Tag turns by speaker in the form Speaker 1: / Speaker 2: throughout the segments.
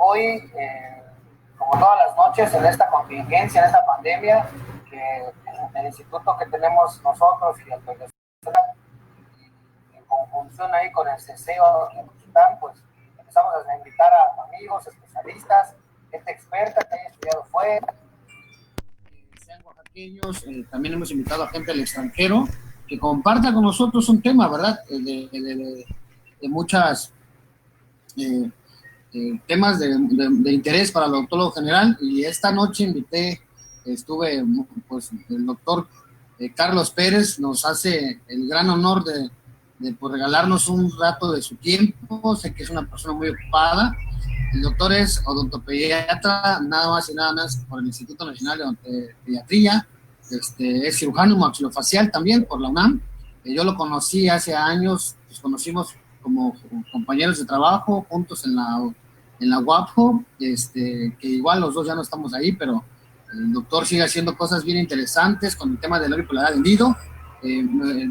Speaker 1: hoy, como todas las noches, en esta contingencia, en esta pandemia, que el instituto que tenemos nosotros y el en conjunción ahí con el CESEO, pues empezamos a invitar a amigos, especialistas, gente experta que haya estudiado fuera, sean oaxaqueños. También hemos invitado a gente del extranjero que comparta con nosotros un tema, ¿verdad? De muchas temas de interés para el odontólogo general. Y esta noche estuve, pues, el doctor Carlos Pérez nos hace el gran honor de pues, regalarnos un rato de su tiempo. Sé que es una persona muy ocupada. El doctor es odontopediatra, nada más y nada menos por el Instituto Nacional de Pediatría. Es cirujano maxilofacial también por la UNAM. Yo lo conocí hace años, nos conocimos como compañeros de trabajo juntos en la UAPJO, que igual los dos ya no estamos ahí, pero el doctor sigue haciendo cosas bien interesantes con el tema del labio polar hendido.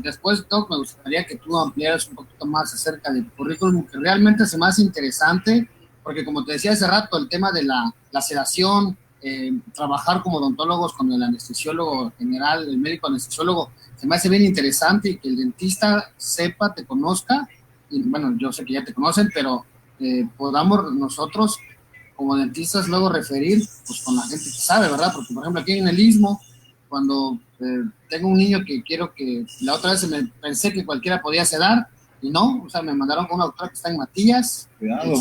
Speaker 1: Después, Doc, me gustaría que tú ampliaras un poquito más acerca del currículum, que realmente se me hace interesante, porque como te decía hace rato, el tema de la sedación, trabajar como odontólogos con el anestesiólogo general, el médico anestesiólogo, se me hace bien interesante, y que el dentista sepa, te conozca, y bueno, yo sé que ya te conocen, pero podamos nosotros como dentistas luego referir pues con la gente que sabe, ¿verdad? Porque por ejemplo aquí en el Istmo, cuando tengo un niño que quiero que, la otra vez pensé que cualquiera podía sedar, y no, o sea, me mandaron con una doctora que está en Matías.
Speaker 2: Cuidado.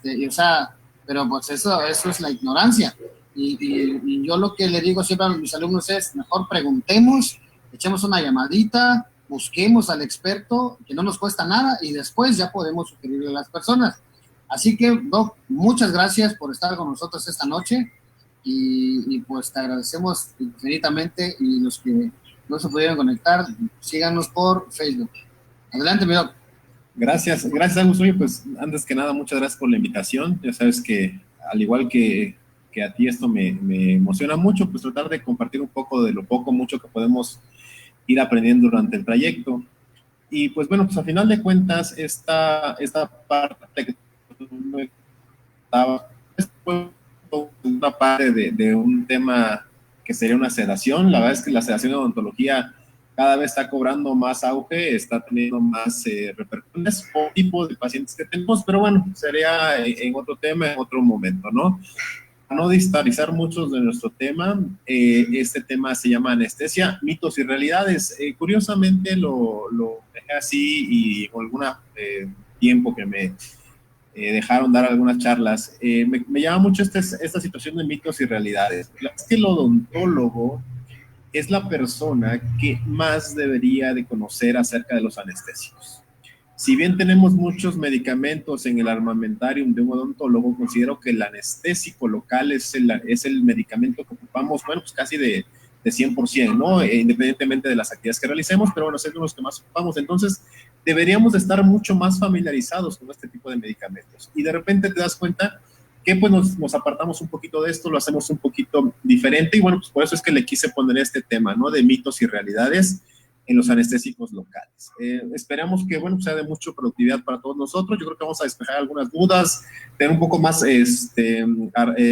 Speaker 1: Y, o sea, pero pues eso es la ignorancia. Y yo lo que le digo siempre a mis alumnos es, mejor preguntemos, echemos una llamadita, busquemos al experto, que no nos cuesta nada, y después ya podemos sugerirle a las personas. Así que, Doc, muchas gracias por estar con nosotros esta noche, y pues te agradecemos infinitamente, y los que no se pudieron conectar, síganos por Facebook. Adelante, mi Doc.
Speaker 2: Gracias, Agus. Oye, pues antes que nada, muchas gracias por la invitación. Ya sabes que al igual que a ti esto me emociona mucho, pues tratar de compartir un poco de lo poco, mucho que podemos ir aprendiendo durante el trayecto. Y pues bueno, pues a final de cuentas, esta parte que tú me estabas, es una parte de un tema que sería una sedación. La verdad es que la sedación de odontología cada vez está cobrando más auge, está teniendo más repercusiones por tipo de pacientes que tenemos, pero bueno, sería en otro tema, en otro momento, ¿no? Para no distarizar mucho de nuestro tema, este tema se llama anestesia, mitos y realidades. Curiosamente lo dejé así, y con algún tiempo que me dejaron dar algunas charlas, me llama mucho esta situación de mitos y realidades. Es que el odontólogo es la persona que más debería de conocer acerca de los anestésicos. Si bien tenemos muchos medicamentos en el armamentarium de un odontólogo, considero que el anestésico local es el medicamento que ocupamos, bueno, pues casi de 100%, ¿no? Independientemente de las actividades que realicemos, pero bueno, es los que más ocupamos. Entonces, deberíamos de estar mucho más familiarizados con este tipo de medicamentos. Y de repente te das cuenta que pues nos apartamos un poquito de esto, lo hacemos un poquito diferente, y bueno, pues por eso es que le quise poner este tema, ¿no? De mitos y realidades en los anestésicos locales. Esperamos que, bueno, sea de mucha productividad para todos nosotros. Yo creo que vamos a despejar algunas dudas, tener un poco más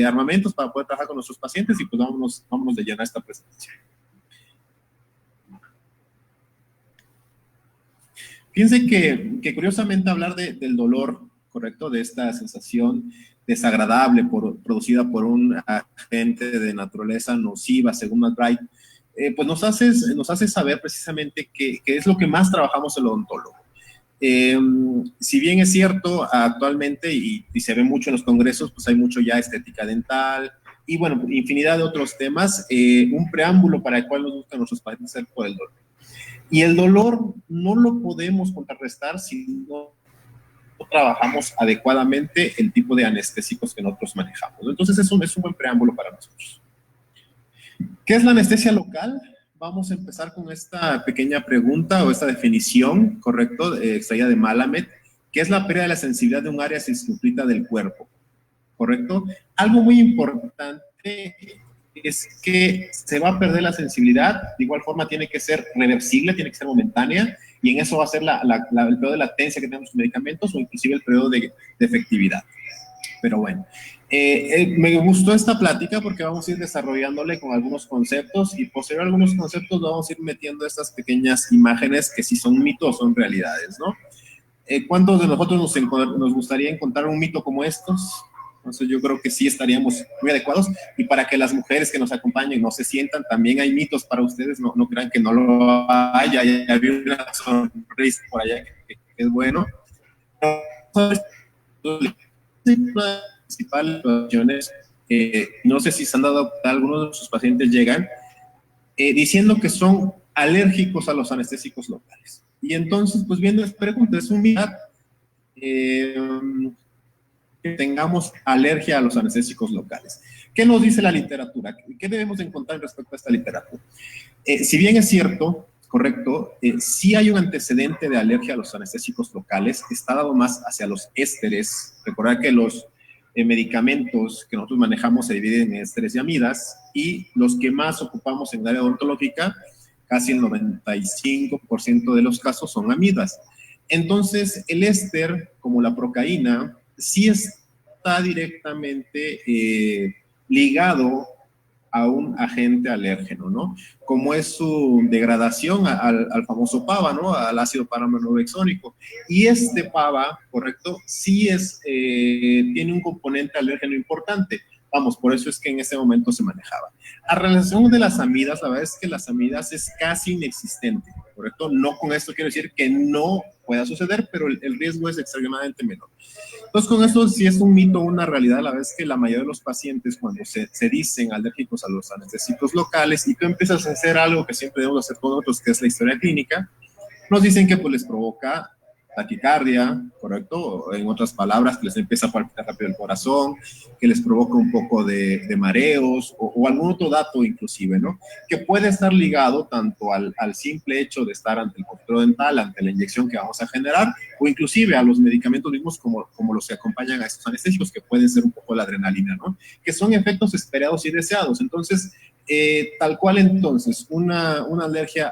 Speaker 2: armamentos para poder trabajar con nuestros pacientes, y pues vámonos de llenar esta presentación. Fíjense que curiosamente hablar del dolor, ¿correcto? De esta sensación desagradable producida por un agente de naturaleza nociva, según McBride, pues nos hace saber precisamente qué es lo que más trabajamos el odontólogo. Si bien es cierto, actualmente, y se ve mucho en los congresos, pues hay mucho ya estética dental, y bueno, infinidad de otros temas, un preámbulo para el cual nos gustan nuestros pacientes es por el dolor. Y el dolor no lo podemos contrarrestar si no trabajamos adecuadamente el tipo de anestésicos que nosotros manejamos. Entonces es un buen preámbulo para nosotros. ¿Qué es la anestesia local? Vamos a empezar con esta pequeña pregunta o esta definición, ¿correcto? Extraída de Malamet, que es la pérdida de la sensibilidad de un área circunscrita del cuerpo, ¿correcto? Algo muy importante es que se va a perder la sensibilidad, de igual forma tiene que ser reversible, tiene que ser momentánea, y en eso va a ser el periodo de latencia que tenemos los medicamentos, o inclusive el periodo de efectividad. Pero bueno, me gustó esta plática porque vamos a ir desarrollándole con algunos conceptos y posterior a algunos conceptos vamos a ir metiendo estas pequeñas imágenes que si son mitos o son realidades, ¿no? ¿Cuántos de nosotros nos gustaría encontrar un mito como estos? Entonces yo creo que sí estaríamos muy adecuados, y para que las mujeres que nos acompañen no se sientan, también hay mitos para ustedes, no, no crean que no lo hay, ya vi una sonrisa por allá que es bueno. Las principales situaciones, no sé si se han dado, algunos de sus pacientes llegan diciendo que son alérgicos a los anestésicos locales. Y entonces, pues viendo las preguntas, es un mito que tengamos alergia a los anestésicos locales. ¿Qué nos dice la literatura? ¿Qué debemos encontrar respecto a esta literatura? Si bien es cierto, correcto, sí hay un antecedente de alergia a los anestésicos locales, está dado más hacia los ésteres. Recordar que los medicamentos que nosotros manejamos se dividen en ésteres y amidas, y los que más ocupamos en el área odontológica, casi el 95% de los casos son amidas. Entonces, el éster, como la procaína, sí está directamente ligado a un agente alérgeno, ¿no? Como es su degradación al famoso PABA, ¿no? Al ácido paramagneobexónico. Y este PABA, correcto, sí tiene un componente alérgeno importante. Vamos, por eso es que en ese momento se manejaba. A relación de las amidas, la verdad es que las amidas es casi inexistente, ¿correcto? No con esto quiero decir que no pueda suceder, pero el riesgo es extremadamente menor. Entonces, con esto sí es un mito, una realidad. La verdad es que la mayoría de los pacientes, cuando se dicen alérgicos a los anestésicos locales y tú empiezas a hacer algo que siempre debemos hacer con nosotros, que es la historia clínica, nos dicen que pues les provoca taquicardia, ¿correcto? En otras palabras, que les empieza a palpitar rápido el corazón, que les provoca un poco de mareos o algún otro dato inclusive, ¿no? Que puede estar ligado tanto al simple hecho de estar ante el control dental, ante la inyección que vamos a generar, o inclusive a los medicamentos mismos como los que acompañan a estos anestésicos, que pueden ser un poco la adrenalina, ¿no? Que son efectos esperados y deseados. Entonces, tal cual entonces, una alergia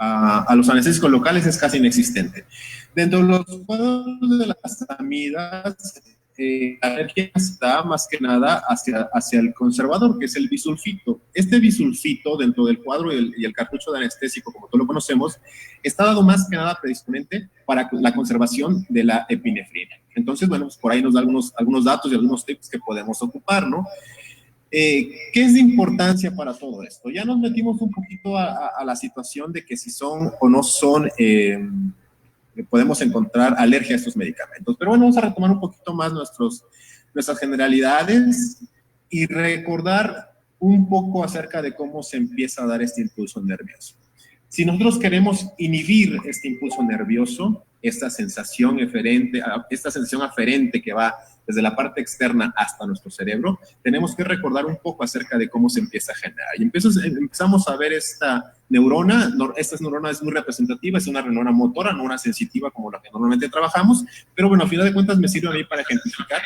Speaker 2: a los anestésicos locales es casi inexistente. Dentro de los cuadros de las amidas, la alergia está más que nada hacia el conservador, que es el bisulfito. Este bisulfito, dentro del cuadro y el cartucho de anestésico, como todos lo conocemos, está dado más que nada predisponente para la conservación de la epinefrina. Entonces, bueno, pues por ahí nos da algunos datos y algunos tips que podemos ocupar, ¿no? ¿Qué es de importancia para todo esto? Ya nos metimos un poquito a la situación de que si son o no son, podemos encontrar alergia a estos medicamentos. Pero bueno, vamos a retomar un poquito más nuestras generalidades y recordar un poco acerca de cómo se empieza a dar este impulso nervioso. Si nosotros queremos inhibir este impulso nervioso, esta sensación aferente que va desde la parte externa hasta nuestro cerebro, tenemos que recordar un poco acerca de cómo se empieza a generar. Y empezamos a ver esta neurona. Esta neurona es muy representativa, es una neurona motora, no una sensitiva como la que normalmente trabajamos, pero bueno, al final de cuentas me sirve a mí para ejemplificar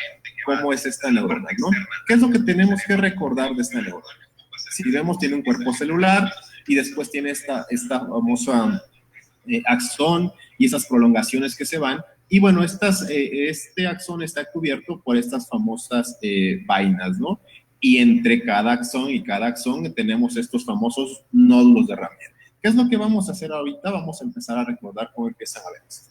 Speaker 2: cómo es esta neurona, ¿no? ¿Qué es lo que tenemos que recordar de esta neurona? Si vemos, tiene un cuerpo celular y después tiene esta famosa axón y esas prolongaciones que se van. Y bueno, este axón está cubierto por estas famosas vainas, ¿no? Y entre cada axón y cada axón tenemos estos famosos nódulos de Ramier. ¿Qué es lo que vamos a hacer ahorita? Vamos a empezar a recordar cómo empiezan a verse.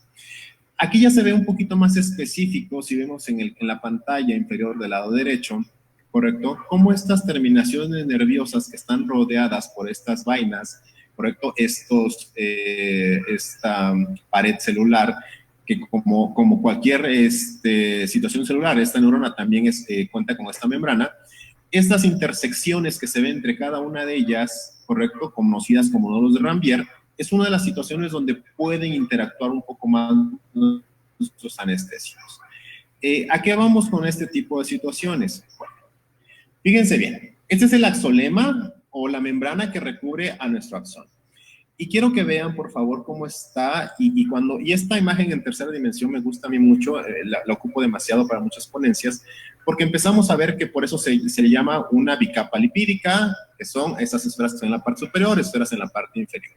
Speaker 2: Aquí ya se ve un poquito más específico, si vemos en la pantalla inferior del lado derecho, ¿correcto? Cómo estas terminaciones nerviosas que están rodeadas por estas vainas, ¿correcto? Esta pared celular, que como cualquier situación celular, esta neurona también cuenta con esta membrana. Estas intersecciones que se ven entre cada una de ellas, correcto, conocidas como nódulos de Ramier, es una de las situaciones donde pueden interactuar un poco más los anestésicos. ¿A qué vamos con este tipo de situaciones? Bueno, fíjense bien, este es el axolema o la membrana que recubre a nuestro axón. Y quiero que vean, por favor, cómo está, y esta imagen en tercera dimensión me gusta a mí mucho, la ocupo demasiado para muchas ponencias, porque empezamos a ver que por eso se le llama una bicapa lipídica, que son esas esferas que están en la parte superior, esferas en la parte inferior.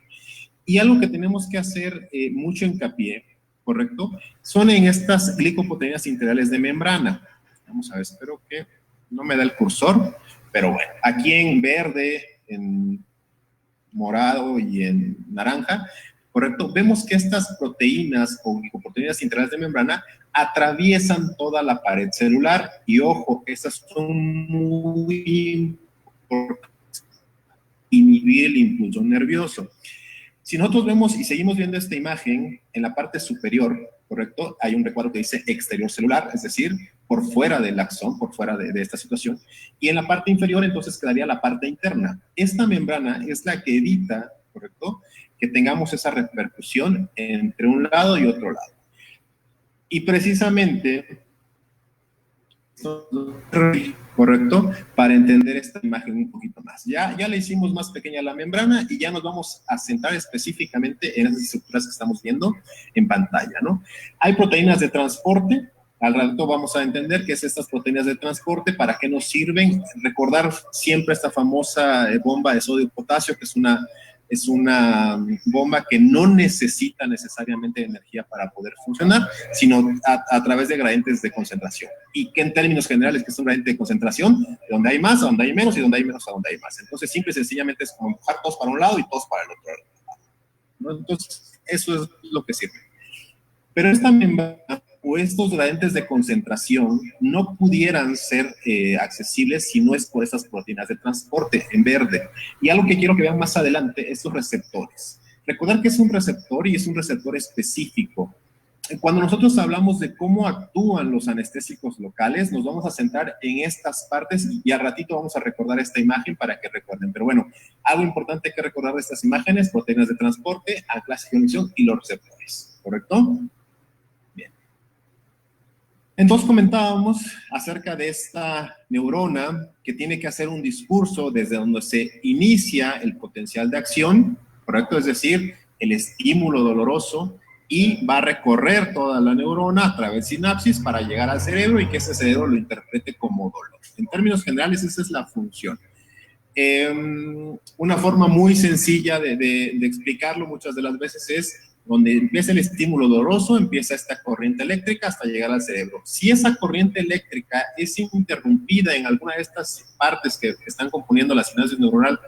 Speaker 2: Y algo que tenemos que hacer mucho hincapié ¿correcto? Son en estas glicoproteínas integrales de membrana. Vamos a ver, espero que no me da el cursor, pero bueno, aquí en verde, en morado y en naranja, ¿correcto? Vemos que estas proteínas o glicoproteínas integrales de membrana atraviesan toda la pared celular y ojo, estas son muy importantes, inhibir el impulso nervioso. Si nosotros vemos y seguimos viendo esta imagen, en la parte superior, ¿correcto? Hay un recuadro que dice exterior celular, es decir, por fuera del axón, por fuera de esta situación. Y en la parte inferior, entonces, quedaría la parte interna. Esta membrana es la que evita, ¿correcto?, que tengamos esa repercusión entre un lado y otro lado. Y precisamente, ¿correcto?, para entender esta imagen un poquito más. Ya le hicimos más pequeña la membrana y ya nos vamos a centrar específicamente en esas estructuras que estamos viendo en pantalla, ¿no? Hay proteínas de transporte. Al rato vamos a entender qué es estas proteínas de transporte, para qué nos sirven. Recordar siempre esta famosa bomba de sodio y potasio, que es una bomba que no necesita necesariamente energía para poder funcionar, sino a través de gradientes de concentración. Y que en términos generales, que es un gradiente de concentración, donde hay más, a donde hay menos, y donde hay menos, a donde hay más. Entonces, simple y sencillamente es como empujar todos para un lado y todos para el otro lado, ¿no? Entonces, eso es lo que sirve. Pero esta membrana o estos gradientes de concentración no pudieran ser accesibles si no es por estas proteínas de transporte en verde. Y algo que quiero que vean más adelante es los receptores. Recordar que es un receptor y es un receptor específico. Cuando nosotros hablamos de cómo actúan los anestésicos locales, nos vamos a centrar en estas partes y al ratito vamos a recordar esta imagen para que recuerden. Pero bueno, algo importante que recordar de estas imágenes: proteínas de transporte, anclaje y conexión y los receptores, ¿correcto? Entonces comentábamos acerca de esta neurona que tiene que hacer un discurso desde donde se inicia el potencial de acción, ¿correcto? Es decir, el estímulo doloroso, y va a recorrer toda la neurona a través de sinapsis para llegar al cerebro y que ese cerebro lo interprete como dolor. En términos generales, esa es la función. Una forma muy sencilla de explicarlo muchas de las veces es: donde empieza el estímulo doloroso, empieza esta corriente eléctrica hasta llegar al cerebro. Si esa corriente eléctrica es interrumpida en alguna de estas partes que están componiendo la sinapsis neuronal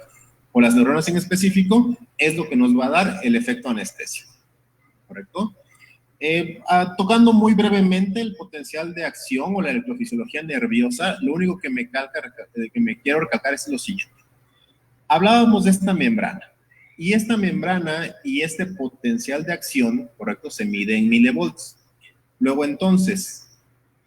Speaker 2: o las neuronas en específico, es lo que nos va a dar el efecto anestésico, ¿correcto? Tocando muy brevemente el potencial de acción o la electrofisiología nerviosa, lo único que me quiero recalcar es lo siguiente. Hablábamos de esta membrana. Y esta membrana y este potencial de acción, ¿correcto?, se mide en milivolts. Luego, entonces,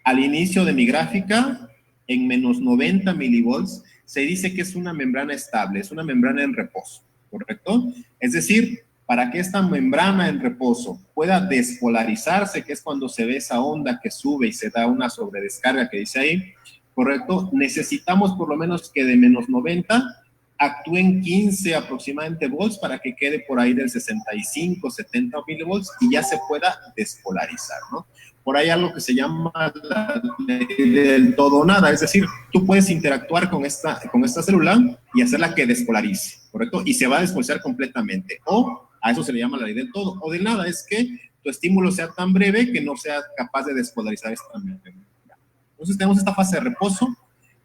Speaker 2: al inicio de mi gráfica, en menos 90 milivolts, se dice que es una membrana estable, es una membrana en reposo, ¿correcto? Es decir, para que esta membrana en reposo pueda despolarizarse, que es cuando se ve esa onda que sube y se da una sobredescarga que dice ahí, ¿correcto?, necesitamos por lo menos que de menos 90 actúen 15 aproximadamente volts para que quede por ahí del 65, 70 milivolts y ya se pueda despolarizar, ¿no? Por ahí algo que se llama la ley del todo o nada, es decir, tú puedes interactuar con esta célula y hacerla que despolarice, ¿correcto? Y se va a despolarizar completamente, o a eso se le llama la ley del todo o del nada, es que tu estímulo sea tan breve que no sea capaz de despolarizar esta membrana. Entonces tenemos esta fase de reposo,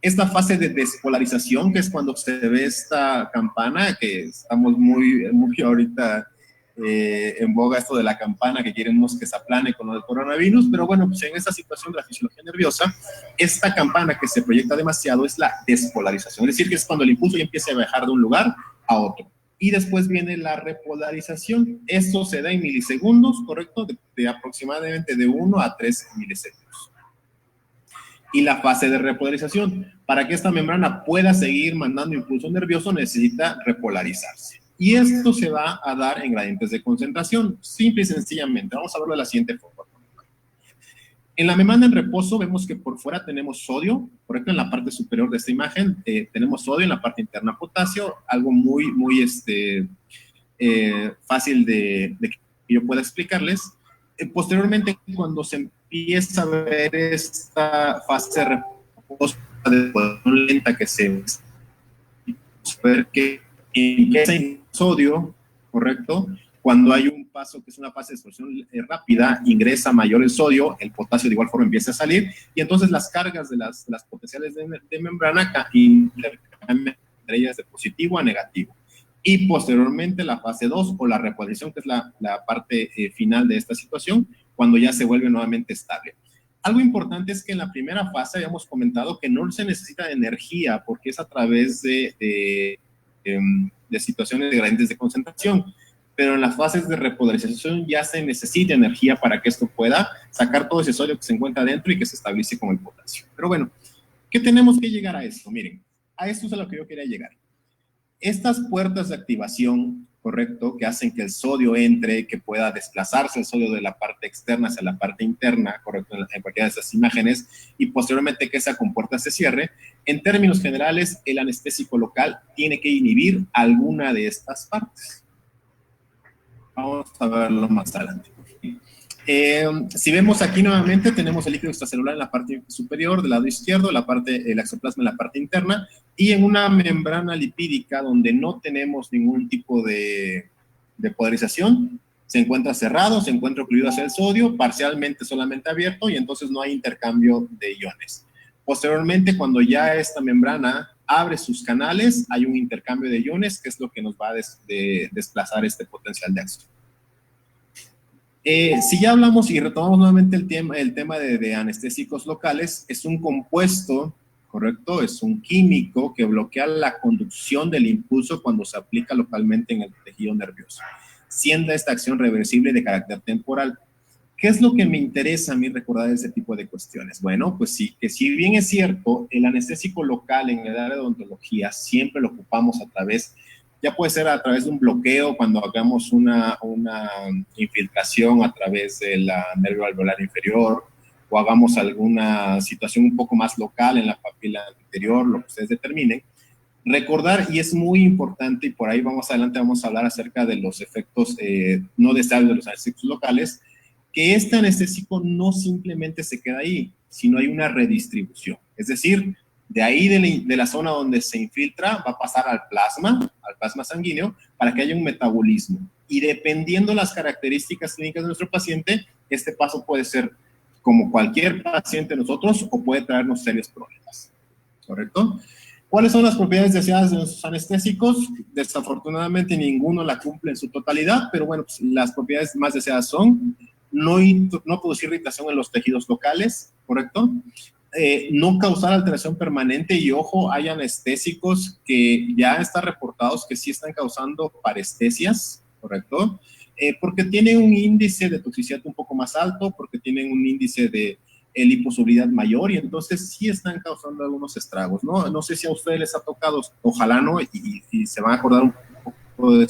Speaker 2: esta fase de despolarización, que es cuando se ve esta campana, que estamos muy ahorita en boga esto de la campana, que queremos que se aplane con el coronavirus, pero bueno, pues en esta situación de la fisiología nerviosa, esta campana que se proyecta demasiado es la despolarización, es decir, que es cuando el impulso ya empieza a viajar de un lugar a otro. Y después viene la repolarización. Esto se da en milisegundos, ¿correcto? De aproximadamente de 1 a 3 milisegundos. Y la fase de repolarización. Para que esta membrana pueda seguir mandando impulso nervioso, necesita repolarizarse. Y esto se va a dar en gradientes de concentración, simple y sencillamente. Vamos a verlo de la siguiente forma. En la membrana en reposo vemos que por fuera tenemos sodio, correcto, en la parte superior de esta imagen tenemos sodio, en la parte interna potasio, algo muy fácil de que yo pueda explicarles. Posteriormente, cuando se empieza a ver esta fase de reposo lenta que se ver que empieza en sodio, correcto, cuando hay un paso que es una fase de dispersión rápida, ingresa mayor el sodio, el potasio de igual forma empieza a salir, y entonces las cargas de las potenciales de membrana intercambian entre ellas de positivo a negativo. Y posteriormente la fase 2 o la reposición, que es la parte final de esta situación, cuando ya se vuelve nuevamente estable. Algo importante es que en la primera fase habíamos comentado que no se necesita energía porque es a través de situaciones de gradientes de concentración, pero en las fases de repolarización ya se necesita energía para que esto pueda sacar todo ese sodio que se encuentra dentro y que se estabilice con el potasio. Pero bueno, ¿qué tenemos que llegar a esto? Miren, a esto es a lo que yo quería llegar. Estas puertas de activación, correcto, que hacen que el sodio entre, que pueda desplazarse el sodio de la parte externa hacia la parte interna, correcto, en cualquiera de esas imágenes, y posteriormente que esa compuerta se cierre, en términos generales, el anestésico local tiene que inhibir alguna de estas partes. Vamos a verlo más adelante. Si vemos aquí nuevamente, tenemos el líquido extracelular en la parte superior del lado izquierdo, el exoplasma en la parte interna, y en una membrana lipídica donde no tenemos ningún tipo de polarización, se encuentra cerrado, se encuentra ocluido hacia el sodio, parcialmente solamente abierto, y entonces no hay intercambio de iones. Posteriormente, cuando ya esta membrana abre sus canales, hay un intercambio de iones, que es lo que nos va a desplazar este potencial de acción. Si ya hablamos y retomamos nuevamente el tema de anestésicos locales, es un compuesto, ¿correcto? Es un químico que bloquea la conducción del impulso cuando se aplica localmente en el tejido nervioso, siendo esta acción reversible de carácter temporal. ¿Qué es lo que me interesa a mí recordar de ese tipo de cuestiones? Bueno, pues sí, que si bien es cierto, el anestésico local en el área de odontología siempre lo ocupamos a través, ya puede ser a través de un bloqueo cuando hagamos una infiltración a través del nervio alveolar inferior, o hagamos alguna situación un poco más local en la papila anterior, lo que ustedes determinen. Recordar, y es muy importante, y por ahí vamos adelante, vamos a hablar acerca de los efectos no deseables de los anestésicos locales, que este anestésico no simplemente se queda ahí, sino hay una redistribución. Es decir, de ahí de la zona donde se infiltra va a pasar al plasma sanguíneo, para que haya un metabolismo. Y dependiendo las características clínicas de nuestro paciente, este paso puede ser como cualquier paciente de nosotros o puede traernos serios problemas. ¿Correcto? ¿Cuáles son las propiedades deseadas de nuestros anestésicos? Desafortunadamente ninguno la cumple en su totalidad, pero bueno, pues, las propiedades más deseadas son no producir irritación en los tejidos locales, ¿correcto? No causar alteración permanente, y ojo, hay anestésicos que ya están reportados que sí están causando parestesias, ¿correcto? Porque tienen un índice de toxicidad un poco más alto, porque tienen un índice de liposolubilidad mayor, y entonces sí están causando algunos estragos, ¿no? No sé si a ustedes les ha tocado, ojalá no, y se van a acordar un poco de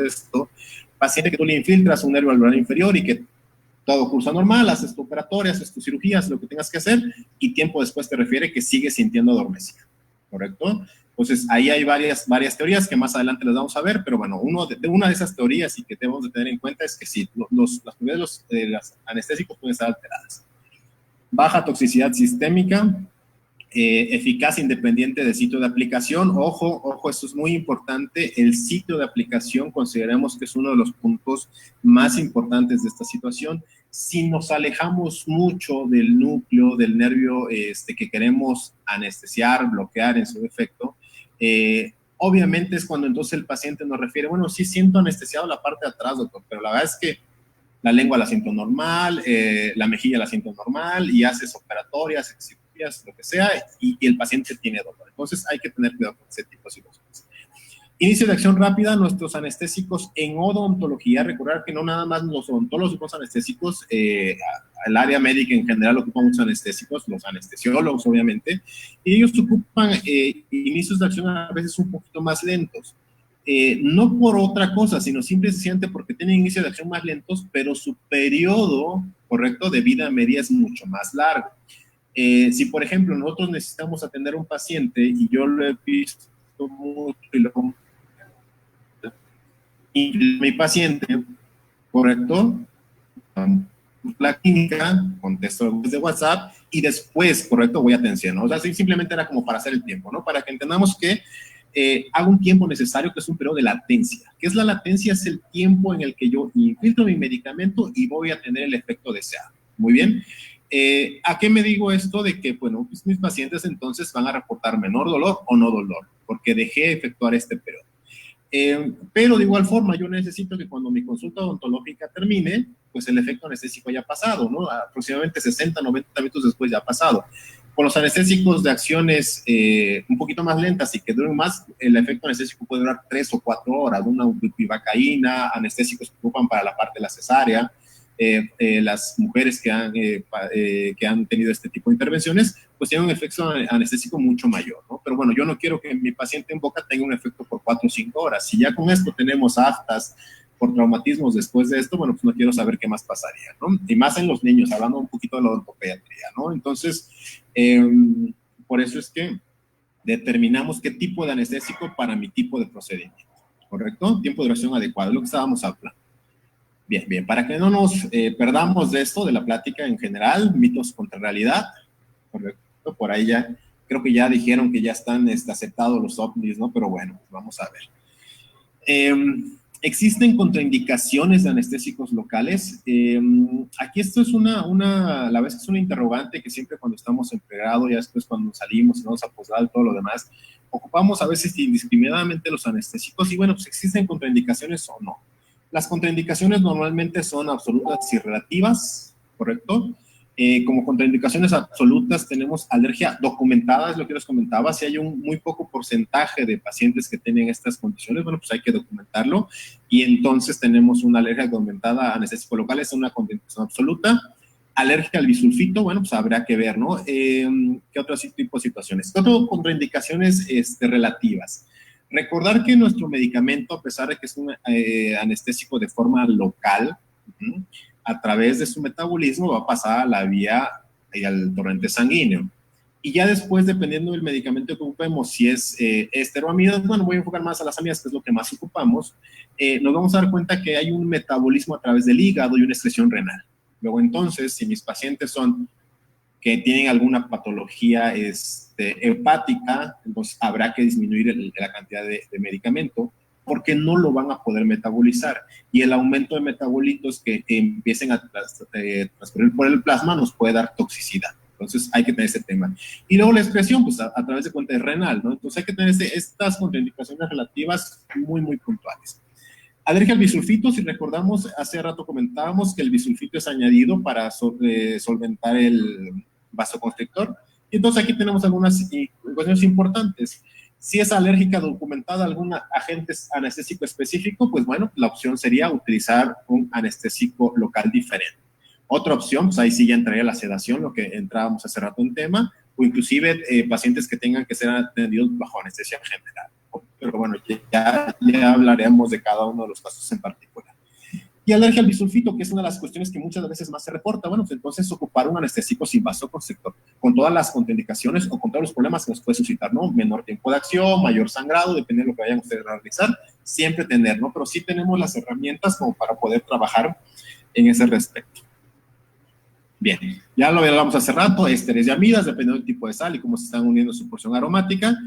Speaker 2: esto, paciente que tú le infiltras un nervio alveolar inferior y que todo curso normal, haces tu operatoria, haces tus cirugías, lo que tengas que hacer, y tiempo después te refiere que sigues sintiendo adormecida, ¿correcto? Entonces, ahí hay varias teorías que más adelante las vamos a ver, pero bueno, una de esas teorías y que debemos de tener en cuenta es que sí, las propiedades de los anestésicos pueden estar alteradas. Baja toxicidad sistémica, eficacia independiente del sitio de aplicación. Ojo, esto es muy importante. El sitio de aplicación consideramos que es uno de los puntos más importantes de esta situación. Si nos alejamos mucho del núcleo, del nervio que queremos anestesiar, bloquear en su defecto, obviamente es cuando entonces el paciente nos refiere, bueno, sí siento anestesiado la parte de atrás, doctor, pero la verdad es que la lengua la siento normal, la mejilla la siento normal, y haces operatorias, lo que sea, y el paciente tiene dolor. Entonces hay que tener cuidado con ese tipo de situaciones. Inicio de acción rápida. Nuestros anestésicos en odontología, recordar que no nada más los odontólogos ocupamos anestésicos, el área médica en general ocupa muchos anestésicos, los anestesiólogos obviamente, y ellos ocupan inicios de acción a veces un poquito más lentos. No por otra cosa, sino simplemente porque tienen inicios de acción más lentos, pero su periodo, correcto, de vida media es mucho más largo. Si, por ejemplo, nosotros necesitamos atender a un paciente, y yo lo he visto mucho, y mi paciente, correcto, la clínica, contesto desde WhatsApp, y después, correcto, voy a atención, ¿no? O sea, simplemente era como para hacer el tiempo, ¿no? Para que entendamos que hago un tiempo necesario, que es un periodo de latencia. ¿Qué es la latencia? Es el tiempo en el que yo infiltro mi medicamento y voy a tener el efecto deseado. Muy bien. ¿A qué me digo esto? De que, bueno, pues mis pacientes entonces van a reportar menor dolor o no dolor, porque dejé efectuar este periodo. Pero de igual forma, yo necesito que cuando mi consulta odontológica termine, pues el efecto anestésico haya pasado, ¿no? Aproximadamente 60, 90 minutos después ya ha pasado. Con los anestésicos de acciones un poquito más lentas y que duren más, el efecto anestésico puede durar 3 o 4 horas, una bupivacaína, anestésicos que ocupan para la parte de la cesárea. Las mujeres que han tenido este tipo de intervenciones, pues tienen un efecto anestésico mucho mayor, ¿no? Pero bueno, yo no quiero que mi paciente en boca tenga un efecto por 4 o 5 horas. Si ya con esto tenemos aftas por traumatismos después de esto, bueno, pues no quiero saber qué más pasaría, ¿no? Y más en los niños, hablando un poquito de la odontopediatría, ¿no? Entonces, por eso es que determinamos qué tipo de anestésico para mi tipo de procedimiento, ¿correcto? Tiempo de duración adecuado, es lo que estábamos hablando. Bien, bien, para que no nos perdamos de esto, de la plática en general, mitos contra realidad, correcto, por ahí ya, creo que ya dijeron que ya están aceptados los ovnis, ¿no? Pero bueno, vamos a ver. ¿Existen contraindicaciones de anestésicos locales? Aquí esto es la vez que es una interrogante que siempre cuando estamos en pregrado, ya después cuando salimos y vamos a posgrado y todo lo demás, ocupamos a veces indiscriminadamente los anestésicos y bueno, pues existen contraindicaciones o no. Las contraindicaciones normalmente son absolutas y relativas, ¿correcto? Como contraindicaciones absolutas tenemos alergia documentada, es lo que les comentaba. Si hay un muy poco porcentaje de pacientes que tienen estas condiciones, bueno, pues hay que documentarlo. Y entonces tenemos una alergia documentada a anestésico local, es una contraindicación absoluta. Alergia al bisulfito, bueno, pues habrá que ver, ¿no? ¿Qué otro tipo de situaciones? ¿Qué otras contraindicaciones relativas? Recordar que nuestro medicamento, a pesar de que es un anestésico de forma local, a través de su metabolismo va a pasar a la vía y al torrente sanguíneo. Y ya después, dependiendo del medicamento que ocupemos, si es esteroamidas, bueno, voy a enfocar más a las amidas, que es lo que más ocupamos, nos vamos a dar cuenta que hay un metabolismo a través del hígado y una excreción renal. Luego, entonces, si mis pacientes son que tienen alguna patología hepática, entonces habrá que disminuir la cantidad de medicamento porque no lo van a poder metabolizar. Y el aumento de metabolitos que empiecen a transcurrir por el plasma nos puede dar toxicidad. Entonces hay que tener ese tema. Y luego la excreción, pues a través de cuenta renal, ¿no? Entonces hay que tener estas contraindicaciones relativas muy, muy puntuales. Alergia al bisulfito, si recordamos, hace rato comentábamos que el bisulfito es añadido para solventar el vasoconstrictor. Y entonces aquí tenemos algunas cuestiones importantes. Si es alérgica documentada a algún agente anestésico específico, pues bueno, la opción sería utilizar un anestésico local diferente. Otra opción, pues ahí sí ya entraría la sedación, lo que entrábamos hace rato en tema, o inclusive pacientes que tengan que ser atendidos bajo anestesia general. Pero bueno, ya hablaremos de cada uno de los casos en particular. Y alergia al bisulfito, que es una de las cuestiones que muchas veces más se reporta. Bueno, pues entonces ocupar un anestésico sin vasoconstrictor, con todas las contraindicaciones o con todos los problemas que nos puede suscitar, ¿no? Menor tiempo de acción, mayor sangrado, dependiendo de lo que vayan ustedes a realizar, siempre tener, ¿no? Pero sí tenemos las herramientas como para poder trabajar en ese respecto. Bien, ya lo hablamos hace rato, ésteres y amidas, dependiendo del tipo de sal y cómo se están uniendo su porción aromática.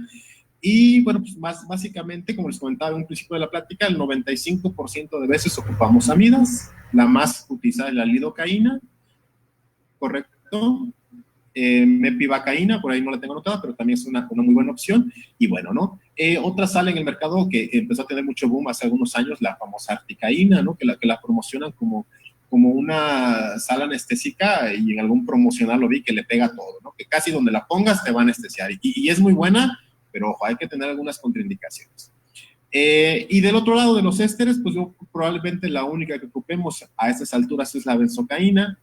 Speaker 2: Y bueno, pues básicamente, como les comentaba en un principio de la plática, el 95% de veces ocupamos amidas, la más utilizada es la lidocaína, ¿correcto? Mepivacaína, por ahí no la tengo anotada, pero también es una muy buena opción. Y bueno, ¿no? Otra sal en el mercado que empezó a tener mucho boom hace algunos años, la famosa articaína, ¿no? Que la promocionan como una sal anestésica y en algún promocional lo vi que le pega todo, ¿no? Que casi donde la pongas te va a anestesiar. Y es muy buena, pero ojo, hay que tener algunas contraindicaciones. Y del otro lado de los ésteres, pues yo probablemente la única que ocupemos a estas alturas es la benzocaína.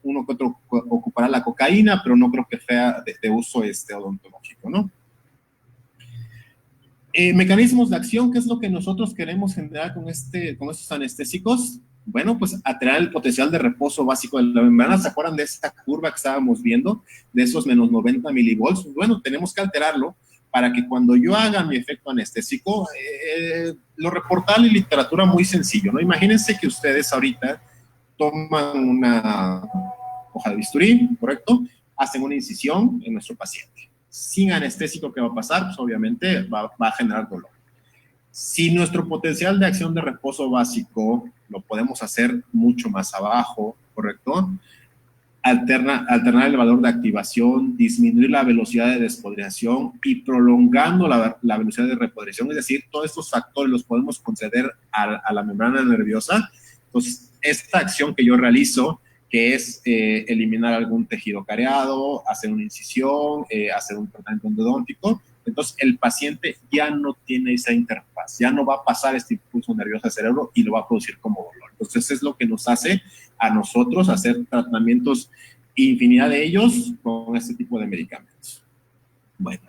Speaker 2: Uno que otro ocupará la cocaína, pero no creo que sea de uso odontológico, ¿no? Mecanismos de acción, ¿qué es lo que nosotros queremos generar con estos anestésicos? Bueno, pues atraer el potencial de reposo básico de la membrana. ¿Se acuerdan de esta curva que estábamos viendo? De esos menos 90 milivolts. Bueno, tenemos que alterarlo para que cuando yo haga mi efecto anestésico, lo reporta la literatura muy sencillo, ¿no? Imagínense que ustedes ahorita toman una hoja de bisturí, ¿correcto? Hacen una incisión en nuestro paciente. sin anestésico, ¿qué va a pasar? Pues obviamente va a generar dolor. Si nuestro potencial de acción de reposo básico lo podemos hacer mucho más abajo, ¿correcto? Alternar el valor de activación, disminuir la velocidad de despodriación y prolongando la velocidad de repodriación, es decir, todos estos factores los podemos conceder a la membrana nerviosa. Entonces, esta acción que yo realizo, que es eliminar algún tejido cariado, hacer una incisión, hacer un tratamiento endodóntico, entonces el paciente ya no tiene esa interfaz, ya no va a pasar este impulso nervioso al cerebro y lo va a producir como dolor. Entonces es lo que nos hace a nosotros hacer tratamientos, infinidad de ellos, con este tipo de medicamentos. Bueno,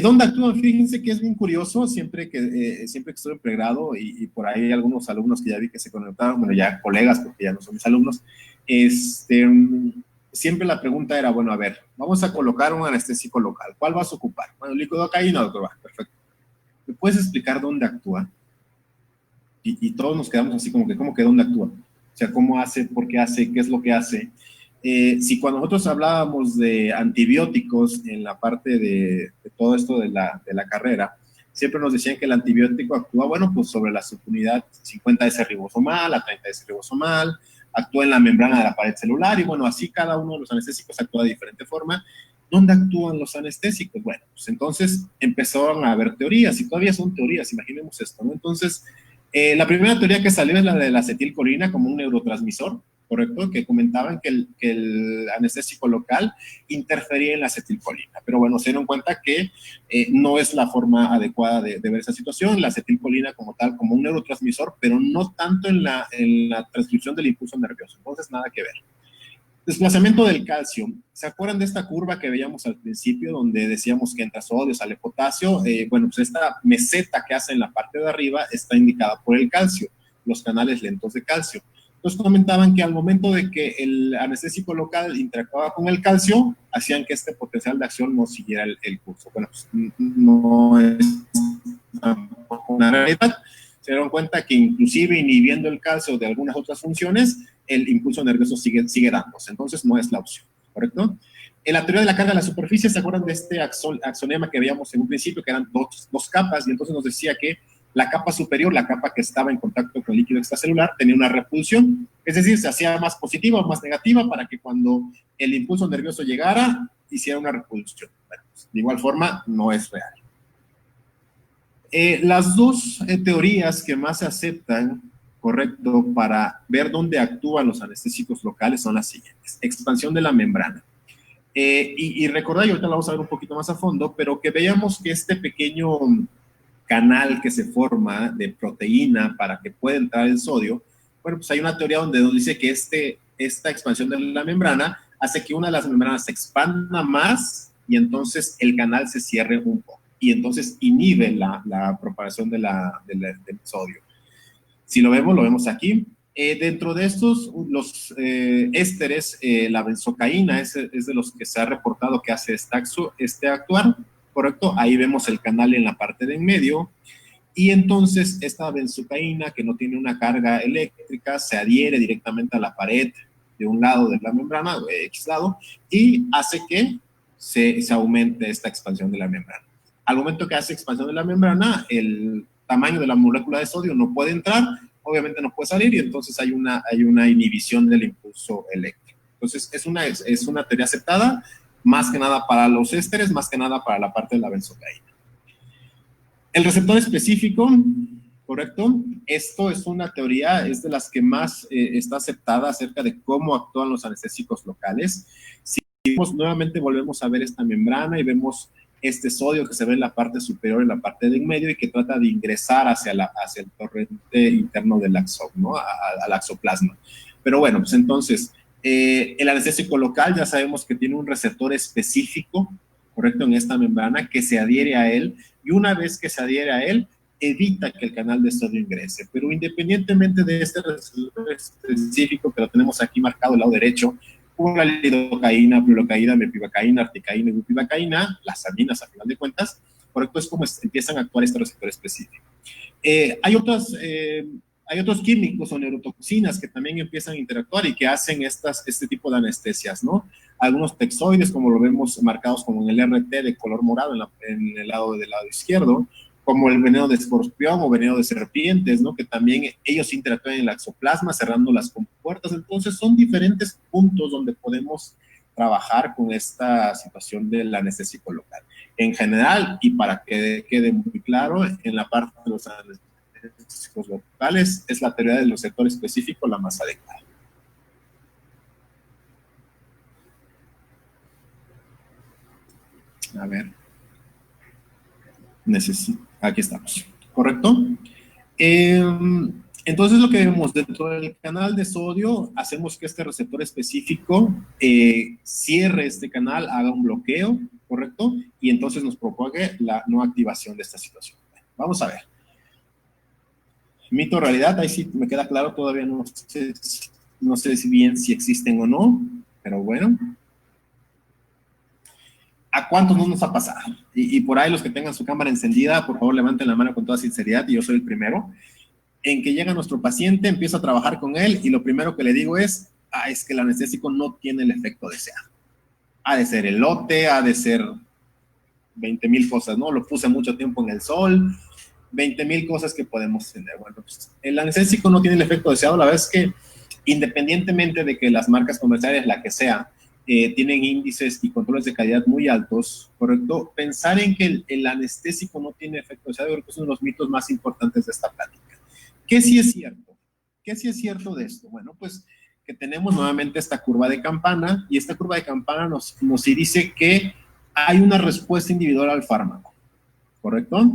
Speaker 2: ¿dónde actúan? Fíjense que es bien curioso, siempre que estoy en pregrado y por ahí hay algunos alumnos que ya vi que se conectaron, bueno, ya colegas, porque ya no son mis alumnos, siempre la pregunta era, bueno, a ver, vamos a colocar un anestésico local, ¿cuál vas a ocupar? Bueno, lidocaína, doctor, perfecto. ¿Me puedes explicar dónde actúa? Y todos nos quedamos así como que ¿dónde actúa? O sea, ¿cómo hace? ¿Por qué hace? ¿Qué es lo que hace? Si cuando nosotros hablábamos de antibióticos en la parte de todo esto de la carrera, siempre nos decían que el antibiótico actúa, bueno, pues sobre la subunidad 50S ribosomal, a 30S ribosomal, actúa en la membrana de la pared celular y bueno, así cada uno de los anestésicos actúa de diferente forma. ¿Dónde actúan los anestésicos? Bueno, pues entonces empezaron a haber teorías y todavía son teorías, imaginemos esto, ¿no? Entonces, la primera teoría que salió es la de la acetilcolina como un neurotransmisor, ¿correcto? Que comentaban que el anestésico local interfería en la acetilcolina. Pero bueno, se dieron cuenta que no es la forma adecuada de ver esa situación. La acetilcolina como tal, como un neurotransmisor, pero no tanto en la transcripción del impulso nervioso. Entonces, nada que ver. Desplazamiento del calcio. ¿Se acuerdan de esta curva que veíamos al principio donde decíamos que entra sodio, sale potasio? Bueno, pues esta meseta que hace en la parte de arriba está indicada por el calcio, los canales lentos de calcio. Entonces comentaban que al momento de que el anestésico local interactuaba con el calcio, hacían que este potencial de acción no siguiera el curso. Bueno, pues no es una realidad. Se dieron cuenta que inclusive inhibiendo el calcio de algunas otras funciones, el impulso nervioso sigue dándose. Entonces no es la opción, ¿correcto? En la teoría de la carga de la superficie, ¿se acuerdan de este axonema que veíamos en un principio, que eran dos capas? Y entonces nos decía que la capa superior, la capa que estaba en contacto con el líquido extracelular, tenía una repulsión, es decir, se hacía más positiva o más negativa para que cuando el impulso nervioso llegara, hiciera una repulsión. Bueno, pues, de igual forma, no es real. Las dos teorías que más se aceptan, correcto, para ver dónde actúan los anestésicos locales son las siguientes. Expansión de la membrana. Y recordad, y ahorita la vamos a ver un poquito más a fondo, pero que veamos que este pequeño canal que se forma de proteína para que pueda entrar el sodio, bueno, pues hay una teoría donde nos dice que esta expansión de la membrana hace que una de las membranas se expanda más y entonces el canal se cierre un poco y entonces inhibe la propagación del sodio. Si lo vemos aquí. Dentro de estos, los ésteres, la benzocaína es de los que se ha reportado que hace este actuar, ¿correcto? Ahí vemos el canal en la parte de en medio. Y entonces esta benzocaína, que no tiene una carga eléctrica, se adhiere directamente a la pared de un lado de la membrana, X lado, y hace que se aumente esta expansión de la membrana. Al momento que hace expansión de la membrana, el tamaño de la molécula de sodio no puede entrar, obviamente no puede salir, y entonces hay una inhibición del impulso eléctrico. Entonces es una teoría aceptada, más que nada para los ésteres, más que nada para la parte de la benzocaína. El receptor específico, ¿correcto? Esto es una teoría, es de las que más está aceptada acerca de cómo actúan los anestésicos locales. Si nuevamente volvemos a ver esta membrana y vemos este sodio que se ve en la parte superior, en la parte de en medio, y que trata de ingresar hacia el torrente interno del axón, ¿no? Al axoplasma. Pero bueno, pues entonces, el anestésico local ya sabemos que tiene un receptor específico, ¿correcto? En esta membrana que se adhiere a él, y una vez que se adhiere a él, evita que el canal de sodio ingrese. Pero independientemente de este receptor específico que lo tenemos aquí marcado al lado derecho, la lidocaína, prilocaína, mepivacaína, articaína y bupivacaína, las aminas a final de cuentas, correcto, es como empiezan a actuar este receptor específico. Hay otros químicos o neurotoxinas que también empiezan a interactuar y que hacen este tipo de anestesias, ¿no? algunos texoides, como lo vemos marcados como en el RT de color morado en el lado del lado izquierdo, como el veneno de escorpión o veneno de serpientes, ¿no? Que también ellos interactúan en el exoplasma cerrando las compuertas. Entonces son diferentes puntos donde podemos trabajar con esta situación del anestésico local. En general, y para que quede muy claro, en la parte de los anestésicos locales es la teoría del receptor específico la más adecuada. A ver. Aquí estamos. ¿Correcto? Entonces lo que vemos dentro del canal de sodio, hacemos que este receptor específico cierre este canal, haga un bloqueo, ¿correcto? Y entonces nos propague la no activación de esta situación. Vamos a ver. Mito o realidad, ahí sí me queda claro, todavía no sé si bien si existen o no, pero bueno. ¿A cuántos no nos ha pasado? Y por ahí los que tengan su cámara encendida, por favor levanten la mano con toda sinceridad, y yo soy el primero, en que llega nuestro paciente, empiezo a trabajar con él, y lo primero que le digo es que el anestésico no tiene el efecto deseado. Ha de ser elote, ha de ser 20,000 cosas, ¿no? Lo puse mucho tiempo en el sol, 20,000 cosas que podemos tener. Bueno, pues el anestésico no tiene el efecto deseado. La verdad es que independientemente de que las marcas comerciales, la que sea, tienen índices y controles de calidad muy altos, ¿correcto? Pensar en que el anestésico no tiene efecto deseado, yo creo que es uno de los mitos más importantes de esta plática. ¿Qué sí es cierto? ¿Qué sí es cierto de esto? Bueno, pues que tenemos nuevamente esta curva de campana, y esta curva de campana nos dice que hay una respuesta individual al fármaco, ¿correcto?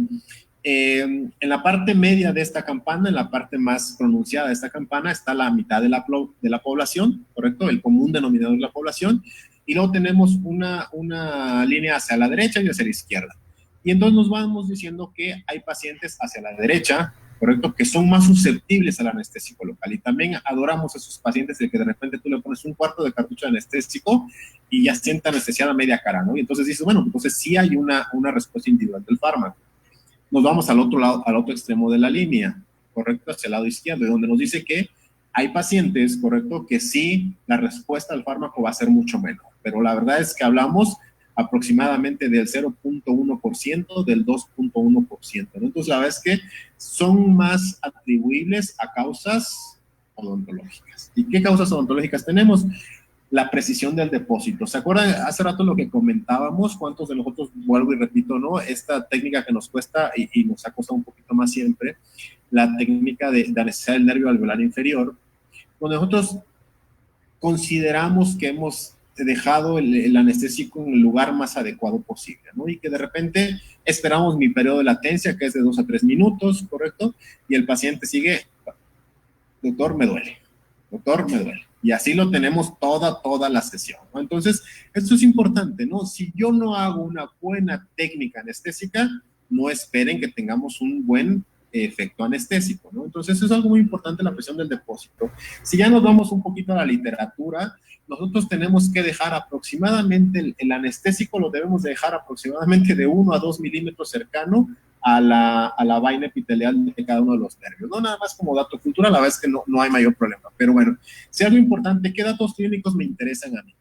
Speaker 2: En la parte media de esta campana, en la parte más pronunciada de esta campana, está la mitad de la población, ¿correcto? El común denominador de la población, y luego tenemos una línea hacia la derecha y hacia la izquierda. Y entonces nos vamos diciendo que hay pacientes hacia la derecha, ¿correcto? Que son más susceptibles al anestésico local, y también adoramos a esos pacientes de que de repente tú le pones un cuarto de cartucho de anestésico y ya sienta anestesiada media cara, ¿no? Y entonces dices, bueno, entonces sí hay una respuesta individual del fármaco. Nos vamos al otro lado, al otro extremo de la línea, ¿correcto? Hacia el lado izquierdo, donde nos dice que hay pacientes, ¿correcto?, que sí, la respuesta al fármaco va a ser mucho menor, pero la verdad es que hablamos aproximadamente del 0.1%, del 2.1%, ¿no? Entonces, la verdad es que son más atribuibles a causas odontológicas. ¿Y qué causas odontológicas tenemos? La precisión del depósito. ¿Se acuerdan hace rato lo que comentábamos? ¿Cuántos de nosotros, vuelvo y repito, no? Esta técnica que nos cuesta y nos ha costado un poquito más siempre, la técnica de anestesia del nervio alveolar inferior, donde nosotros consideramos que hemos dejado el anestésico en el lugar más adecuado posible, ¿no? Y que de repente esperamos mi periodo de latencia, que es de 2 a 3 minutos, ¿correcto? Y el paciente sigue, doctor, me duele. Doctor, me duele. Y así lo tenemos toda la sesión, ¿no? Entonces, esto es importante, ¿no? Si yo no hago una buena técnica anestésica, no esperen que tengamos un buen efecto anestésico, ¿no? Entonces, eso es algo muy importante, la presión del depósito. Si ya nos vamos un poquito a la literatura, nosotros tenemos que dejar aproximadamente, el anestésico lo debemos dejar aproximadamente de 1 a 2 milímetros cercano a la vaina epitelial de cada uno de los nervios. No nada más como dato cultural, la verdad es que no hay mayor problema. Pero bueno, si algo importante, ¿qué datos clínicos me interesan a mí?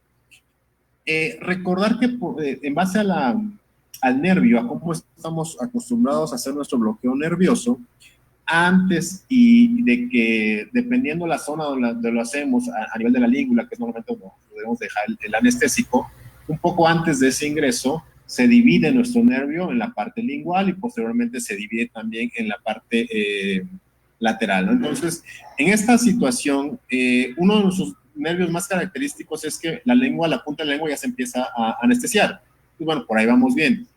Speaker 2: Recordar que en base al nervio, a cómo estamos acostumbrados a hacer nuestro bloqueo nervioso, antes y de que, dependiendo la zona donde lo hacemos, a nivel de la língula, que es normalmente donde debemos dejar el anestésico, un poco antes de ese ingreso, se divide nuestro nervio en la parte lingual y posteriormente se divide también en la parte lateral, ¿no? Entonces, en esta situación, uno de nuestros nervios más característicos es que la punta de la lengua ya se empieza a anestesiar. Y bueno, por ahí vamos bien.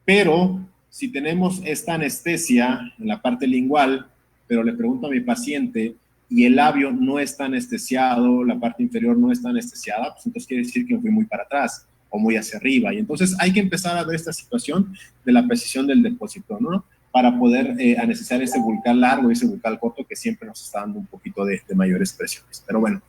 Speaker 2: Pero si tenemos esta anestesia en la parte lingual, pero le pregunto a mi paciente y el labio no está anestesiado, la parte inferior no está anestesiada, pues entonces quiere decir que me fui muy para atrás o muy hacia arriba. Y entonces hay que empezar a ver esta situación de la precisión del depósito, ¿no? Para poder anestesiar ese bucal largo y ese bucal corto que siempre nos está dando un poquito de mayores presiones. Pero bueno,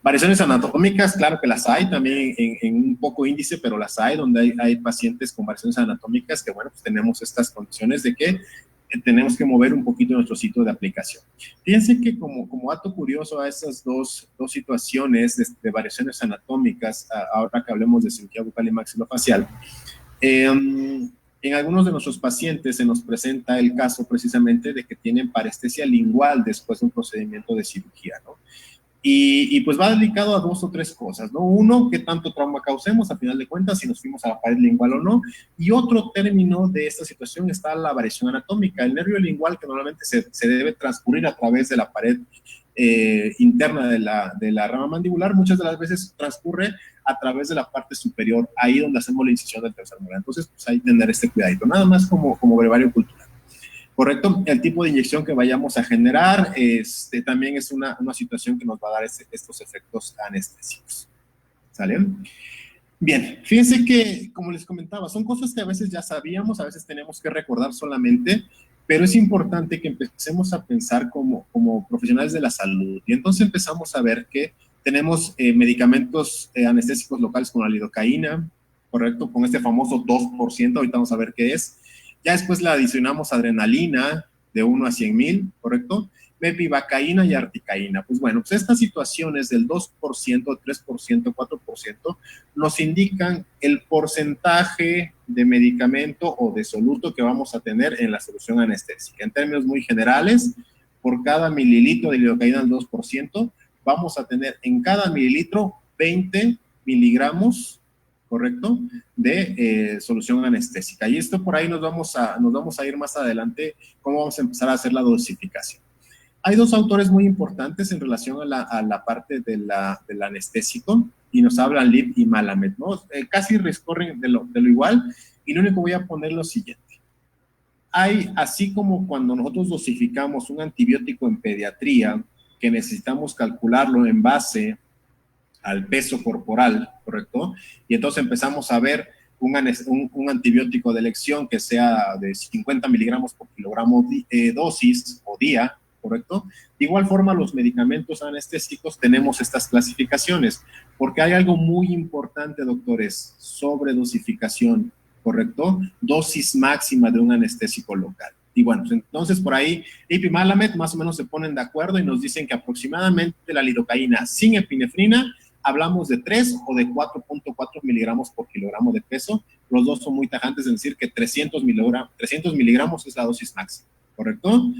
Speaker 2: variaciones anatómicas, claro que las hay también en un poco índice, pero las hay donde hay pacientes con variaciones anatómicas que, bueno, pues tenemos estas condiciones de que tenemos que mover un poquito nuestro sitio de aplicación. Fíjense que como dato curioso a esas dos situaciones de variaciones anatómicas, ahora que hablemos de cirugía bucal y maxilofacial, en algunos de nuestros pacientes se nos presenta el caso precisamente de que tienen parestesia lingual después de un procedimiento de cirugía, ¿no? Y pues va dedicado a 2 o 3 cosas, ¿no? Uno, qué tanto trauma causemos, a final de cuentas, si nos fuimos a la pared lingual o no. Y otro término de esta situación está la variación anatómica. El nervio lingual, que normalmente se debe transcurrir a través de la pared interna de la rama mandibular, muchas de las veces transcurre a través de la parte superior, ahí donde hacemos la incisión del tercer molar. Entonces, pues hay que tener este cuidadito, nada más como brevario cultural. Correcto, el tipo de inyección que vayamos a generar también es una situación que nos va a dar estos efectos anestésicos. ¿Sale? Bien, fíjense que, como les comentaba, son cosas que a veces ya sabíamos, a veces tenemos que recordar solamente, pero es importante que empecemos a pensar como profesionales de la salud. Y entonces empezamos a ver que tenemos medicamentos anestésicos locales con la lidocaína, correcto, con este famoso 2%, ahorita vamos a ver qué es. Ya después le adicionamos adrenalina de 1 a 100,000, ¿correcto? Mepivacaína y articaína. Pues bueno, pues estas situaciones del 2%, 3%, 4% nos indican el porcentaje de medicamento o de soluto que vamos a tener en la solución anestésica. En términos muy generales, por cada mililitro de lidocaína al 2%, vamos a tener en cada mililitro 20 miligramos, ¿correcto?, de solución anestésica. Y esto por ahí nos vamos a ir más adelante, cómo vamos a empezar a hacer la dosificación. Hay 2 autores muy importantes en relación a la parte del anestésico, y nos hablan Lip y Malamet, ¿no? Casi recorren de lo igual, y lo único que voy a poner es lo siguiente. Así como cuando nosotros dosificamos un antibiótico en pediatría, que necesitamos calcularlo en base al peso corporal, ¿correcto? Y entonces empezamos a ver un antibiótico de elección que sea de 50 miligramos por kilogramo dosis o día, ¿correcto? De igual forma, los medicamentos anestésicos tenemos estas clasificaciones, porque hay algo muy importante, doctores, sobre dosificación, ¿correcto? Dosis máxima de un anestésico local. Y bueno, entonces por ahí, Lip y Malamet más o menos se ponen de acuerdo y nos dicen que aproximadamente la lidocaína sin epinefrina hablamos de 3 o de 4.4 miligramos por kilogramo de peso. Los dos son muy tajantes en decir que 300 miligramos es la dosis máxima, ¿correcto?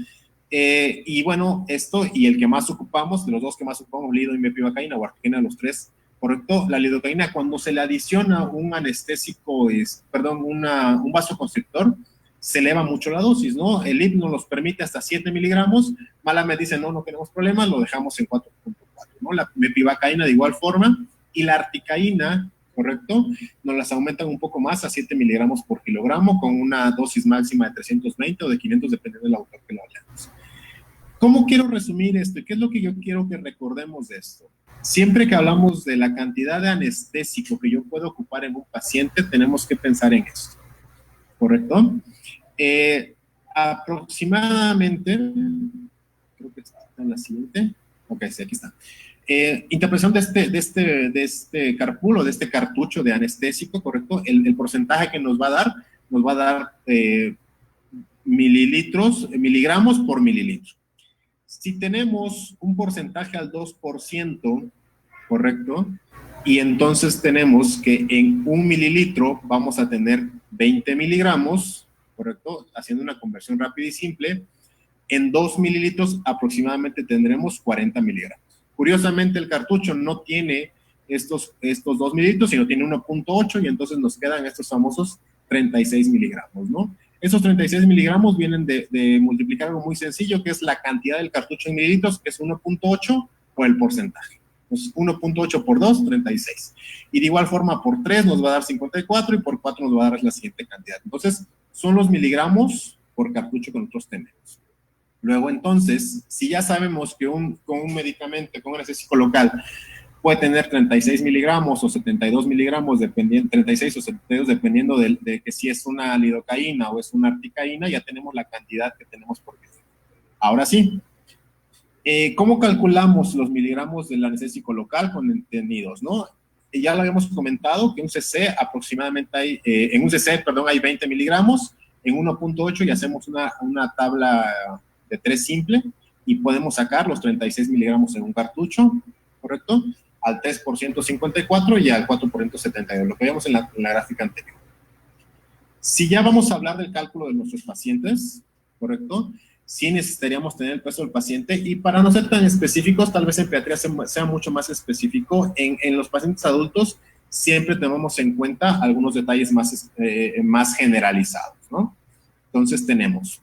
Speaker 2: Y bueno, esto y el que más ocupamos, de los dos que más ocupamos, lido y mepivacaína o articaína, los 3, ¿correcto? La lidocaína, cuando se le adiciona un anestésico, un vasoconstrictor, se eleva mucho la dosis, ¿no? El Lip nos los permite hasta 7 miligramos, Malamet dice, no queremos problemas, lo dejamos en 4.4, ¿no? La mepivacaína de igual forma, y la articaína, ¿correcto?, nos las aumentan un poco más a 7 miligramos por kilogramo, con una dosis máxima de 320 o de 500, dependiendo del autor que lo hablemos. ¿Cómo quiero resumir esto? ¿Y qué es lo que yo quiero que recordemos de esto? Siempre que hablamos de la cantidad de anestésico que yo puedo ocupar en un paciente, tenemos que pensar en esto, ¿correcto? Aproximadamente, creo que está en la siguiente. Ok, sí, aquí está. Interpretación de este carpulo, de este cartucho de anestésico, ¿correcto? El porcentaje que nos va a dar miligramos por mililitro. Si tenemos un porcentaje al 2%, ¿correcto? Y entonces tenemos que en 1 mililitro vamos a tener 20 miligramos, ¿correcto? Haciendo una conversión rápida y simple, en 2 mililitros aproximadamente tendremos 40 miligramos. Curiosamente, el cartucho no tiene estos 2 mililitros, sino tiene 1.8, y entonces nos quedan estos famosos 36 miligramos, ¿no? Esos 36 miligramos vienen de multiplicar algo muy sencillo, que es la cantidad del cartucho en mililitros, que es 1.8 por el porcentaje. Entonces, 1.8 por 2, 36. Y de igual forma, por 3 nos va a dar 54, y por 4 nos va a dar la siguiente cantidad. Entonces, son los miligramos por cartucho que nosotros tenemos. Luego, entonces, si ya sabemos que con un medicamento, con un anestésico local, puede tener 36 miligramos o 72 miligramos, 36 o 72, dependiendo de que si es una lidocaína o es una articaína, ya tenemos la cantidad que tenemos por mililitro. Ahora sí, ¿cómo calculamos los miligramos del anestésico local con entendidos, no? Ya lo habíamos comentado que en un CC hay 20 miligramos, en 1.8 y hacemos una tabla de 3 simple y podemos sacar los 36 miligramos en un cartucho, ¿correcto? Al 3% 54 y al 4% 72, lo que vemos en la gráfica anterior. Si ya vamos a hablar del cálculo de nuestros pacientes, ¿correcto? Sí necesitaríamos tener el peso del paciente y para no ser tan específicos, tal vez en pediatría sea mucho más específico, en los pacientes adultos siempre tenemos en cuenta algunos detalles más generalizados, ¿no? Entonces tenemos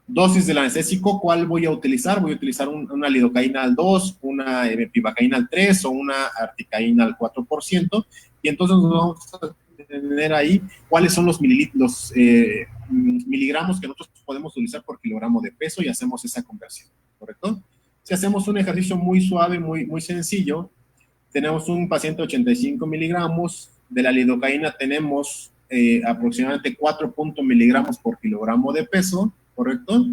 Speaker 2: dosis del anestésico, ¿cuál voy a utilizar? Voy a utilizar una lidocaína al 2, una pivacaína al 3 o una articaína al 4%, y entonces nos vamos a tener ahí cuáles son los miligramos que nosotros podemos utilizar por kilogramo de peso y hacemos esa conversión, ¿correcto? Si hacemos un ejercicio muy suave, muy sencillo, tenemos un paciente de 85 miligramos, de la lidocaína tenemos aproximadamente 4 miligramos por kilogramo de peso, ¿correcto?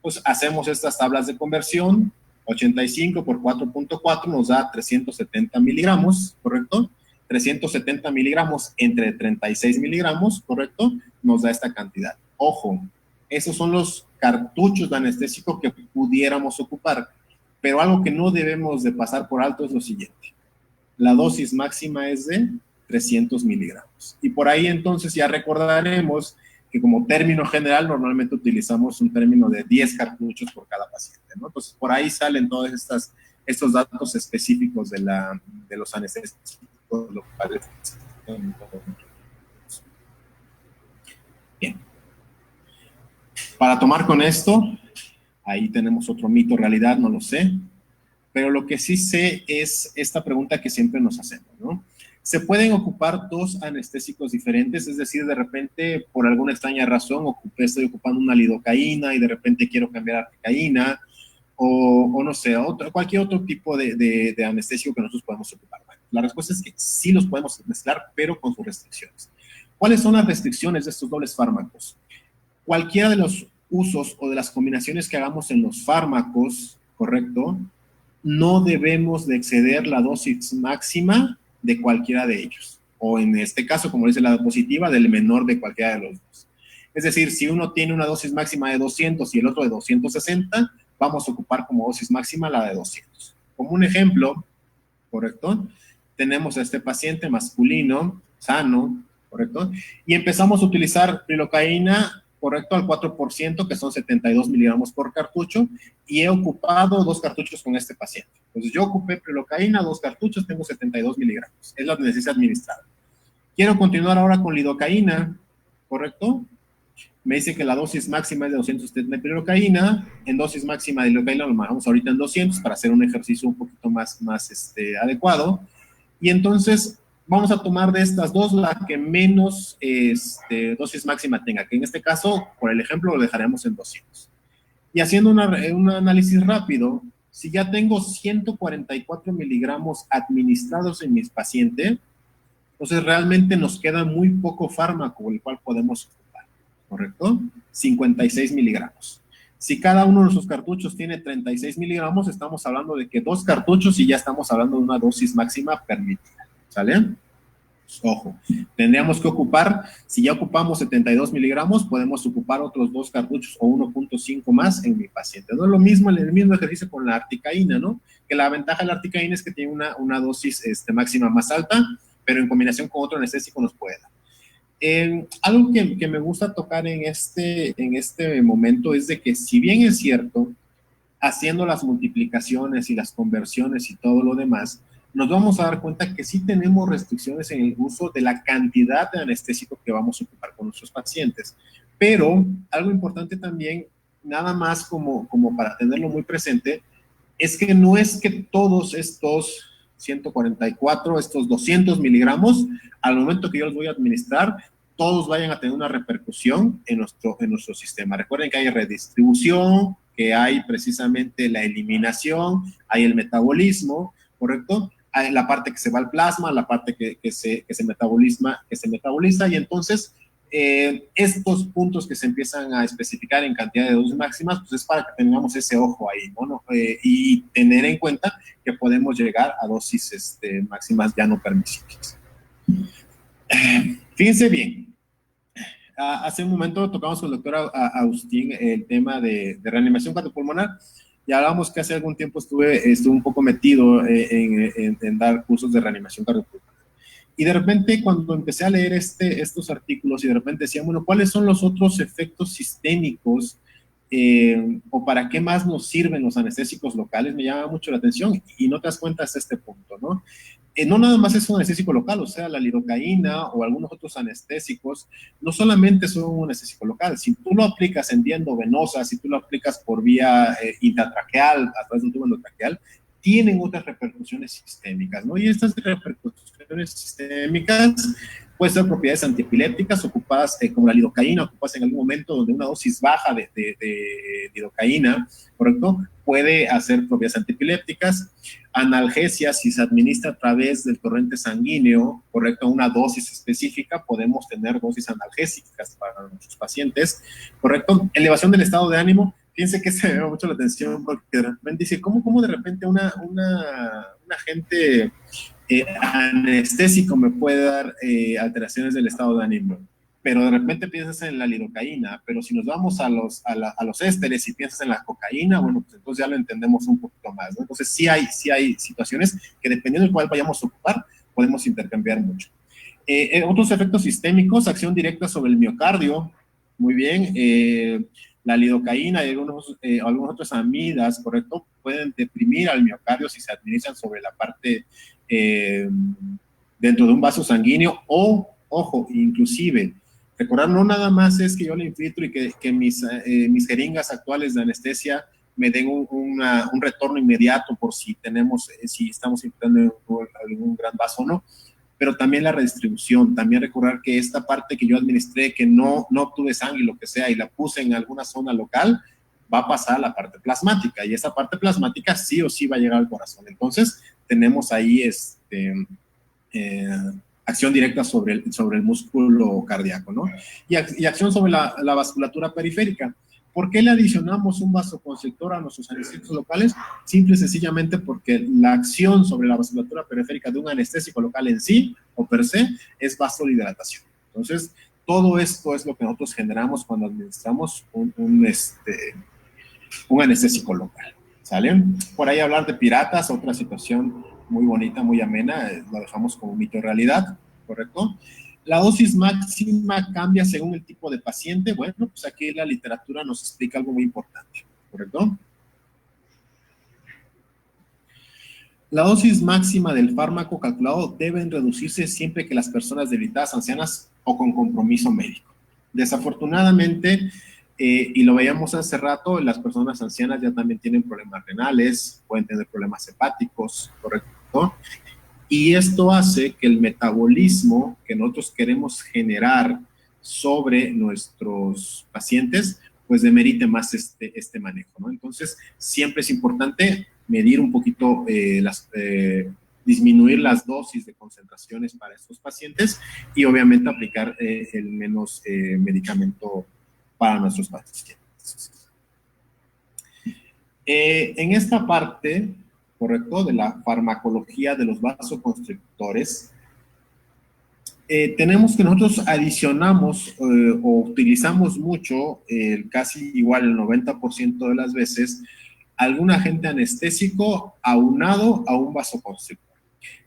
Speaker 2: Pues hacemos estas tablas de conversión, 85 por 4.4 nos da 370 miligramos, ¿correcto? 370 miligramos entre 36 miligramos, ¿correcto? Nos da esta cantidad. Ojo, esos son los cartuchos de anestésico que pudiéramos ocupar, pero algo que no debemos de pasar por alto es lo siguiente. La dosis máxima es de 300 miligramos. Y por ahí entonces ya recordaremos que como término general normalmente utilizamos un término de 10 cartuchos por cada paciente, ¿no? Entonces por ahí salen todos estos datos específicos de los anestésicos locales. Bien. Para tomar con esto, ahí tenemos otro mito, realidad, no lo sé, pero lo que sí sé es esta pregunta que siempre nos hacemos, ¿no? ¿Se pueden ocupar dos anestésicos diferentes? Es decir, de repente, por alguna extraña razón, estoy ocupando una lidocaína y de repente quiero cambiar a articaína, o no sé, cualquier otro tipo de anestésico que nosotros podemos ocupar. Bueno, la respuesta es que sí los podemos mezclar, pero con sus restricciones. ¿Cuáles son las restricciones de estos dobles fármacos? Cualquiera de los usos o de las combinaciones que hagamos en los fármacos, ¿correcto?, no debemos de exceder la dosis máxima de cualquiera de ellos, o en este caso, como dice la diapositiva, del menor de cualquiera de los dos. Es decir, si uno tiene una dosis máxima de 200 y el otro de 260, vamos a ocupar como dosis máxima la de 200. Como un ejemplo, ¿correcto? Tenemos a este paciente masculino, sano, ¿correcto? Y empezamos a utilizar lidocaína, ¿correcto?, al 4%, que son 72 miligramos por cartucho, y he ocupado 2 cartuchos con este paciente. Entonces yo ocupé prilocaína, 2 cartuchos, tengo 72 miligramos. Es lo que necesito administrar. Quiero continuar ahora con lidocaína, ¿correcto? Me dice que la dosis máxima es de 270 de prilocaína. En dosis máxima de lidocaína lo manejamos ahorita en 200 para hacer un ejercicio un poquito más adecuado. Y entonces vamos a tomar de estas dos la que menos dosis máxima tenga, que en este caso, por el ejemplo, lo dejaremos en 200. Y haciendo un análisis rápido, si ya tengo 144 miligramos administrados en mis pacientes, entonces realmente nos queda muy poco fármaco el cual podemos ocupar, ¿correcto? 56 miligramos. Si cada uno de sus cartuchos tiene 36 miligramos, estamos hablando de que 2 cartuchos y ya estamos hablando de una dosis máxima permitida, ¿sale? Ojo, tendríamos que ocupar, si ya ocupamos 72 miligramos, podemos ocupar otros 2 cartuchos o 1.5 más en mi paciente. No es lo mismo, el mismo ejercicio con la articaína, ¿no? Que la ventaja de la articaína es que tiene una dosis máxima más alta, pero en combinación con otro anestésico nos puede dar. Algo que me gusta tocar en este momento es de que, si bien es cierto, haciendo las multiplicaciones y las conversiones y todo lo demás, nos vamos a dar cuenta que sí tenemos restricciones en el uso de la cantidad de anestésico que vamos a ocupar con nuestros pacientes. Pero algo importante también, nada más como para tenerlo muy presente, es que no es que todos estos 144, estos 200 miligramos, al momento que yo los voy a administrar, todos vayan a tener una repercusión en nuestro sistema. Recuerden que hay redistribución, que hay precisamente la eliminación, hay el metabolismo, ¿correcto? Hay la parte que se va al plasma, la parte que se metaboliza, y entonces estos puntos que se empiezan a especificar en cantidad de dosis máximas, pues es para que tengamos ese ojo ahí, ¿no? Y tener en cuenta que podemos llegar a dosis máximas ya no permisibles. Fíjense bien, hace un momento tocamos con el doctor Agustín el tema de reanimación cardiopulmonar. Ya hablábamos que hace algún tiempo estuve un poco metido en dar cursos de reanimación cardiopulmonar. Y de repente, cuando empecé a leer estos artículos y de repente decían, bueno, ¿cuáles son los otros efectos sistémicos o para qué más nos sirven los anestésicos locales? Me llama mucho la atención y no te das cuenta hasta este punto, ¿no? No nada más es un anestésico local, o sea, la lidocaína o algunos otros anestésicos no solamente son un anestésico local. Si tú lo aplicas en vía endovenosa, si tú lo aplicas por vía intratraqueal, a través de un tubo endotraqueal, tienen otras repercusiones sistémicas, ¿no? Y estas repercusiones sistémicas pueden ser propiedades antiepilépticas ocupadas, como la lidocaína, ocupadas en algún momento donde una dosis baja de lidocaína, ¿correcto?, puede hacer propiedades antiepilépticas. Analgesia, si se administra a través del torrente sanguíneo, correcto, una dosis específica, podemos tener dosis analgésicas para nuestros pacientes, correcto. Elevación del estado de ánimo, fíjense que se me llama mucho la atención porque de repente dice, ¿cómo de repente un agente anestésico me puede dar alteraciones del estado de ánimo? Pero de repente piensas en la lidocaína, pero si nos vamos a los ésteres y piensas en la cocaína, bueno, pues entonces ya lo entendemos un poquito más, ¿no? Entonces sí hay situaciones que dependiendo de cuál vayamos a ocupar, podemos intercambiar mucho. Otros efectos sistémicos, acción directa sobre el miocardio, muy bien, la lidocaína y algunos otros amidas, ¿correcto?, pueden deprimir al miocardio si se administran sobre la parte dentro de un vaso sanguíneo o, ojo, inclusive, recordar, no nada más es que yo le infiltro y que mis jeringas actuales de anestesia me den un retorno inmediato por si estamos infiltrando algún gran vaso o no, pero también la redistribución, también recordar que esta parte que yo administré, que no obtuve sangre, lo que sea, y la puse en alguna zona local, va a pasar a la parte plasmática, y esa parte plasmática sí o sí va a llegar al corazón. Entonces, tenemos ahí acción directa sobre el músculo cardíaco, ¿no? Y acción sobre la vasculatura periférica. ¿Por qué le adicionamos un vasoconstrictor a nuestros anestésicos locales? Simple y sencillamente porque la acción sobre la vasculatura periférica de un anestésico local en sí, o per se, es vasodilatación. Entonces, todo esto es lo que nosotros generamos cuando administramos un anestésico local, ¿sale? Por ahí hablar de piratas, otra situación muy bonita, muy amena, lo dejamos como mito de realidad, ¿correcto? La dosis máxima cambia según el tipo de paciente. Bueno, pues aquí la literatura nos explica algo muy importante, ¿correcto? La dosis máxima del fármaco calculado deben reducirse siempre que las personas debilitadas, ancianas o con compromiso médico. Desafortunadamente, y lo veíamos hace rato, las personas ancianas ya también tienen problemas renales, pueden tener problemas hepáticos, ¿correcto? Y esto hace que el metabolismo que nosotros queremos generar sobre nuestros pacientes, pues demerite más este manejo, ¿no? Entonces, siempre es importante medir un poquito, disminuir las dosis de concentraciones para estos pacientes y obviamente aplicar el menos medicamento para nuestros pacientes. En esta parte, correcto, de la farmacología de los vasoconstrictores, tenemos que nosotros adicionamos o utilizamos mucho, casi igual el 90% de las veces, algún agente anestésico aunado a un vasoconstrictor.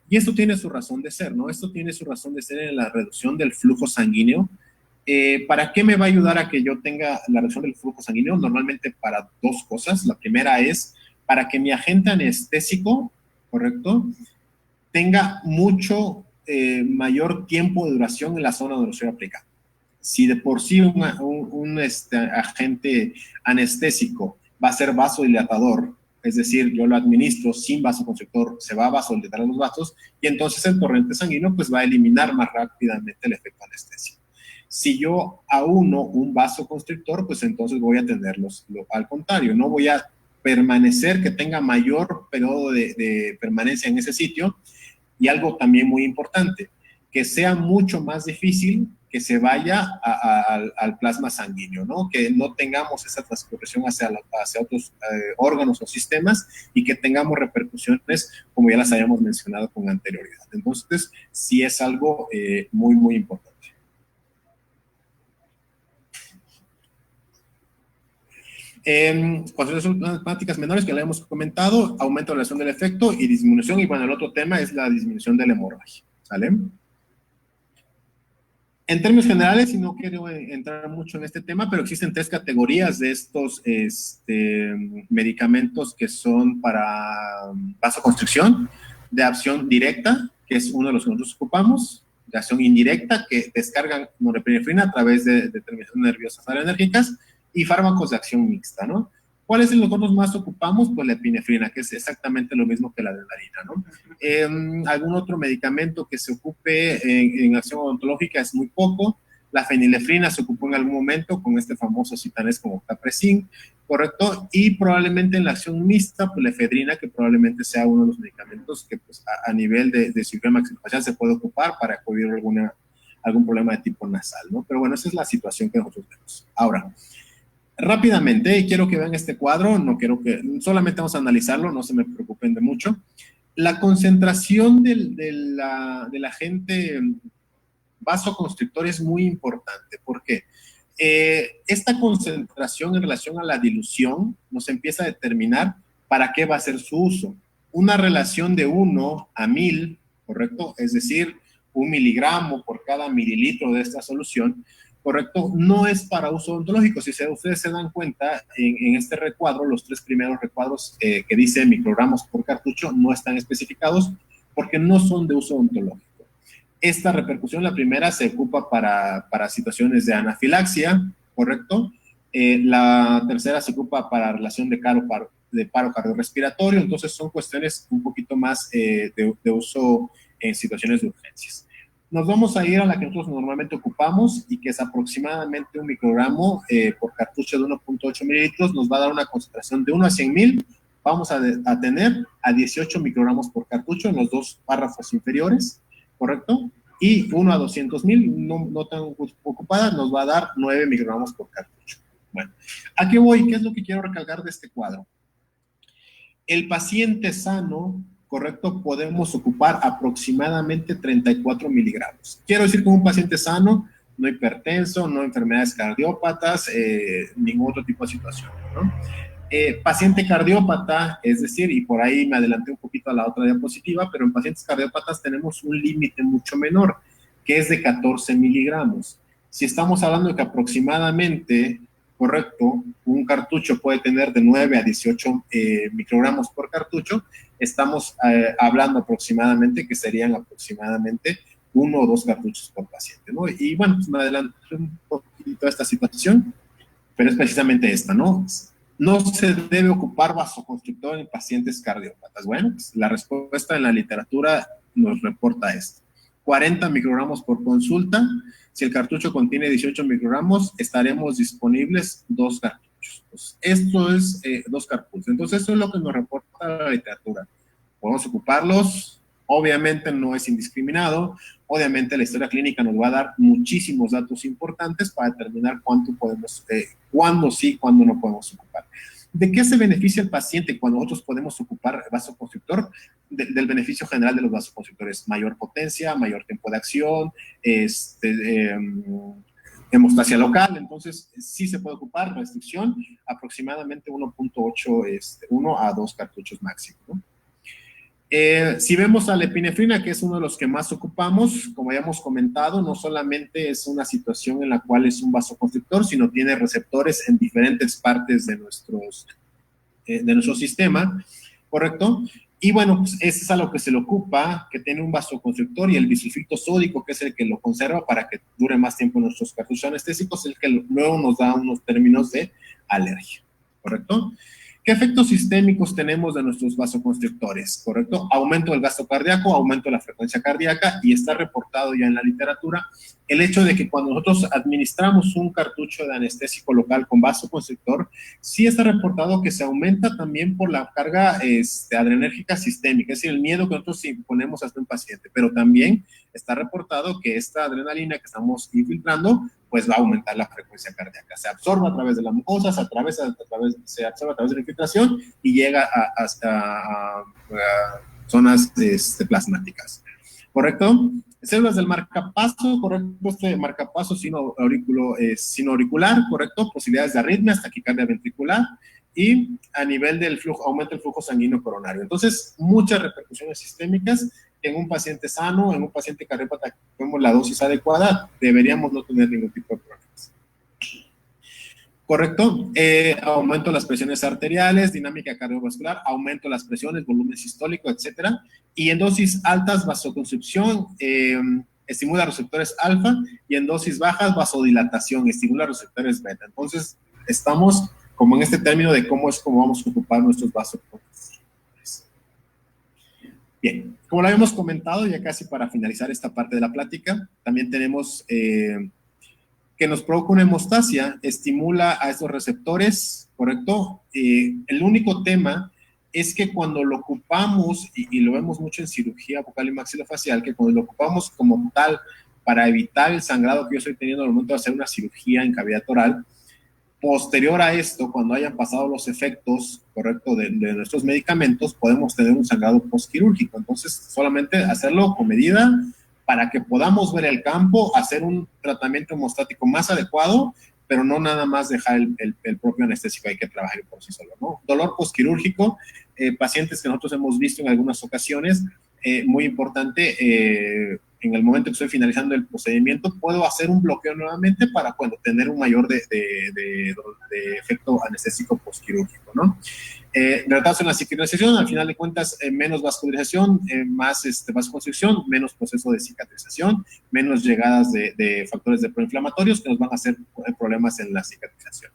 Speaker 2: Y esto tiene su razón de ser, ¿no? Esto tiene su razón de ser en la reducción del flujo sanguíneo. ¿Para qué me va a ayudar a que yo tenga la reducción del flujo sanguíneo? Normalmente para dos cosas. La primera es para que mi agente anestésico, ¿correcto?, tenga mucho mayor tiempo de duración en la zona donde lo estoy aplicando. Si de por sí un agente anestésico va a ser vasodilatador, es decir, yo lo administro sin vasoconstrictor, se va a vasodilatar los vasos y entonces el torrente sanguíneo pues va a eliminar más rápidamente el efecto anestésico. Si yo auno un vasoconstrictor, pues entonces voy a tenerlos al contrario, no voy a permanecer, que tenga mayor periodo de permanencia en ese sitio. Y algo también muy importante, que sea mucho más difícil que se vaya al plasma sanguíneo, ¿no? Que no tengamos esa transcursión hacia otros órganos o sistemas y que tengamos repercusiones como ya las habíamos mencionado con anterioridad. Entonces, sí es algo muy, muy importante. Concentraciones plasmáticas menores que le hemos comentado, aumento de la relación del efecto y disminución, y bueno, el otro tema es la disminución de la hemorragia, ¿sale? En términos generales, y no quiero entrar mucho en este tema, pero existen 3 categorías de estos medicamentos que son para vasoconstricción, de acción directa, que es uno de los que nosotros ocupamos, de acción indirecta, que descargan norepinefrina a través de terminaciones nerviosas adrenérgicas, y fármacos de acción mixta, ¿no? ¿Cuáles es los que nosotros más ocupamos? Pues la epinefrina, que es exactamente lo mismo que la adrenalina, ¿no? Algún otro medicamento que se ocupe en acción odontológica es muy poco. La fenilefrina se ocupó en algún momento con este famoso citanés como caprecin, ¿correcto? Y probablemente en la acción mixta, pues la efedrina, que probablemente sea uno de los medicamentos que pues, a nivel de cirugía maxilofacial se puede ocupar para cubrir algún problema de tipo nasal, ¿no? Pero bueno, esa es la situación que nosotros vemos. Ahora, rápidamente, quiero que vean este cuadro, no quiero que, solamente vamos a analizarlo, no se me preocupen de mucho. La concentración del agente vasoconstrictor es muy importante. ¿Por qué? Esta concentración en relación a la dilución nos empieza a determinar para qué va a ser su uso. Una relación de 1 a 1000, ¿correcto? Es decir, 1 miligramo por cada mililitro de esta solución, ¿correcto? No es para uso odontológico. Si ustedes se dan cuenta, en este recuadro, los 3 primeros recuadros que dice microgramos por cartucho no están especificados porque no son de uso odontológico. Esta repercusión, la primera, se ocupa para situaciones de anafilaxia, ¿correcto? La tercera se ocupa para relación de paro cardiorrespiratorio. Entonces son cuestiones un poquito más de uso en situaciones de urgencias. Nos vamos a ir a la que nosotros normalmente ocupamos y que es aproximadamente 1 microgramo por cartucho de 1.8 mililitros. Nos va a dar una concentración de 1 a 100,000. Vamos a tener a 18 microgramos por cartucho en los 2 párrafos inferiores, ¿correcto? Y 1 a 200,000, no tan ocupada, nos va a dar 9 microgramos por cartucho. Bueno, ¿a qué voy? ¿Qué es lo que quiero recalcar de este cuadro? El paciente sano, ¿correcto? Podemos ocupar aproximadamente 34 miligramos. Quiero decir, con un paciente sano, no hipertenso, no enfermedades cardiópatas, ningún otro tipo de situación, ¿no? Paciente cardiópata, es decir, y por ahí me adelanté un poquito a la otra diapositiva, pero en pacientes cardiópatas tenemos un límite mucho menor, que es de 14 miligramos. Si estamos hablando de que aproximadamente, correcto, un cartucho puede tener de 9 a 18 microgramos por cartucho, estamos hablando aproximadamente que serían aproximadamente 1 o 2 cartuchos por paciente, ¿no? Y bueno, pues me adelanté un poquito a esta situación, pero es precisamente esta, ¿no? No se debe ocupar vasoconstrictor en pacientes cardiópatas. Bueno, pues la respuesta en la literatura nos reporta esto. 40 microgramos por consulta. Si el cartucho contiene 18 microgramos, estaremos disponibles 2 cartuchos. Pues esto es 2 cartuchos. Entonces, eso es lo que nos reporta la literatura. Podemos ocuparlos. Obviamente no es indiscriminado. Obviamente la historia clínica nos va a dar muchísimos datos importantes para determinar cuánto podemos, cuándo sí, cuándo no podemos ocupar. ¿De qué se beneficia el paciente cuando nosotros podemos ocupar vasoconstrictor? Del beneficio general de los vasoconstrictores: mayor potencia, mayor tiempo de acción, hemostasia local. Entonces sí se puede ocupar, restricción aproximadamente 1.8, 1 a 2 cartuchos máximo, ¿no? Si vemos a la epinefrina, que es uno de los que más ocupamos, como ya hemos comentado, no solamente es una situación en la cual es un vasoconstrictor, sino tiene receptores en diferentes partes de nuestro sistema, ¿correcto? Y bueno, pues ese es a lo que se le ocupa, que tiene un vasoconstrictor, y el bisulfito sódico, que es el que lo conserva para que dure más tiempo en nuestros cartuchos anestésicos, el que luego nos da unos términos de alergia, ¿correcto? ¿Qué efectos sistémicos tenemos de nuestros vasoconstrictores? ¿Correcto? Aumento del gasto cardíaco, aumento de la frecuencia cardíaca, y está reportado ya en la literatura el hecho de que cuando nosotros administramos un cartucho de anestésico local con vasoconstrictor, sí está reportado que se aumenta también por la carga adrenérgica sistémica, es decir, el miedo que nosotros imponemos hasta un paciente, pero también está reportado que esta adrenalina que estamos infiltrando pues va a aumentar la frecuencia cardíaca. Se absorbe a través de las mucosas, se absorbe a través de la infiltración y llega hasta zonas plasmáticas. ¿Correcto? Células del marcapaso, correcto, este marcapaso sino auricular, correcto, posibilidades de arritmias, taquicardia ventricular, y a nivel del flujo, aumenta el flujo sanguíneo coronario. Entonces, muchas repercusiones sistémicas. En un paciente sano, en un paciente cardiópata que tenemos la dosis adecuada, deberíamos no tener ningún tipo de problemas. Correcto, aumento de las presiones arteriales, dinámica cardiovascular, aumento de las presiones, volumen sistólico, etcétera. Y en dosis altas, vasoconstricción, estimula receptores alfa, y en dosis bajas, vasodilatación, estimula receptores beta. Entonces, estamos como en este término de cómo vamos a ocupar nuestros vasoconstrictores. Bien, como lo habíamos comentado, ya casi para finalizar esta parte de la plática, también tenemos que nos provoca una hemostasia, estimula a estos receptores, ¿correcto? El único tema es que cuando lo ocupamos, y lo vemos mucho en cirugía bucal y maxilofacial, que cuando lo ocupamos como tal para evitar el sangrado que yo estoy teniendo al momento de hacer una cirugía en cavidad oral, posterior a esto, cuando hayan pasado los efectos, correcto, de nuestros medicamentos, podemos tener un sangrado postquirúrgico. Entonces, solamente hacerlo con medida para que podamos ver el campo, hacer un tratamiento hemostático más adecuado, pero no nada más dejar el propio anestésico, hay que trabajar por sí solo, ¿no? Dolor postquirúrgico, pacientes que nosotros hemos visto en algunas ocasiones, muy importante, en el momento que estoy finalizando el procedimiento, puedo hacer un bloqueo nuevamente para tener un mayor de efecto anestésico postquirúrgico, ¿no? Retraso en la cicatrización, al final de cuentas, menos vascularización, más vasoconstricción, menos proceso de cicatrización, menos llegadas de factores de proinflamatorios que nos van a hacer problemas en la cicatrización.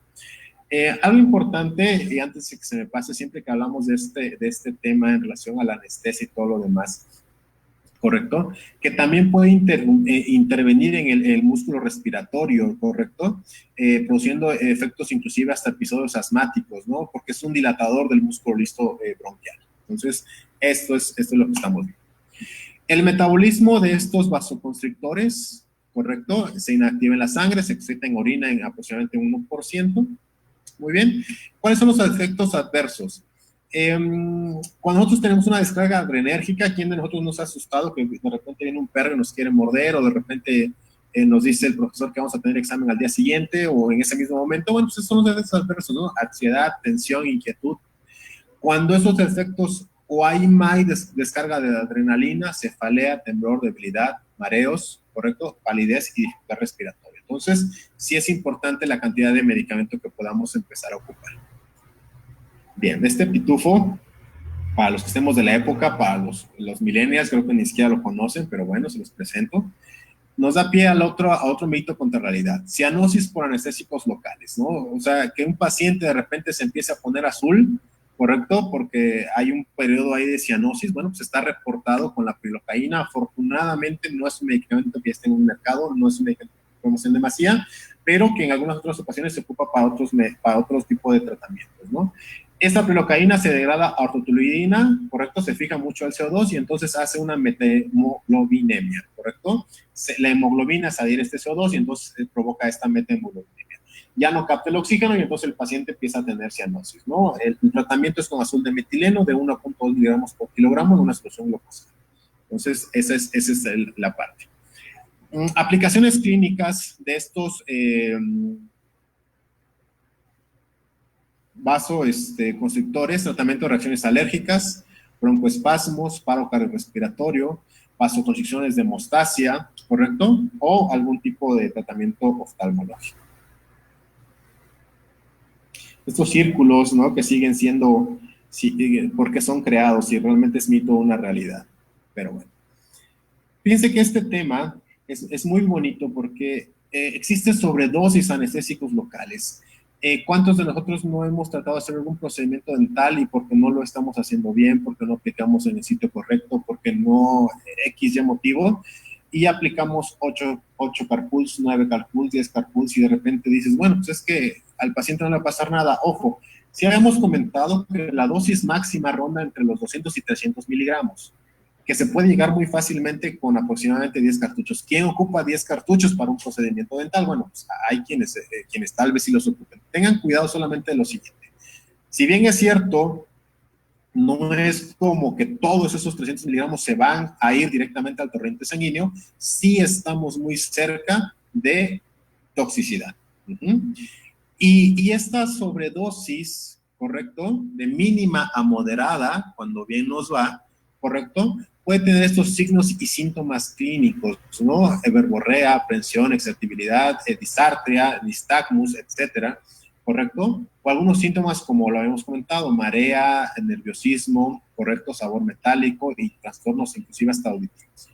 Speaker 2: Algo importante, y antes de que se me pase, siempre que hablamos de este tema en relación a la anestesia y todo lo demás, ¿correcto? Que también puede intervenir en el músculo respiratorio, ¿correcto? Produciendo efectos inclusive hasta episodios asmáticos, ¿no? Porque es un dilatador del músculo listo bronquial. Entonces, esto es lo que estamos viendo. El metabolismo de estos vasoconstrictores, ¿correcto? Se inactiva en la sangre, se excita en orina en aproximadamente un 1%. Muy bien. ¿Cuáles son los efectos adversos? Cuando nosotros tenemos una descarga adrenérgica, ¿quién de nosotros nos ha asustado que de repente viene un perro y nos quiere morder, o de repente nos dice el profesor que vamos a tener examen al día siguiente o en ese mismo momento? Bueno, pues esos son los efectos adversos, ¿no? Ansiedad, tensión, inquietud. Cuando esos efectos o hay más descarga de adrenalina, cefalea, temblor, debilidad, mareos, ¿correcto? Palidez y dificultad respiratoria. Entonces, sí es importante la cantidad de medicamento que podamos empezar a ocupar. Bien, este pitufo, para los que estemos de la época, para los millennials, creo que ni siquiera lo conocen, pero bueno, se los presento. Nos da pie a otro mito contra realidad. Cianosis por anestésicos locales, ¿no? O sea, que un paciente de repente se empiece a poner azul, ¿correcto? Porque hay un periodo ahí de cianosis. Bueno, pues está reportado con la prilocaína. Afortunadamente no es un medicamento que esté en un mercado, no es un medicamento que podemos en demasía, pero que en algunas otras ocasiones se ocupa para otros tipos de tratamientos, ¿no? Esta prilocaína se degrada a ortotoluidina, ¿correcto? Se fija mucho al CO2 y entonces hace una metahemoglobinemia, ¿correcto? La hemoglobina se adhiere a este CO2 y entonces provoca esta metahemoglobinemia. Ya no capta el oxígeno y entonces el paciente empieza a tener cianosis, ¿no? El tratamiento es con azul de metileno de 1.2 miligramos por kilogramo en una solución glucosa. Entonces, esa es la parte. Aplicaciones clínicas de estos vasoconstrictores, tratamiento de reacciones alérgicas, broncoespasmos, paro cardiorrespiratorio, vasoconstricciones de hemostasia, ¿correcto? O algún tipo de tratamiento oftalmológico. Estos círculos, ¿no? Que siguen siendo, porque son creados, si realmente es mito o una realidad. Pero bueno. Fíjense que este tema es muy bonito porque existe sobredosis anestésicos locales. ¿Cuántos de nosotros no hemos tratado de hacer algún procedimiento dental y porque no lo estamos haciendo bien, porque no aplicamos en el sitio correcto, porque no X y motivo, y aplicamos 8 carpuls, 9 carpuls, 10 carpuls y de repente dices, bueno, pues es que al paciente no le va a pasar nada? Ojo, si habíamos comentado que la dosis máxima ronda entre los 200 y 300 miligramos, que se puede llegar muy fácilmente con aproximadamente 10 cartuchos. ¿Quién ocupa 10 cartuchos para un procedimiento dental? Bueno, pues hay quienes tal vez sí los ocupen. Tengan cuidado solamente de lo siguiente. Si bien es cierto, no es como que todos esos 300 miligramos se van a ir directamente al torrente sanguíneo, sí estamos muy cerca de toxicidad. Y esta sobredosis, ¿correcto? De mínima a moderada, cuando bien nos va, ¿correcto? Puede tener estos signos y síntomas clínicos, ¿no? Verborrea, aprensión, excitabilidad, disartria, nistagmus, etcétera, ¿correcto? O algunos síntomas como lo habíamos comentado, marea, nerviosismo, ¿correcto? Sabor metálico y trastornos inclusive hasta auditivos.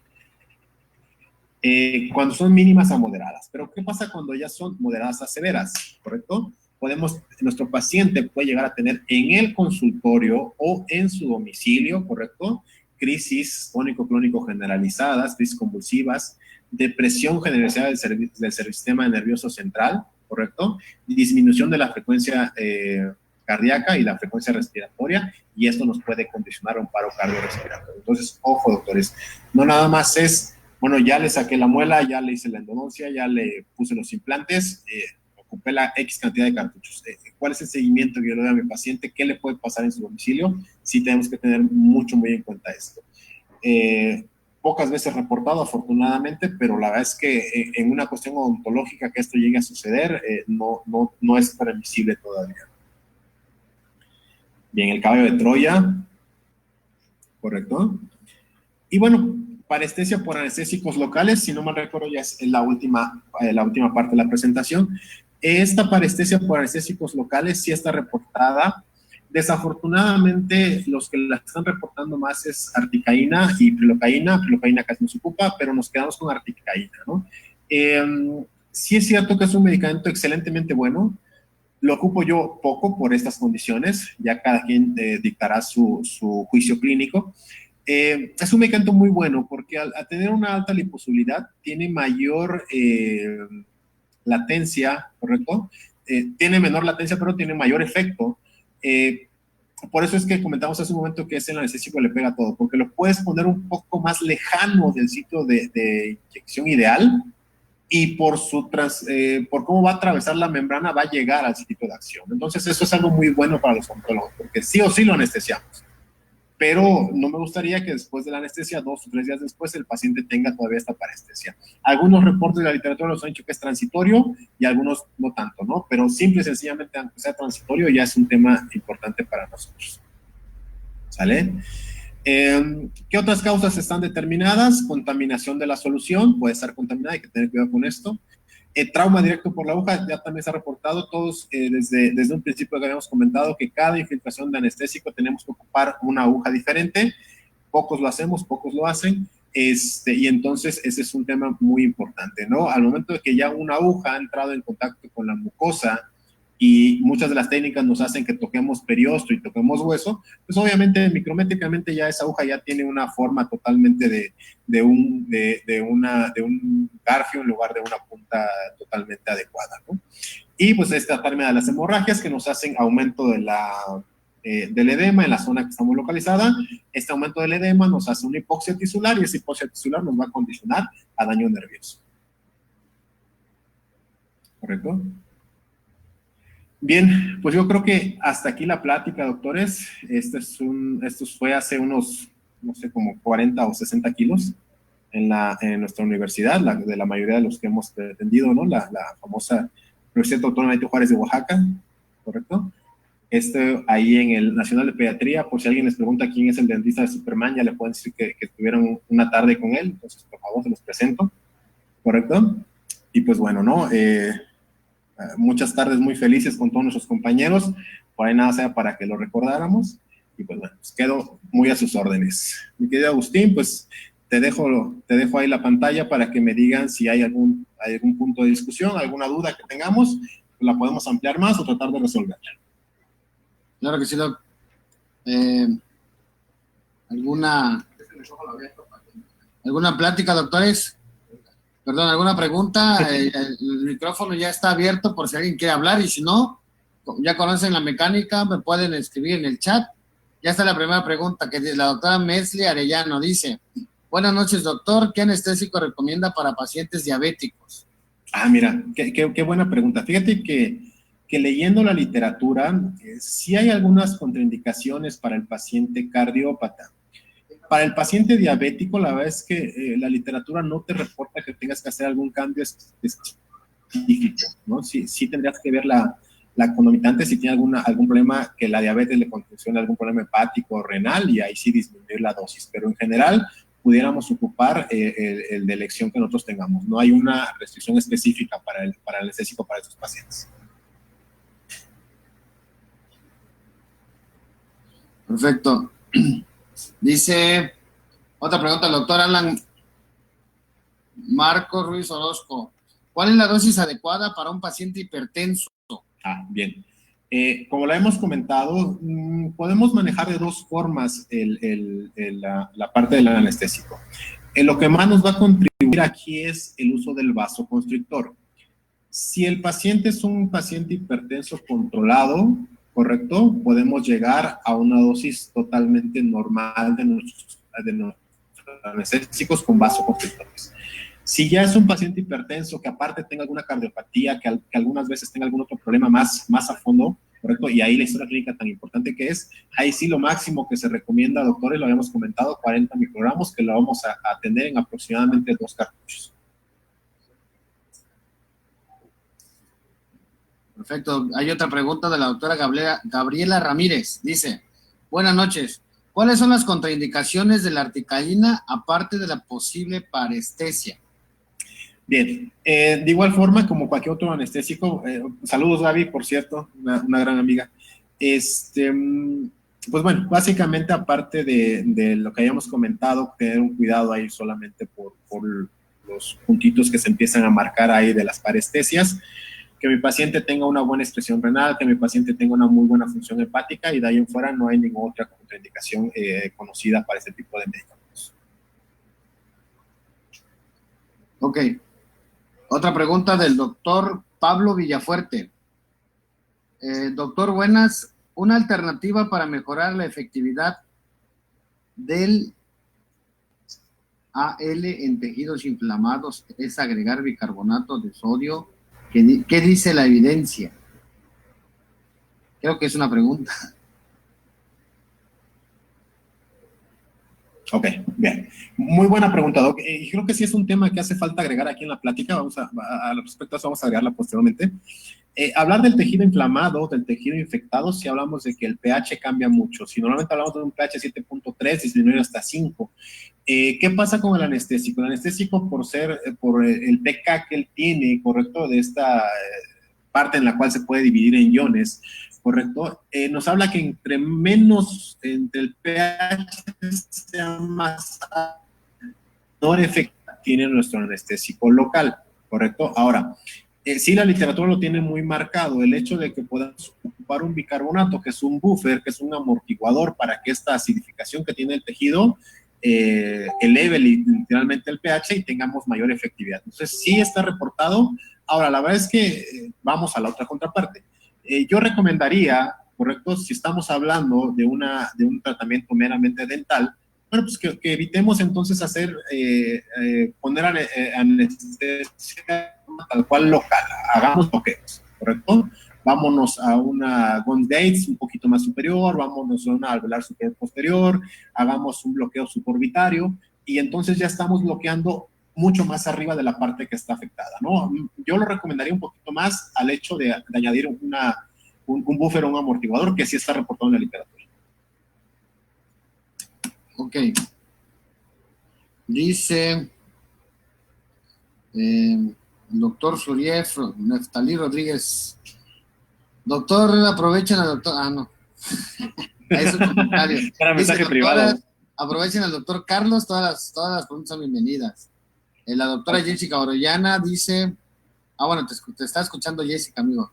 Speaker 2: Cuando son mínimas a moderadas. Pero ¿qué pasa cuando ya son moderadas a severas? ¿Correcto? Nuestro paciente puede llegar a tener en el consultorio o en su domicilio, ¿correcto? Crisis tónico-clónico generalizadas, crisis convulsivas, depresión generalizada del sistema nervioso central, ¿correcto? Y disminución de la frecuencia cardíaca y la frecuencia respiratoria, y esto nos puede condicionar a un paro cardiorrespiratorio. Entonces, ojo, doctores, no nada más es, bueno, ya le saqué la muela, ya le hice la endodoncia, ya le puse los implantes, ocupé la X cantidad de cartuchos. ¿Cuál es el seguimiento que yo le doy a mi paciente? ¿Qué le puede pasar en su domicilio? Sí tenemos que tener mucho, muy en cuenta esto. Pocas veces reportado, afortunadamente, pero la verdad es que en una cuestión odontológica que esto llegue a suceder, no es permisible todavía. Bien, el caballo de Troya, ¿correcto? Y bueno, parestesia por anestésicos locales, si no mal recuerdo ya es la última parte de la presentación. Esta parestesia por anestésicos locales sí está reportada. Desafortunadamente, los que la están reportando más es articaína y prilocaína. Prilocaína casi no se ocupa, pero nos quedamos con articaína, ¿no? Sí es cierto que es un medicamento excelentemente bueno. Lo ocupo yo poco por estas condiciones, ya cada quien dictará su juicio clínico. Es un medicamento muy bueno porque al tener una alta liposolidad tiene mayor latencia, ¿correcto? Tiene menor latencia, pero tiene mayor efecto. Por eso es que comentamos hace un momento que el anestésico le pega todo, porque lo puedes poner un poco más lejano del sitio de inyección ideal y por cómo va a atravesar la membrana va a llegar al sitio de acción. Entonces eso es algo muy bueno para los odontólogos, porque sí o sí lo anestesiamos. Pero no me gustaría que después de la anestesia, 2 o 3 días después, el paciente tenga todavía esta parestesia. Algunos reportes de la literatura nos han dicho que es transitorio y algunos no tanto, ¿no? Pero simple y sencillamente, aunque sea transitorio, ya es un tema importante para nosotros. ¿Sale? ¿Qué otras causas están determinadas? Contaminación de la solución, puede estar contaminada, hay que tener cuidado con esto. Trauma directo por la aguja, ya también se ha reportado, todos desde un principio que habíamos comentado que cada infiltración de anestésico tenemos que ocupar una aguja diferente, pocos lo hacemos, pocos lo hacen, y entonces ese es un tema muy importante, ¿no? Al momento de que ya una aguja ha entrado en contacto con la mucosa y muchas de las técnicas nos hacen que toquemos periostro y toquemos hueso, pues obviamente micrométricamente ya esa aguja ya tiene una forma totalmente de un garfio en lugar de una punta totalmente adecuada, ¿no? Y pues tratarme de las hemorragias que nos hacen aumento del edema en la zona que estamos localizada. Este aumento del edema nos hace una hipoxia tisular y esa hipoxia tisular nos va a condicionar a daño nervioso. ¿Correcto? Bien, pues yo creo que hasta aquí la plática, doctores. Esto fue hace unos, no sé, como 40 o 60 kilos en nuestra universidad, de la mayoría de los que hemos atendido, ¿no? La famosa Universidad Autónoma de Juárez de Oaxaca, ¿correcto? Ahí en el Nacional de Pediatría, por si alguien les pregunta quién es el dentista de Superman, ya le pueden decir que estuvieron una tarde con él, entonces por favor se los presento, ¿correcto? Y pues bueno, ¿no? Muchas tardes muy felices con todos nuestros compañeros, por ahí nada sea para que lo recordáramos, y pues bueno, pues quedo muy a sus órdenes. Mi querido Agustín, pues te dejo ahí la pantalla para que me digan si hay algún punto de discusión, alguna duda que tengamos, la podemos ampliar más o tratar de resolverla.
Speaker 1: Claro que sí, Doc. ¿Alguna plática, doctores? Perdón, ¿alguna pregunta? El micrófono ya está abierto por si alguien quiere hablar, y si no, ya conocen la mecánica, me pueden escribir en el chat. Ya está la primera pregunta, que la doctora Mesli Arellano dice: buenas noches, doctor, ¿qué anestésico recomienda para pacientes diabéticos?
Speaker 2: Mira, qué buena pregunta. Fíjate que que leyendo la literatura, sí hay algunas contraindicaciones para el paciente cardiópata. Para el paciente diabético, la verdad es que la literatura no te reporta que tengas que hacer algún cambio específico, ¿no? Sí tendrías que ver la concomitante si tiene algún problema que la diabetes le condicione algún problema hepático o renal, y ahí sí disminuir la dosis. Pero en general pudiéramos ocupar el de elección que nosotros tengamos. No hay una restricción específica para el anestésico para estos pacientes.
Speaker 1: Perfecto. Dice, otra pregunta, el doctor Alan Marcos Ruiz Orozco. ¿Cuál es la dosis adecuada para un paciente hipertenso?
Speaker 2: Bien. Como la hemos comentado, podemos manejar de dos formas la parte del anestésico. Lo que más nos va a contribuir aquí es el uso del vasoconstrictor. Si el paciente es un paciente hipertenso controlado, ¿correcto? Podemos llegar a una dosis totalmente normal de nuestros anestésicos con vasoconstrictores. Si ya es un paciente hipertenso que aparte tenga alguna cardiopatía, que algunas veces tenga algún otro problema más a fondo, ¿correcto? Y ahí la historia clínica tan importante que es, ahí sí lo máximo que se recomienda, doctores, lo habíamos comentado, 40 microgramos, que lo vamos a tener en aproximadamente 2 cartuchos.
Speaker 1: Perfecto. Hay otra pregunta de la doctora Gabriela Ramírez. Dice, buenas noches. ¿Cuáles son las contraindicaciones de la articaína aparte de la posible parestesia?
Speaker 2: Bien, de igual forma como cualquier otro anestésico, saludos Gaby, por cierto, una gran amiga. Pues bueno, básicamente aparte de lo que hayamos comentado, tener un cuidado ahí solamente por los puntitos que se empiezan a marcar ahí de las parestesias, que mi paciente tenga una buena excreción renal, que mi paciente tenga una muy buena función hepática, y de ahí en fuera no hay ninguna otra contraindicación conocida para este tipo de medicamentos.
Speaker 1: Ok. Otra pregunta del doctor Pablo Villafuerte. Doctor, buenas. Una alternativa para mejorar la efectividad del AL en tejidos inflamados es agregar bicarbonato de sodio. ¿Qué dice la evidencia? Creo que es una pregunta.
Speaker 2: Ok, bien. Muy buena pregunta, Doc. Creo que sí es un tema que hace falta agregar aquí en la plática. Al respecto a eso vamos a agregarla posteriormente. Hablar del tejido inflamado, del tejido infectado, si hablamos de que el pH cambia mucho. Si normalmente hablamos de un pH 7.3, disminuye hasta 5. ¿Qué pasa con el anestésico? El anestésico, por el pK que él tiene, correcto, de esta parte en la cual se puede dividir en iones, correcto, nos habla que entre el pH sea más menor efecto tiene nuestro anestésico local, correcto. Ahora, sí, la literatura lo tiene muy marcado, el hecho de que podamos ocupar un bicarbonato, que es un buffer, que es un amortiguador para que esta acidificación que tiene el tejido eleve literalmente el pH y tengamos mayor efectividad. Entonces, sí está reportado. Ahora, la verdad es que vamos a la otra contraparte. Yo recomendaría, correcto, si estamos hablando de un tratamiento meramente dental, bueno, pues que evitemos entonces poner anestesia tal cual local, hagamos bloqueos, ¿correcto? Vámonos a una Gons Gates un poquito más superior, vámonos a una alveolar superior posterior, hagamos un bloqueo suborbitario, y entonces ya estamos bloqueando mucho más arriba de la parte que está afectada, ¿no? Yo lo recomendaría un poquito más al hecho de añadir un buffer o un amortiguador, que sí está reportado en la literatura.
Speaker 1: Ok. Dice doctor Suriev, Neftalí Rodríguez. Doctor, aprovechen al doctor. Ah, no. Es un comentario.
Speaker 2: Para mensaje privado.
Speaker 1: Aprovechen al doctor Carlos, todas las preguntas son bienvenidas. La doctora Jessica Orellana dice, bueno, te está escuchando Jessica, amigo.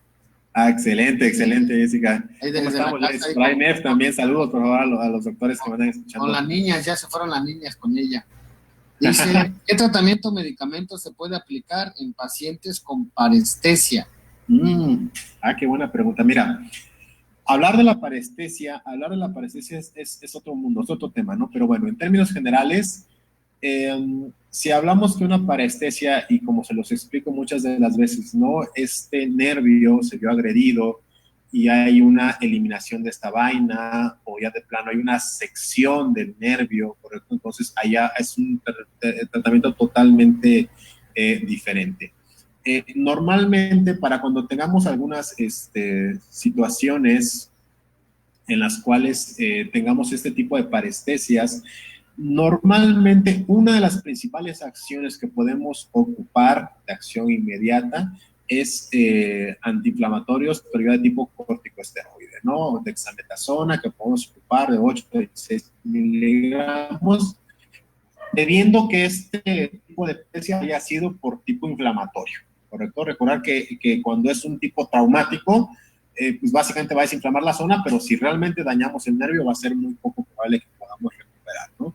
Speaker 2: Excelente, Jessica.
Speaker 1: ¿Cómo
Speaker 2: estamos, Jessica? Brian F. también, saludos por favor a los doctores que me están escuchando.
Speaker 1: Con las niñas, ya se fueron las niñas con ella. Dice, ¿qué tratamiento o medicamento se puede aplicar en pacientes con parestesia?
Speaker 2: Qué buena pregunta. Mira, hablar de la parestesia es otro mundo, es otro tema, ¿no? Pero bueno, en términos generales, Si hablamos de una parestesia, y como se los explico muchas de las veces, ¿no? Este nervio se vio agredido y hay una eliminación de esta vaina, o ya de plano hay una sección del nervio, ¿correcto? Entonces allá es un tratamiento totalmente diferente. Normalmente para cuando tengamos algunas situaciones en las cuales tengamos este tipo de parestesias, normalmente una de las principales acciones que podemos ocupar de acción inmediata es antiinflamatorios, pero ya de tipo corticosteroide, ¿no? Dexametasona, que podemos ocupar de 8 a 16 miligramos, debiendo que este tipo de parestesia haya sido por tipo inflamatorio, ¿correcto? Recordar que cuando es un tipo traumático, pues básicamente va a desinflamar la zona, pero si realmente dañamos el nervio va a ser muy poco probable que podamos recuperar, ¿no?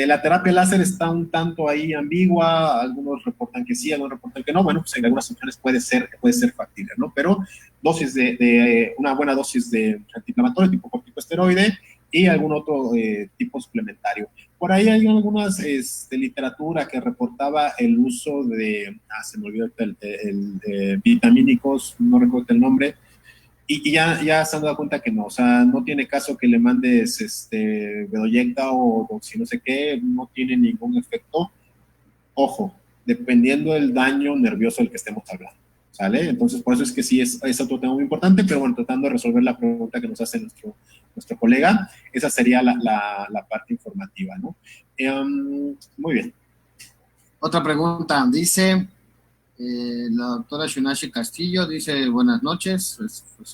Speaker 2: La terapia láser está un tanto ahí ambigua, algunos reportan que sí, algunos reportan que no, bueno, pues en algunas ocasiones puede ser factible, ¿no? Pero una buena dosis de antiinflamatorio tipo corticosteroide y algún otro tipo suplementario. Por ahí hay algunas literatura que reportaba el uso de, se me olvidó el vitamínicos, no recuerdo el nombre, y ya se han dado cuenta que no, o sea, no tiene caso que le mandes Bedoyecta o si no sé qué, no tiene ningún efecto. Ojo, dependiendo del daño nervioso del que estemos hablando, ¿sale? Entonces, por eso es que sí es otro tema muy importante, pero bueno, tratando de resolver la pregunta que nos hace nuestro colega, esa sería la parte informativa, ¿no? Muy bien.
Speaker 1: Otra pregunta, dice la doctora Shunashi Castillo, dice buenas noches,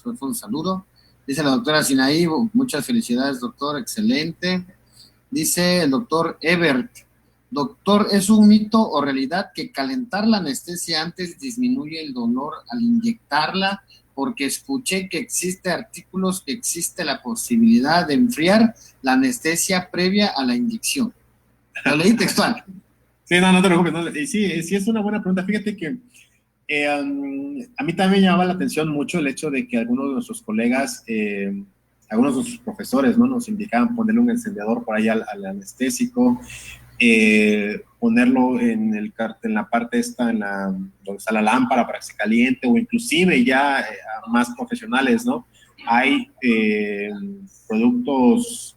Speaker 1: fue un saludo. Dice la doctora Sinaí, muchas felicidades doctor, excelente. Dice el doctor Ebert, doctor, ¿es un mito o realidad que calentar la anestesia antes disminuye el dolor al inyectarla? Porque escuché que existe artículos que existe la posibilidad de enfriar la anestesia previa a la inyección. Lo leí textual.
Speaker 2: Sí, no te preocupes. No, sí, es una buena pregunta. Fíjate que a mí también me llamaba la atención mucho el hecho de que algunos de nuestros colegas, algunos de nuestros profesores, ¿no? Nos indicaban ponerle un encendedor por ahí al anestésico, ponerlo en la parte esta, donde está la lámpara para que se caliente, o inclusive ya más profesionales, ¿no? Hay productos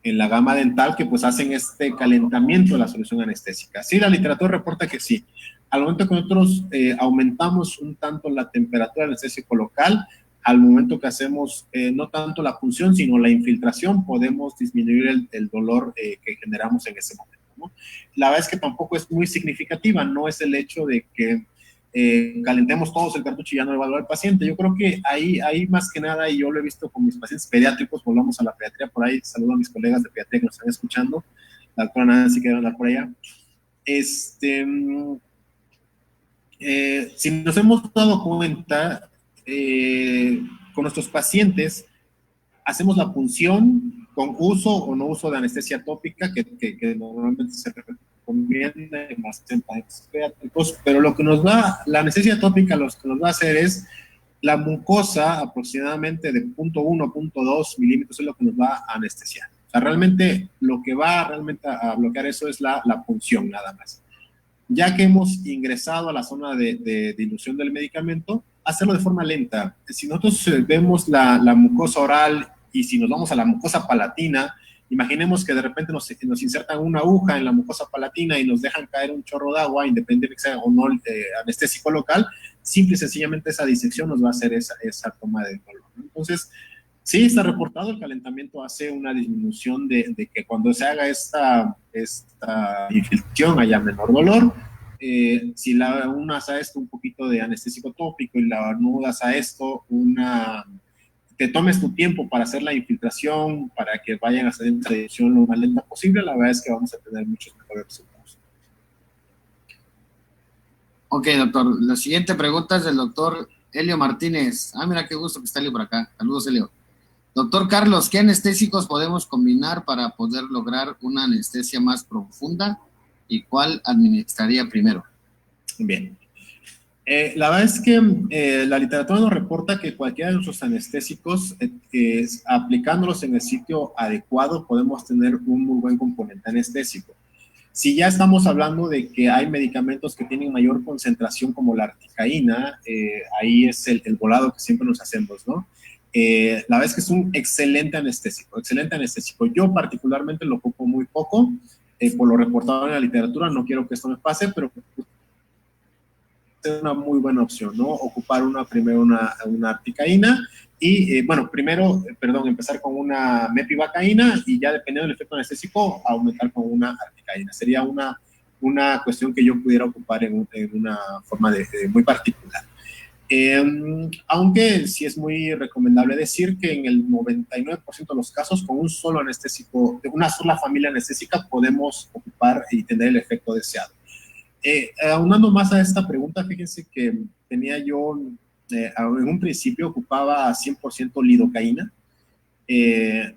Speaker 2: en la gama dental que pues hacen este calentamiento de la solución anestésica. Sí, la literatura reporta que sí. Al momento que nosotros aumentamos un tanto la temperatura anestésico local, al momento que hacemos no tanto la punción, sino la infiltración, podemos disminuir el dolor que generamos en ese momento, ¿no? La verdad es que tampoco es muy significativa, no es el hecho de que calentemos todos el cartucho y ya no le va a doler al paciente. Yo creo que ahí más que nada, y yo lo he visto con mis pacientes pediátricos, volvamos a la pediatría por ahí, saludo a mis colegas de pediatría que nos están escuchando, la doctora Nancy quiere hablar por allá. Si nos hemos dado cuenta, con nuestros pacientes, hacemos la punción con uso o no uso de anestesia tópica, que normalmente se recomienda más en pacientes pediátricos, pero lo que nos va, la anestesia tópica, lo que nos va a hacer es la mucosa aproximadamente de 0.1 a 0.2 milímetros es lo que nos va a anestesiar. O sea, realmente lo que va realmente a bloquear eso es la punción, nada más. Ya que hemos ingresado a la zona de dilución del medicamento, hacerlo de forma lenta. Si nosotros vemos la mucosa oral y si nos vamos a la mucosa palatina, imaginemos que de repente nos insertan una aguja en la mucosa palatina y nos dejan caer un chorro de agua, independientemente de que sea o no anestésico local, simple y sencillamente esa disección nos va a hacer esa toma de dolor, ¿no? Entonces, sí, está reportado, el calentamiento hace una disminución de que cuando se haga esta infiltración haya menor dolor. Si la unas a esto un poquito de anestésico tópico y la anudas a esto te tomes tu tiempo para hacer la infiltración, para que vayan a hacer esta dirección lo más lenta posible, la verdad es que vamos a tener muchos mejores resultados.
Speaker 1: Ok, doctor. La siguiente pregunta es del doctor Helio Martínez. Mira qué gusto que está Helio por acá. Saludos, Helio. Doctor Carlos, ¿qué anestésicos podemos combinar para poder lograr una anestesia más profunda? ¿Y cuál administraría primero?
Speaker 2: Bien. La verdad es que la literatura nos reporta que cualquiera de nuestros anestésicos, aplicándolos en el sitio adecuado, podemos tener un muy buen componente anestésico. Si ya estamos hablando de que hay medicamentos que tienen mayor concentración como la articaína, ahí es el volado que siempre nos hacemos, ¿no? La verdad es que es un excelente anestésico, excelente anestésico. Yo particularmente lo ocupo muy poco, por lo reportado en la literatura, no quiero que esto me pase, pero es una muy buena opción, ¿no? Ocupar primero una articaína y, bueno, primero, empezar con una mepivacaína y ya dependiendo del efecto anestésico, aumentar con una articaína. Sería una cuestión que yo pudiera ocupar en una forma muy particular. Aunque sí es muy recomendable decir que en el 99% de los casos, con un solo anestésico, de una sola familia anestésica, podemos ocupar y tener el efecto deseado. Aunando más a esta pregunta, fíjense que tenía yo, en un principio ocupaba 100% lidocaína,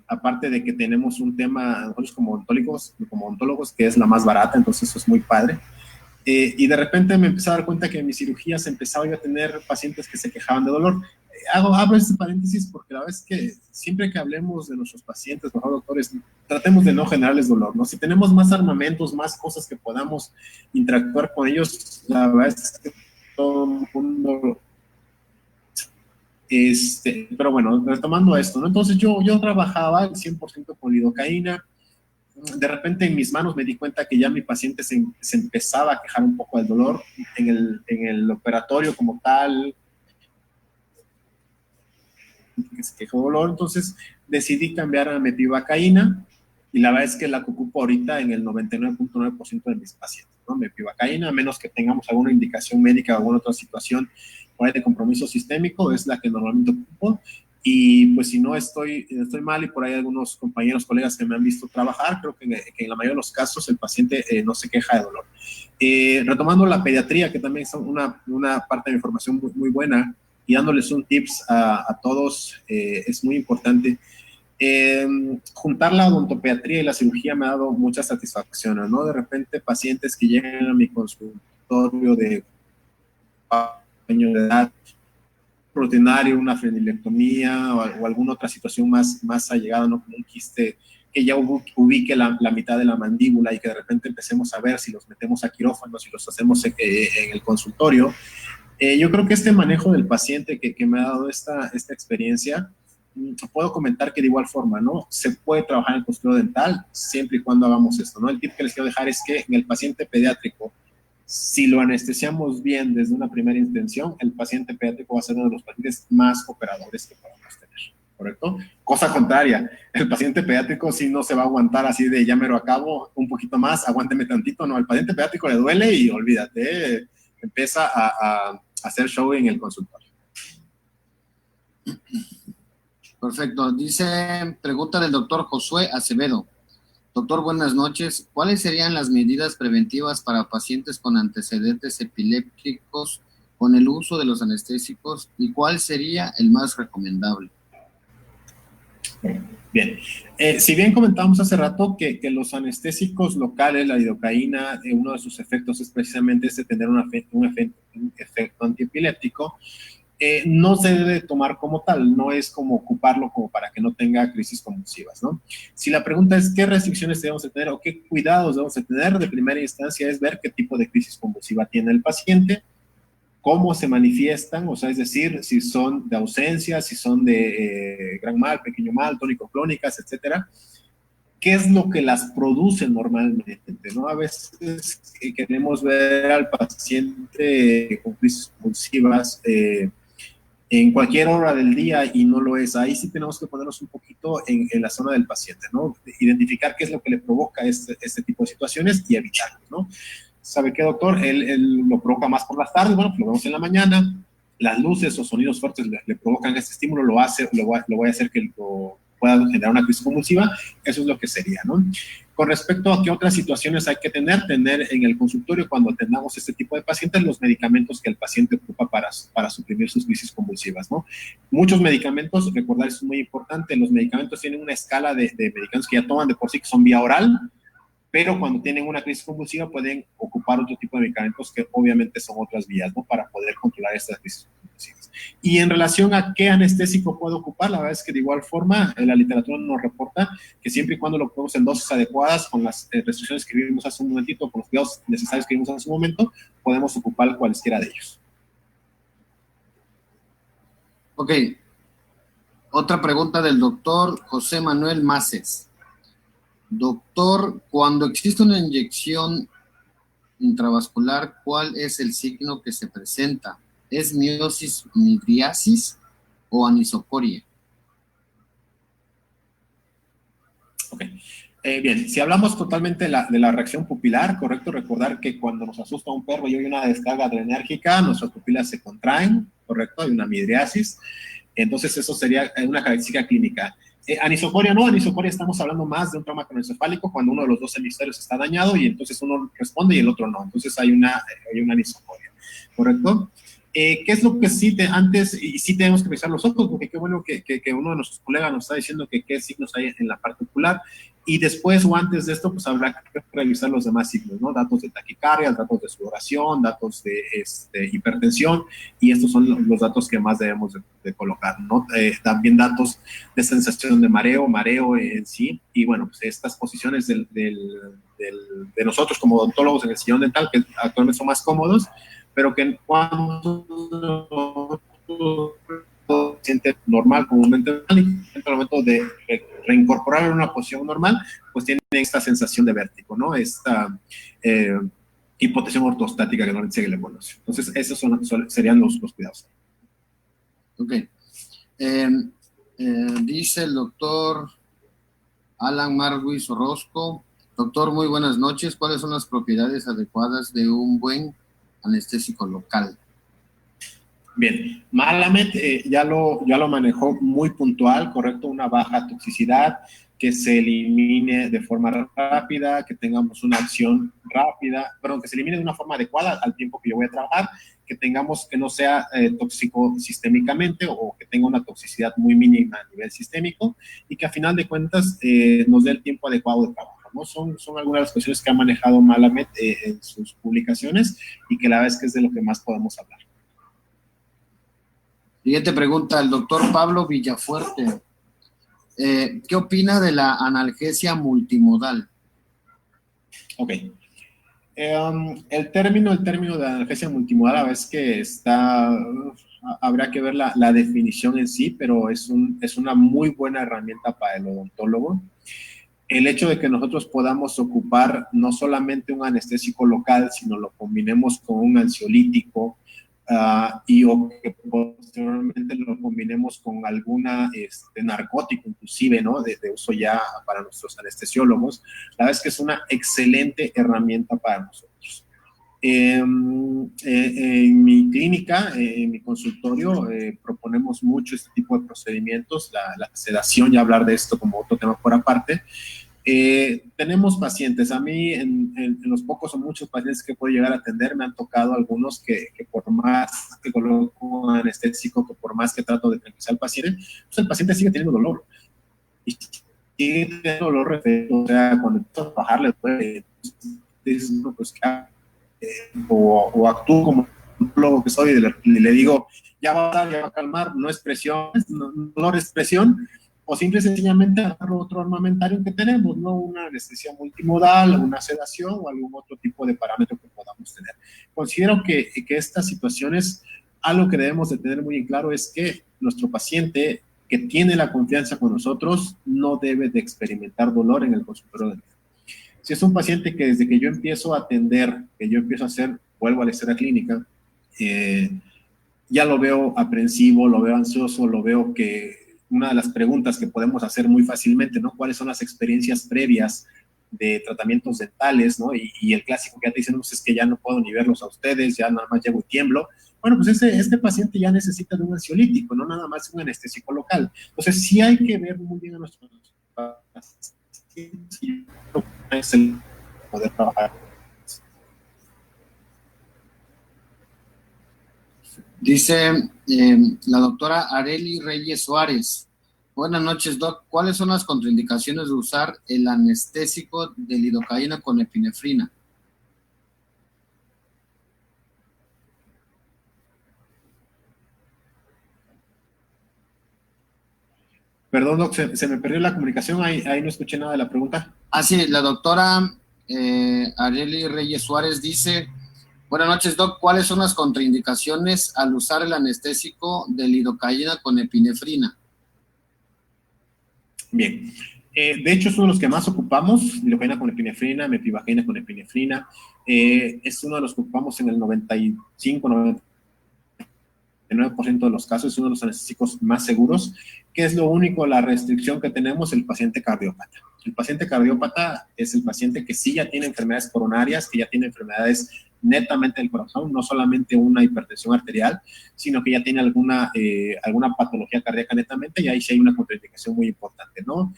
Speaker 2: aparte de que tenemos un tema nosotros como ontólogos, que es la más barata, entonces eso es muy padre. Y de repente me empecé a dar cuenta que en mis cirugías empezaba yo a tener pacientes que se quejaban de dolor. Abro este paréntesis porque la verdad es que siempre que hablemos de nuestros pacientes, los doctores, tratemos de no generarles dolor, ¿no? Si tenemos más armamentos, más cosas que podamos interactuar con ellos, la verdad es que todo el mundo... pero bueno, retomando esto, ¿no? Entonces yo trabajaba el 100% con lidocaína. De repente en mis manos me di cuenta que ya mi paciente se empezaba a quejar un poco del dolor en el operatorio como tal, que se quejó de dolor, entonces decidí cambiar a mepivacaína y la verdad es que la ocupo ahorita en el 99.9% de mis pacientes, ¿no? Mepivacaína, a menos que tengamos alguna indicación médica o alguna otra situación por ahí de compromiso sistémico, es la que normalmente ocupo. Y pues si no estoy mal y por ahí algunos compañeros, colegas que me han visto trabajar, creo que en la mayoría de los casos el paciente no se queja de dolor. Retomando la pediatría, que también es una parte de mi formación muy, muy buena, y dándoles un tips a todos, es muy importante. Juntar la odontopediatría y la cirugía me ha dado muchas satisfacciones, ¿no? De repente pacientes que llegan a mi consultorio de año de edad, rutinario, una frenilectomía o alguna otra situación más allegada, ¿no? Como un quiste que ya ubique la mitad de la mandíbula y que de repente empecemos a ver si los metemos a quirófano, si los hacemos en el consultorio. Yo creo que este manejo del paciente que me ha dado esta experiencia, puedo comentar que de igual forma, ¿no? Se puede trabajar en el consultorio dental siempre y cuando hagamos esto, ¿no? El tip que les quiero dejar es que en el paciente pediátrico, si lo anestesiamos bien desde una primera intención, el paciente pediátrico va a ser uno de los pacientes más operadores que podamos tener, ¿correcto? Cosa contraria, el paciente pediátrico sí no se va a aguantar así de ya me lo acabo, un poquito más, aguánteme tantito, no, al paciente pediátrico le duele y olvídate, empieza a hacer show en el consultorio.
Speaker 1: Perfecto. Pregunta del doctor Josué Acevedo. Doctor, buenas noches. ¿Cuáles serían las medidas preventivas para pacientes con antecedentes epilépticos con el uso de los anestésicos y cuál sería el más recomendable?
Speaker 2: Bien, si bien comentábamos hace rato que los anestésicos locales, la lidocaína, uno de sus efectos es precisamente tener un efecto antiepiléptico, no se debe tomar como tal, no es como ocuparlo como para que no tenga crisis convulsivas, ¿no? Si la pregunta es qué restricciones debemos de tener o qué cuidados debemos de tener, de primera instancia es ver qué tipo de crisis convulsiva tiene el paciente, cómo se manifiestan, o sea, es decir, si son de ausencia, si son de gran mal, pequeño mal, tónico-clónicas, etcétera. ¿Qué es lo que las produce normalmente, ¿no? A veces queremos ver al paciente con crisis convulsivas en cualquier hora del día y no lo es. Ahí sí tenemos que ponernos un poquito en la zona del paciente, ¿no? Identificar qué es lo que le provoca este tipo de situaciones y evitarlo, ¿no? ¿Sabe qué, doctor? Él lo provoca más por las tardes, bueno, pues lo vemos en la mañana, las luces o sonidos fuertes le provocan este estímulo, lo voy a hacer que lo pueda generar una crisis convulsiva, eso es lo que sería, ¿no? Con respecto a qué otras situaciones hay que tener en el consultorio cuando tengamos este tipo de pacientes, los medicamentos que el paciente ocupa para suprimir sus crisis convulsivas, ¿no? Muchos medicamentos, recordar, es muy importante, los medicamentos tienen una escala de medicamentos que ya toman de por sí, que son vía oral, pero cuando tienen una crisis convulsiva pueden ocupar otro tipo de medicamentos que obviamente son otras vías, ¿no? Para poder controlar estas crisis convulsivas. Y en relación a qué anestésico puede ocupar, la verdad es que de igual forma la literatura nos reporta que siempre y cuando lo ocupemos en dosis adecuadas, con las restricciones que vimos hace un momentito, con los cuidados necesarios que vimos hace un momento, podemos ocupar cualesquiera de ellos.
Speaker 1: Ok. Otra pregunta del doctor José Manuel Maces. Doctor, cuando existe una inyección intravascular, ¿cuál es el signo que se presenta? ¿Es miosis midriasis o anisocoria?
Speaker 2: Ok. Bien, si hablamos totalmente de la reacción pupilar, correcto recordar que cuando nos asusta un perro y hay una descarga adrenérgica, nuestras pupilas se contraen, correcto, hay una midriasis. Entonces, eso sería una característica clínica. Anisocoria no, anisocoria estamos hablando más de un trauma craneoencefálico cuando uno de los dos hemisferios está dañado y entonces uno responde y el otro no. Entonces hay una anisocoria, ¿correcto? ¿Qué es lo que sí antes, y sí tenemos que revisar los ojos, porque qué bueno que uno de nuestros colegas nos está diciendo que qué signos hay en la parte ocular, y después o antes de esto, pues habrá que revisar los demás signos, ¿no? Datos de taquicardia, datos de sudoración, datos de hipertensión, y estos son los datos que más debemos de colocar, ¿no? También datos de sensación de mareo en sí, y bueno, pues estas posiciones de nosotros como odontólogos en el sillón dental, que actualmente son más cómodos, pero que cuando se siente normal, comúnmente normal, y en el momento de reincorporar en una posición normal, pues tiene esta sensación de vértigo, ¿no? Esta hipotensión ortostática que normalmente se le conoce. Entonces, esos serían los cuidados.
Speaker 1: Ok. Dice el doctor Alan Marguis Orozco. Doctor, muy buenas noches. ¿Cuáles son las propiedades adecuadas de un buen anestésico local?
Speaker 2: Bien, Malamet ya lo manejó muy puntual, correcto, una baja toxicidad, que se elimine de forma rápida, que tengamos una acción rápida, perdón, que se elimine de una forma adecuada al tiempo que yo voy a trabajar, que no sea tóxico sistémicamente o que tenga una toxicidad muy mínima a nivel sistémico y que a final de cuentas nos dé el tiempo adecuado de trabajo, ¿no? Son algunas de las cuestiones que ha manejado Malamet en sus publicaciones y que la verdad es que es de lo que más podemos hablar.
Speaker 1: Siguiente pregunta, el doctor Pablo Villafuerte. ¿Qué opina de la analgesia multimodal?
Speaker 2: Ok. El término de analgesia multimodal a veces que habría que ver la definición en sí, pero es una muy buena herramienta para el odontólogo. El hecho de que nosotros podamos ocupar no solamente un anestésico local, sino lo combinemos con un ansiolítico, o que posteriormente lo combinemos con alguna narcótico inclusive, ¿no? De uso ya para nuestros anestesiólogos, la verdad es que es una excelente herramienta para nosotros. En mi clínica, en mi consultorio, proponemos mucho este tipo de procedimientos, la sedación, ya hablar de esto como otro tema por aparte. Tenemos pacientes, a mí en los pocos o muchos pacientes que puedo llegar a atender me han tocado algunos que por más que coloco un anestésico, que por más que trato de tranquilizar al paciente, pues el paciente sigue teniendo dolor y sigue teniendo dolor, o sea, cuando empiezas a bajarle, pues, dices, no, pues, o actúo como un que soy y le digo, ya va a calmar, no es presión, dolor es presión, o simple y sencillamente agarro otro armamentario que tenemos, ¿no? Una anestesia multimodal, una sedación o algún otro tipo de parámetro que podamos tener. Considero que estas situaciones, algo que debemos de tener muy en claro es que nuestro paciente que tiene la confianza con nosotros no debe de experimentar dolor en el consultorio de médico. Si es un paciente que desde que yo empiezo a atender, que yo empiezo a hacer, vuelvo a la historia clínica, ya lo veo aprensivo, lo veo ansioso, lo veo que una de las preguntas que podemos hacer muy fácilmente, ¿no? ¿Cuáles son las experiencias previas de tratamientos dentales, ¿no? Y el clásico que ya te dicen, pues es que ya no puedo ni verlos a ustedes, ya nada más llego y tiemblo. Bueno, pues este paciente ya necesita de un ansiolítico, no nada más un anestésico local. Entonces, sí hay que ver muy bien a nuestros pacientes, es el poder trabajar.
Speaker 1: Dice la doctora Areli Reyes Suárez. Buenas noches, Doc. ¿Cuáles son las contraindicaciones de usar el anestésico de lidocaína con epinefrina?
Speaker 2: Perdón, Doc, se me perdió la comunicación, ahí no escuché nada de la pregunta.
Speaker 1: Sí, la doctora Areli Reyes Suárez dice, buenas noches, Doc, ¿cuáles son las contraindicaciones al usar el anestésico de lidocaína con epinefrina?
Speaker 2: Bien, de hecho es uno de los que más ocupamos, lidocaína con epinefrina, mepivacaína con epinefrina, es uno de los que ocupamos en el 95-99% de los casos, es uno de los anestésicos más seguros. ¿Qué es lo único, la restricción que tenemos? El paciente cardiópata. El paciente cardiópata es el paciente que sí ya tiene enfermedades coronarias, que ya tiene enfermedades netamente del corazón, no solamente una hipertensión arterial, sino que ya tiene alguna patología cardíaca netamente, y ahí sí hay una contraindicación muy importante, ¿no?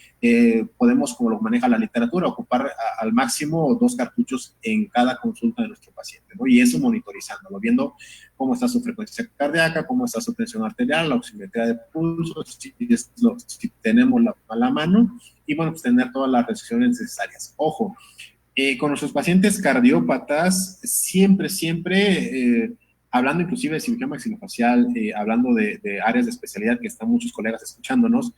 Speaker 2: Podemos, como lo maneja la literatura, ocupar al máximo 2 cartuchos en cada consulta de nuestro paciente, ¿no? Y eso monitorizándolo, viendo cómo está su frecuencia cardíaca, cómo está su tensión arterial, la oximetría de pulso, si tenemos a la mano, y bueno, pues tener todas las restricciones necesarias. Ojo, con nuestros pacientes cardiópatas, siempre, hablando inclusive de cirugía maxilofacial, hablando de áreas de especialidad que están muchos colegas escuchándonos,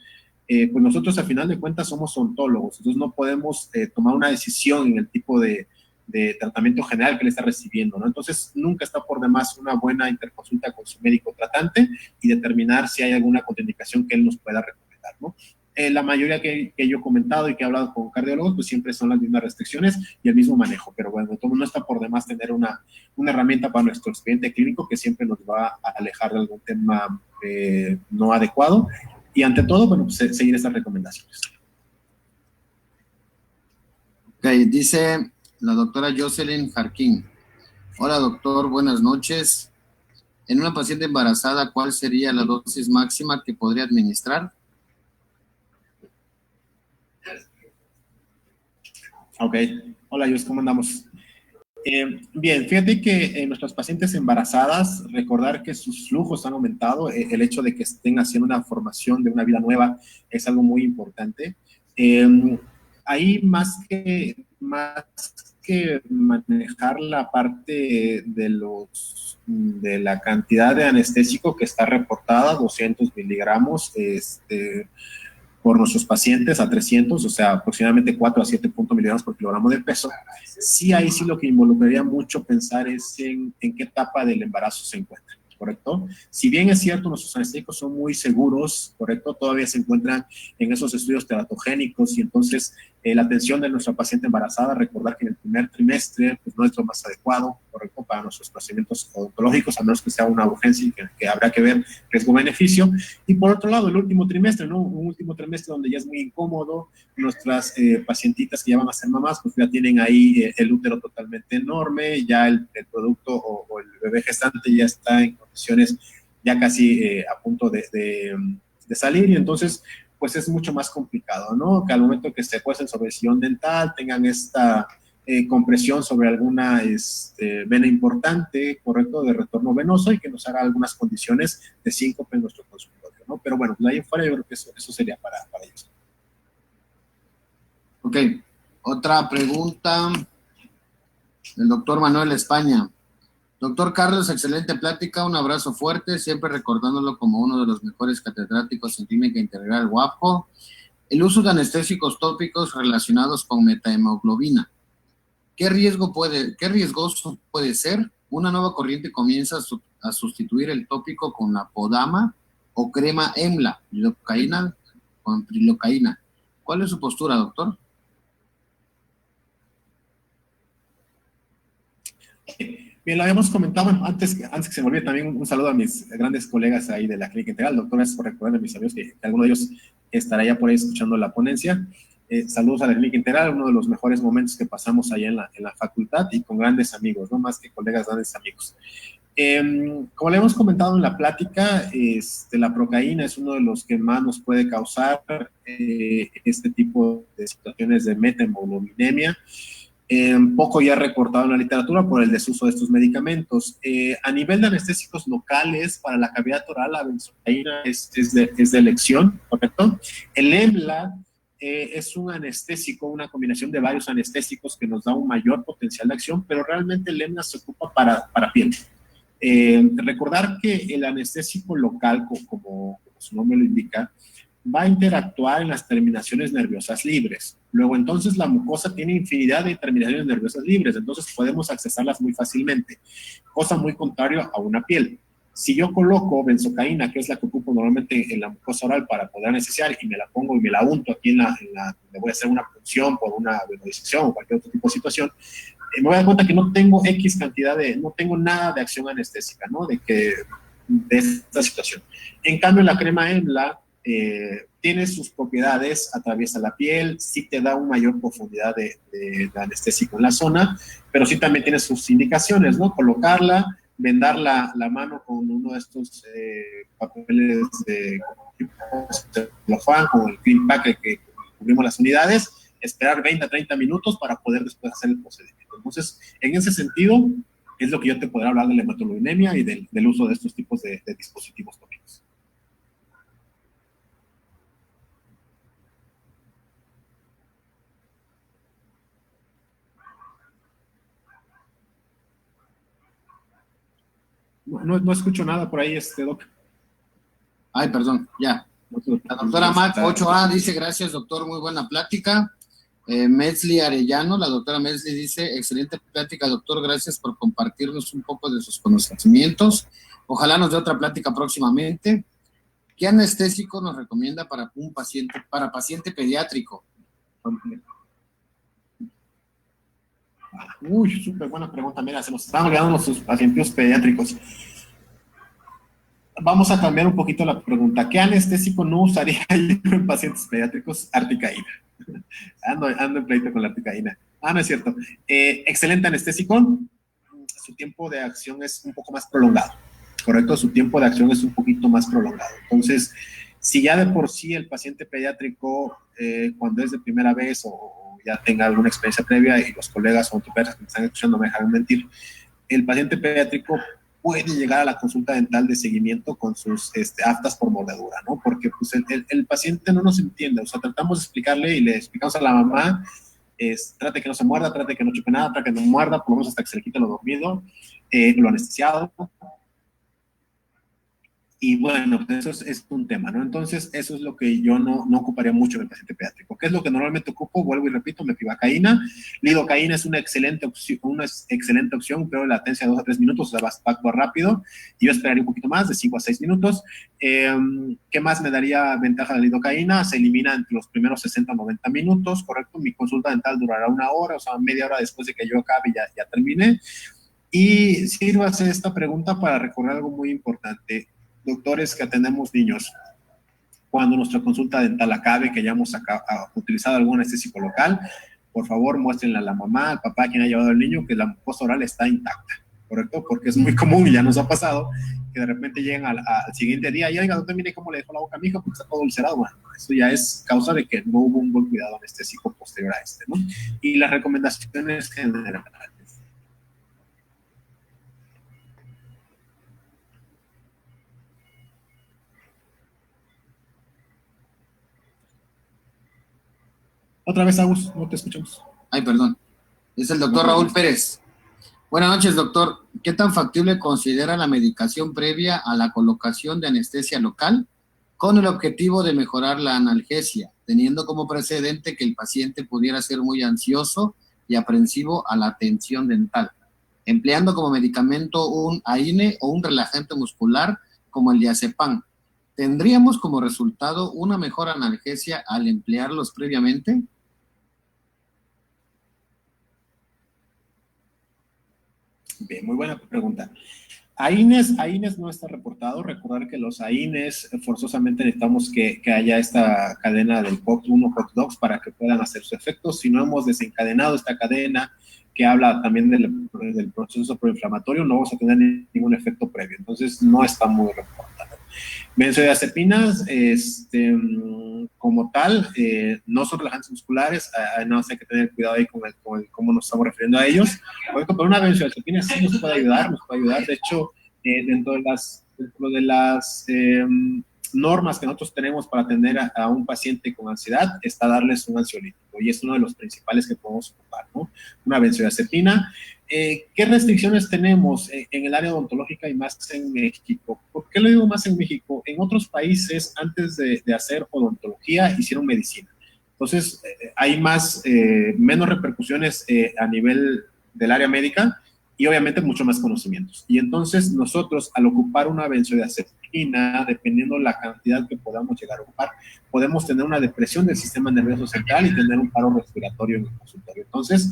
Speaker 2: pues nosotros al final de cuentas somos odontólogos, entonces no podemos tomar una decisión en el tipo de tratamiento general que le está recibiendo, ¿no? Entonces nunca está por demás una buena interconsulta con su médico tratante y determinar si hay alguna contraindicación que él nos pueda recomendar, ¿no? La mayoría que yo he comentado y que he hablado con cardiólogos, pues siempre son las mismas restricciones y el mismo manejo, pero bueno, no está por demás tener una herramienta para nuestro expediente clínico que siempre nos va a alejar de algún tema no adecuado, y ante todo, bueno, pues seguir estas recomendaciones.
Speaker 1: Ok, dice la doctora Jocelyn Jarquín. Hola, doctor, buenas noches. En una paciente embarazada, ¿cuál sería la dosis máxima que podría administrar?
Speaker 2: Ok, hola, Jus, ¿cómo andamos? Bien, fíjate que nuestras pacientes embarazadas, recordar que sus flujos han aumentado, el hecho de que estén haciendo una formación de una vida nueva es algo muy importante. Ahí más que manejar la parte de la cantidad de anestésico que está reportada, 200 miligramos, por nuestros pacientes a 300, o sea, aproximadamente 4 a 7 miligramos por kilogramo de peso. Sí, ahí sí lo que involucraría mucho pensar es en qué etapa del embarazo se encuentra, ¿correcto? Si bien es cierto, nuestros anestésicos son muy seguros, ¿correcto? Todavía se encuentran en esos estudios teratogénicos, y entonces la atención de nuestra paciente embarazada, recordar que en el primer trimestre pues, no es lo más adecuado, ¿correcto? Para nuestros procedimientos odontológicos, a menos que sea una urgencia y que habrá que ver riesgo-beneficio. Y por otro lado, el último trimestre, ¿no? Un último trimestre donde ya es muy incómodo, nuestras pacientitas que ya van a ser mamás, pues ya tienen ahí el útero totalmente enorme, ya el producto o el bebé gestante ya está en condiciones ya casi a punto de salir, y entonces pues es mucho más complicado, ¿no? Que al momento que se acuesten sobre el sillón dental tengan esta compresión sobre alguna vena importante, correcto, de retorno venoso, y que nos haga algunas condiciones de síncope en nuestro consultorio, ¿no? Pero bueno, de ahí en fuera yo creo que eso sería para ellos.
Speaker 1: Ok, otra pregunta del doctor Manuel España. Doctor Carlos, excelente plática, un abrazo fuerte, siempre recordándolo como uno de los mejores catedráticos en clínica integral WAPO. El uso de anestésicos tópicos relacionados con metahemoglobina. ¿Qué riesgoso puede ser? Una nueva corriente comienza a sustituir el tópico con la podama o crema EMLA, lidocaína con prilocaína. ¿Cuál es su postura, doctor?
Speaker 2: Bien, lo habíamos comentado, antes que se me olvide también un saludo a mis grandes colegas ahí de la Clínica Integral. Doctor, gracias por recordarme a mis amigos que alguno de ellos estará ya por ahí escuchando la ponencia. Saludos a la Clínica Integral, uno de los mejores momentos que pasamos allá en la facultad, y con grandes amigos, no más que colegas, grandes amigos. Como le hemos comentado en la plática, la procaína es uno de los que más nos puede causar este tipo de situaciones de metahemoglobinemia. Poco ya reportado en la literatura por el desuso de estos medicamentos. A nivel de anestésicos locales, para la cavidad oral, la benzocaína es de elección, ¿correcto? El EMLA es un anestésico, una combinación de varios anestésicos que nos da un mayor potencial de acción, pero realmente el EMLA se ocupa para piel. Recordar que el anestésico local, como su nombre lo indica, va a interactuar en las terminaciones nerviosas libres. Luego, entonces, la mucosa tiene infinidad de terminaciones nerviosas libres, entonces podemos accesarlas muy fácilmente, cosa muy contraria a una piel. Si yo coloco benzocaína, que es la que ocupo normalmente en la mucosa oral para poder anestesiar, y me la pongo y me la unto aquí donde voy a hacer una punción por una venodisección o cualquier otro tipo de situación, me voy a dar cuenta que no tengo X cantidad no tengo nada de acción anestésica, ¿no? De esta situación. En cambio, la crema EMLA tiene sus propiedades, atraviesa la piel, sí te da una mayor profundidad de anestésico en la zona, pero sí también tiene sus indicaciones, ¿no? Colocarla, vendar la mano con uno de estos papeles de celofán, con el clean pack que cubrimos las unidades, esperar 20 a 30 minutos para poder después hacer el procedimiento. Entonces, en ese sentido, es lo que yo te podré hablar de la hematologinemia y del uso de estos tipos de dispositivos tópicos. No escucho nada por ahí, Doc.
Speaker 1: Ay, perdón, ya. La doctora Mac 8A dice, gracias, doctor, muy buena plática. Metzli Arellano, la doctora Metzli dice, excelente plática, doctor, gracias por compartirnos un poco de sus conocimientos. Ojalá nos dé otra plática próximamente. ¿Qué anestésico nos recomienda para paciente pediátrico?
Speaker 2: Uy, súper buena pregunta. Mira, se nos están olvidando nuestros pacientes pediátricos. Vamos a cambiar un poquito la pregunta. ¿Qué anestésico no usaría yo en pacientes pediátricos? Articaína. Ando en pleito con la articaína. No es cierto. Excelente anestésico. Su tiempo de acción es un poco más prolongado. ¿Correcto? Su tiempo de acción es un poquito más prolongado. Entonces, si ya de por sí el paciente pediátrico, cuando es de primera vez o ya tenga alguna experiencia previa, y los colegas o ortopedas que me están escuchando me dejarán mentir, el paciente pediátrico puede llegar a la consulta dental de seguimiento con sus aftas por mordedura, ¿no? Porque pues, el paciente no nos entiende, o sea, tratamos de explicarle y le explicamos a la mamá, trate que no se muerda, trate que no chupe nada, trate que no muerda, por lo menos hasta que se le quite lo dormido, lo anestesiado. Y bueno, pues eso es un tema, ¿no? Entonces, eso es lo que yo no ocuparía mucho en el paciente pediátrico. ¿Qué es lo que normalmente ocupo? Vuelvo y repito, mepivacaína. Lidocaína es una excelente opción, pero la latencia de 2 a 3 minutos, o sea, va a actuar rápido. Y yo esperaría un poquito más, de 5 a 6 minutos. ¿Qué más me daría ventaja de la lidocaína? Se elimina entre los primeros 60 a 90 minutos, ¿correcto? Mi consulta dental durará 1 hora, o sea, media hora después de que yo acabe ya terminé. Y sírvase esta pregunta para recordar algo muy importante. Doctores que atendemos niños, cuando nuestra consulta dental acabe, que hayamos utilizado algún anestésico local, por favor muéstrenle a la mamá, al papá, quien ha llevado al niño, que la mucosa oral está intacta, ¿correcto? Porque es muy común y ya nos ha pasado que de repente llegan al siguiente día y, oiga, doctor, mire cómo le dejó la boca a mi hijo, porque está todo ulcerado. Bueno, eso ya es causa de que no hubo un buen cuidado anestésico posterior a ¿no? Y las recomendaciones generales. Otra vez, Agus, no te escuchamos.
Speaker 1: Ay, perdón. Es el doctor Raúl Pérez. Buenas noches, doctor. ¿Qué tan factible considera la medicación previa a la colocación de anestesia local con el objetivo de mejorar la analgesia, teniendo como precedente que el paciente pudiera ser muy ansioso y aprensivo a la atención dental, empleando como medicamento un AINE o un relajante muscular como el diazepam? ¿Tendríamos como resultado una mejor analgesia al emplearlos previamente?
Speaker 2: Bien, muy buena pregunta. AINES no está reportado. Recordar que los AINES forzosamente necesitamos que haya esta cadena del COX-1, COX-2 para que puedan hacer su efecto. Si no hemos desencadenado esta cadena que habla también del proceso proinflamatorio, no vamos a tener ningún efecto previo. Entonces, no está muy reportado. Benzodiazepinas, como tal, no son relajantes musculares, no sé, hay que tener cuidado ahí con cómo nos estamos refiriendo a ellos. Pero una benzodiazepina sí nos puede ayudar, de hecho, dentro de las normas que nosotros tenemos para atender a un paciente con ansiedad está darles un ansiolítico, y es uno de los principales que podemos ocupar, ¿no? Una benzodiazepina. ¿Qué restricciones tenemos en el área odontológica y más en México? ¿Por qué lo digo más en México? En otros países, antes de hacer odontología, hicieron medicina. Entonces, hay menos repercusiones a nivel del área médica, y obviamente mucho más conocimientos. Y entonces nosotros, al ocupar una benzodiazepina, dependiendo la cantidad que podamos llegar a ocupar, podemos tener una depresión del sistema nervioso central y tener un paro respiratorio en el consultorio. Entonces,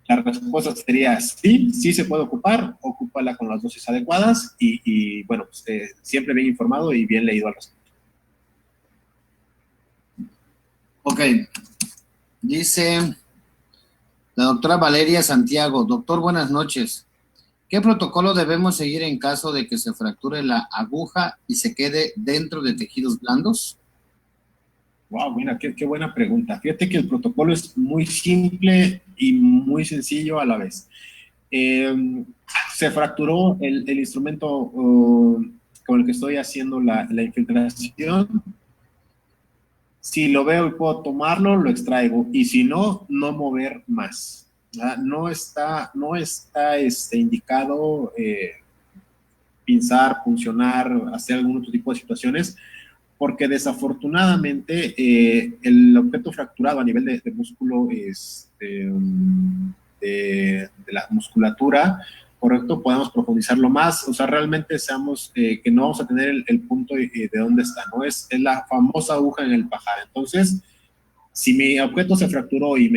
Speaker 2: la respuesta sería sí, sí se puede ocupar, ocúpala con las dosis adecuadas y bueno, pues, siempre bien informado y bien leído al respecto.
Speaker 1: Ok, dice la doctora Valeria Santiago: doctor, buenas noches. ¿Qué protocolo debemos seguir en caso de que se fracture la aguja y se quede dentro de tejidos blandos?
Speaker 2: Wow, mira, qué buena pregunta. Fíjate que el protocolo es muy simple y muy sencillo a la vez. Se fracturó el instrumento con el que estoy haciendo la infiltración. Si lo veo y puedo tomarlo, lo extraigo. Y si no, no mover más. No está indicado pinzar, funcionar, hacer algún otro tipo de situaciones, porque desafortunadamente el objeto fracturado a nivel de músculo, de la musculatura, correcto, podemos profundizarlo más, o sea, realmente seamos que no vamos a tener el punto de dónde está, ¿no? Es la famosa aguja en el pajar. Entonces, si mi objeto se fracturó y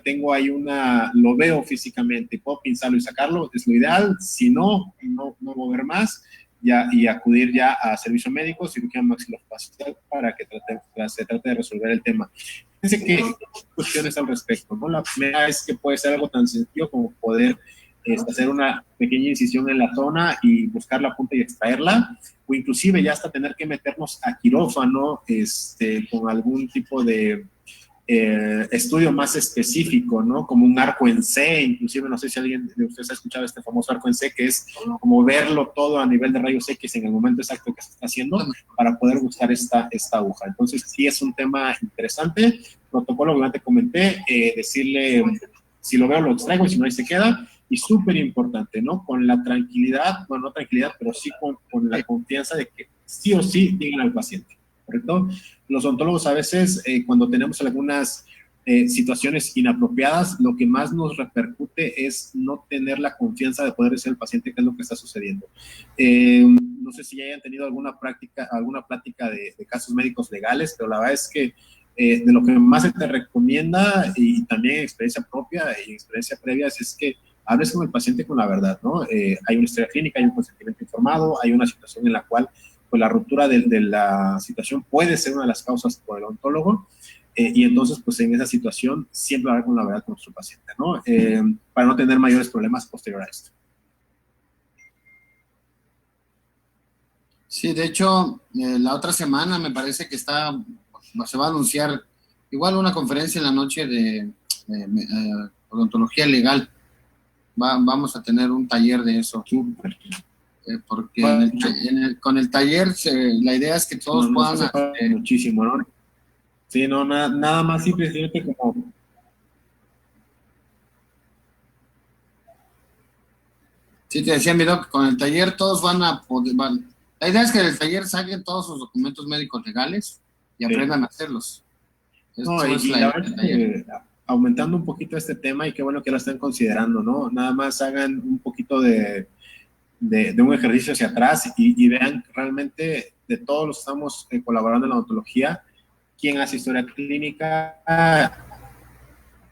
Speaker 2: tengo ahí lo veo físicamente y puedo pinzarlo y sacarlo, es lo ideal. Si no, no mover más y acudir ya a servicio médico, cirugía maxilofacial, para que se trate de resolver el tema. Fíjense que hay cuestiones al respecto, ¿no? La primera es que puede ser algo tan sencillo como poder hacer una pequeña incisión en la zona y buscar la punta y extraerla, o inclusive ya hasta tener que meternos a quirófano con algún tipo de estudio más específico, ¿no? Como un arco en C, inclusive no sé si alguien de ustedes ha escuchado este famoso arco en C, que es como verlo todo a nivel de rayos X en el momento exacto que se está haciendo para poder buscar esta aguja. Entonces sí es un tema interesante. Protocolo que ya te comenté, decirle si lo veo lo extraigo y si no ahí se queda. Y súper importante, ¿no? Con la tranquilidad, bueno, no tranquilidad, pero sí con la confianza de que sí o sí lleguen al paciente, ¿correcto? Los odontólogos a veces, cuando tenemos algunas situaciones inapropiadas, lo que más nos repercute es no tener la confianza de poder decir al paciente qué es lo que está sucediendo. No sé si ya hayan tenido alguna plática de casos médicos legales, pero la verdad es que de lo que más se te recomienda, y también experiencia propia y experiencia previa, es que hables con el paciente con la verdad, ¿no? Hay una historia clínica, hay un consentimiento informado, hay una situación en la cual pues la ruptura de la situación puede ser una de las causas por el odontólogo, y entonces pues en esa situación siempre hablar con la verdad con nuestro paciente, ¿no? Para no tener mayores problemas posterior a esto.
Speaker 1: Sí, de hecho, la otra semana me parece que se va a anunciar igual una conferencia en la noche de odontología legal. Vamos a tener un taller de eso.
Speaker 2: Súper.
Speaker 1: Porque con el taller la idea es que todos puedan...
Speaker 2: muchísimo, ¿no? Sí, no, nada más simplemente como...
Speaker 1: Sí, te decía mi doc, con el taller todos van a poder... La idea es que del taller saquen todos sus documentos médicos legales y aprendan a hacerlos.
Speaker 2: No, y la verdad es que aumentando un poquito este tema, y qué bueno que lo estén considerando, ¿no? Nada más hagan un poquito de un ejercicio hacia atrás y vean realmente de todos los que estamos colaborando en la odontología, quién hace historia clínica,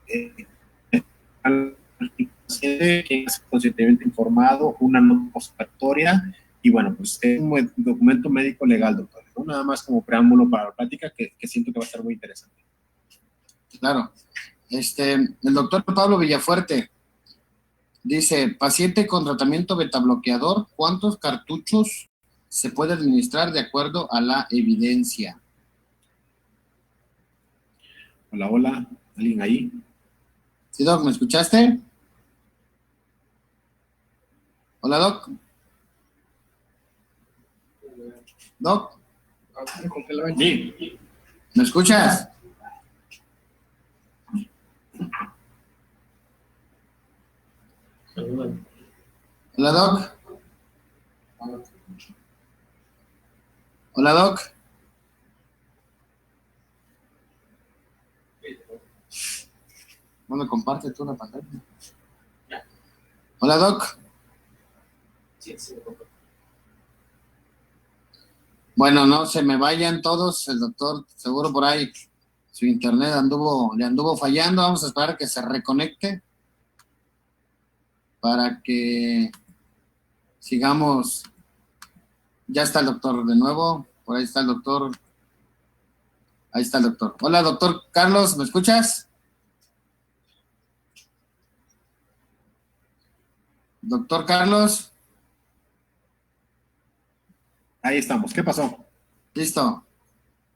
Speaker 2: quién es conscientemente informado, una nota postoperaria, y bueno, pues es un documento médico legal, doctor, ¿no? Nada más como preámbulo para la plática que siento que va a estar muy interesante.
Speaker 1: Claro. El doctor Pablo Villafuerte dice: paciente con tratamiento beta bloqueador, ¿cuántos cartuchos se puede administrar de acuerdo a la evidencia?
Speaker 2: Hola, hola, ¿alguien ahí?
Speaker 1: Sí, Doc, ¿me escuchaste? Hola, Doc. Doc,
Speaker 2: Sí.
Speaker 1: ¿me escuchas? Hola, Doc. Hola, Doc. Bueno, comparte tú la pantalla. Hola, Doc. Bueno, no se me vayan todos. El doctor, seguro por ahí, su internet le anduvo fallando. Vamos a esperar que se reconecte para que sigamos. Ya está el doctor de nuevo. Por ahí está el doctor. Ahí está el doctor. Hola, doctor Carlos, ¿me escuchas? Doctor Carlos.
Speaker 2: Ahí estamos. ¿Qué pasó?
Speaker 1: Listo.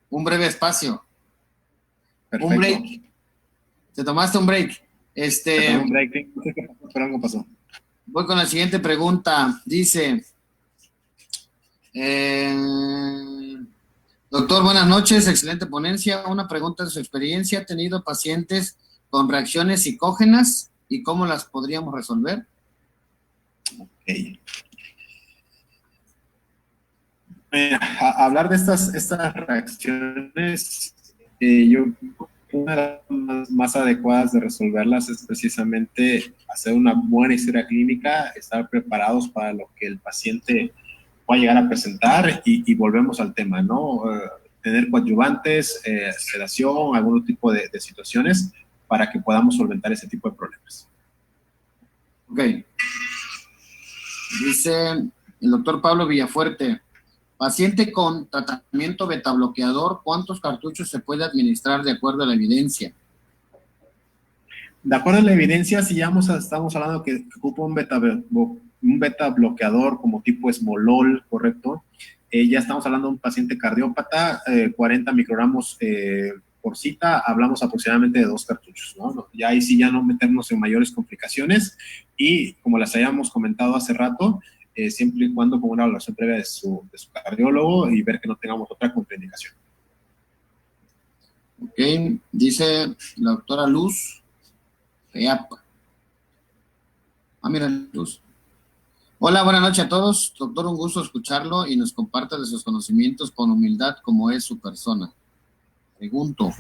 Speaker 1: Un breve espacio.
Speaker 2: Perfecto.
Speaker 1: Un break. ¿Te tomaste un break?
Speaker 2: Te tomé un break, no sé qué pasó, pero algo pasó.
Speaker 1: Voy con la siguiente pregunta. Dice, doctor, buenas noches, excelente ponencia. Una pregunta de su experiencia. ¿Ha tenido pacientes con reacciones psicógenas y cómo las podríamos resolver?
Speaker 2: Okay. Hablar de estas reacciones, una de las más adecuadas de resolverlas es precisamente hacer una buena historia clínica, estar preparados para lo que el paciente va a llegar a presentar y volvemos al tema, ¿no? Tener coadyuvantes, sedación, algún tipo de situaciones para que podamos solventar ese tipo de problemas.
Speaker 1: Ok. Dice el doctor Pablo Villafuerte, paciente con tratamiento betabloqueador, ¿cuántos cartuchos se puede administrar de acuerdo a la evidencia?
Speaker 2: De acuerdo a la evidencia, si ya estamos hablando que ocupa un beta bloqueador como tipo esmolol, ¿correcto? Ya estamos hablando de un paciente cardiópata, 40 microgramos por cita, hablamos aproximadamente de 2 cartuchos, ¿no? Ya ahí sí ya no meternos en mayores complicaciones y como las habíamos comentado hace rato, siempre y cuando con una evaluación previa de su cardiólogo y ver que no tengamos otra contraindicación.
Speaker 1: Ok, dice la doctora Luz. Mira, Luz. Hola, buenas noches a todos. Doctor, un gusto escucharlo y nos comparte de sus conocimientos con humildad como es su persona. Pregunto,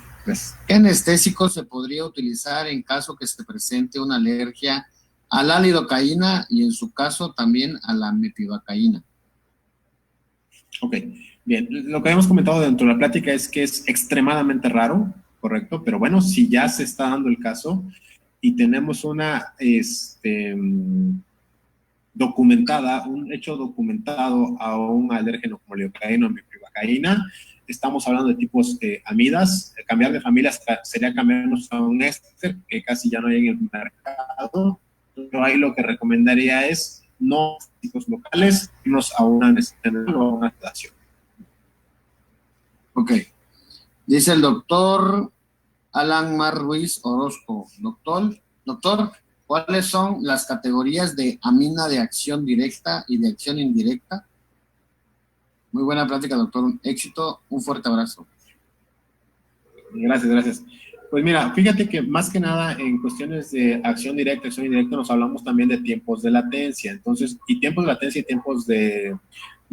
Speaker 1: ¿qué anestésico se podría utilizar en caso que se presente una alergia a la lidocaína y en su caso también a la mepivacaína?
Speaker 2: Ok, bien. Lo que habíamos comentado dentro de la plática es que es extremadamente raro, correcto, pero bueno, si ya se está dando el caso y tenemos una documentada, un hecho documentado a un alérgeno como lidocaína o mepivacaína, estamos hablando de tipos amidas. Cambiar de familia sería cambiarnos a un éster que casi ya no hay en el mercado, pero ahí lo que recomendaría es no tipos locales, irnos a una anestesia o una sedación.
Speaker 1: Ok. Dice el doctor Alan Mar Ruiz Orozco. Doctor, ¿cuáles son las categorías de amina de acción directa y de acción indirecta? Muy buena plática, doctor. Un éxito. Un fuerte abrazo.
Speaker 2: Gracias, gracias. Pues mira, fíjate que más que nada en cuestiones de acción directa, acción indirecta, nos hablamos también de tiempos de latencia. Entonces, y tiempos de latencia y tiempos de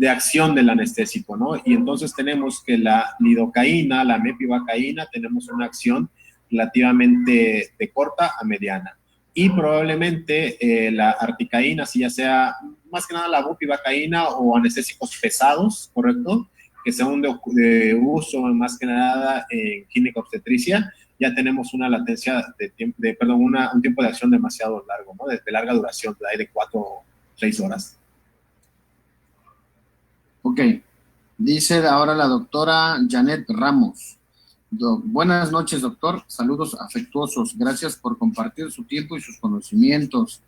Speaker 2: acción del anestésico, ¿no? Y entonces tenemos que la lidocaína, la mepivacaína, tenemos una acción relativamente de corta a mediana. Y probablemente la articaína, si ya sea más que nada la bupivacaína o anestésicos pesados, ¿correcto? Que son de uso más que nada en clínica obstetricia, ya tenemos una latencia un tiempo de acción demasiado largo, ¿no? De larga duración, de 4 o 6 horas.
Speaker 1: Ok. Dice ahora la doctora Janet Ramos. Buenas noches, doctor. Saludos afectuosos. Gracias por compartir su tiempo y sus conocimientos.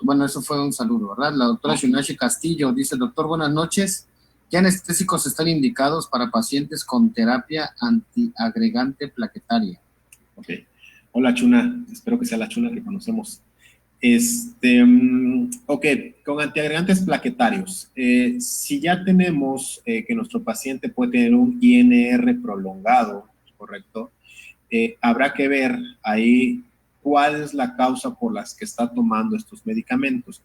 Speaker 1: Bueno, eso fue un saludo, ¿verdad? La doctora Shunashi Castillo dice, doctor, buenas noches. ¿Qué anestésicos están indicados para pacientes con terapia antiagregante plaquetaria?
Speaker 2: Ok. Hola, Chuna. Espero que sea la Chuna que conocemos. Ok, con antiagregantes plaquetarios. Si ya tenemos que nuestro paciente puede tener un INR prolongado, ¿correcto? Habrá que ver ahí cuál es la causa por la que está tomando estos medicamentos.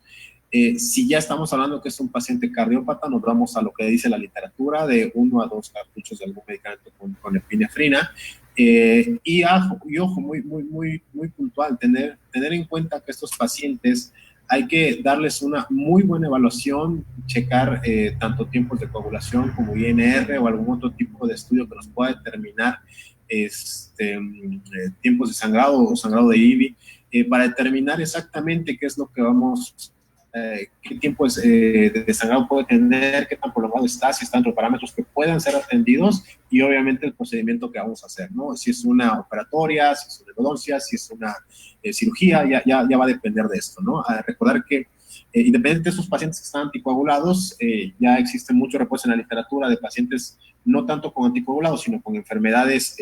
Speaker 2: Si ya estamos hablando que es un paciente cardiópata, nos vamos a lo que dice la literatura de 1 a 2 cartuchos de algún medicamento con epinefrina. Y ojo, muy puntual, tener en cuenta que estos pacientes hay que darles una muy buena evaluación, checar tanto tiempos de coagulación como INR o algún otro tipo de estudio que nos pueda determinar tiempos de sangrado o sangrado de IBI, para determinar exactamente qué es lo que vamos, qué tiempo de sangrado puede tener, qué tan prolongado está, si están entre parámetros que puedan ser atendidos y obviamente el procedimiento que vamos a hacer, ¿no? Si es una operatoria, si es una endodoncia, si es una cirugía, ya va a depender de esto, ¿no? Recordar que independientemente de esos pacientes que están anticoagulados, ya existe mucho repuesto en la literatura de pacientes no tanto con anticoagulados, sino con enfermedades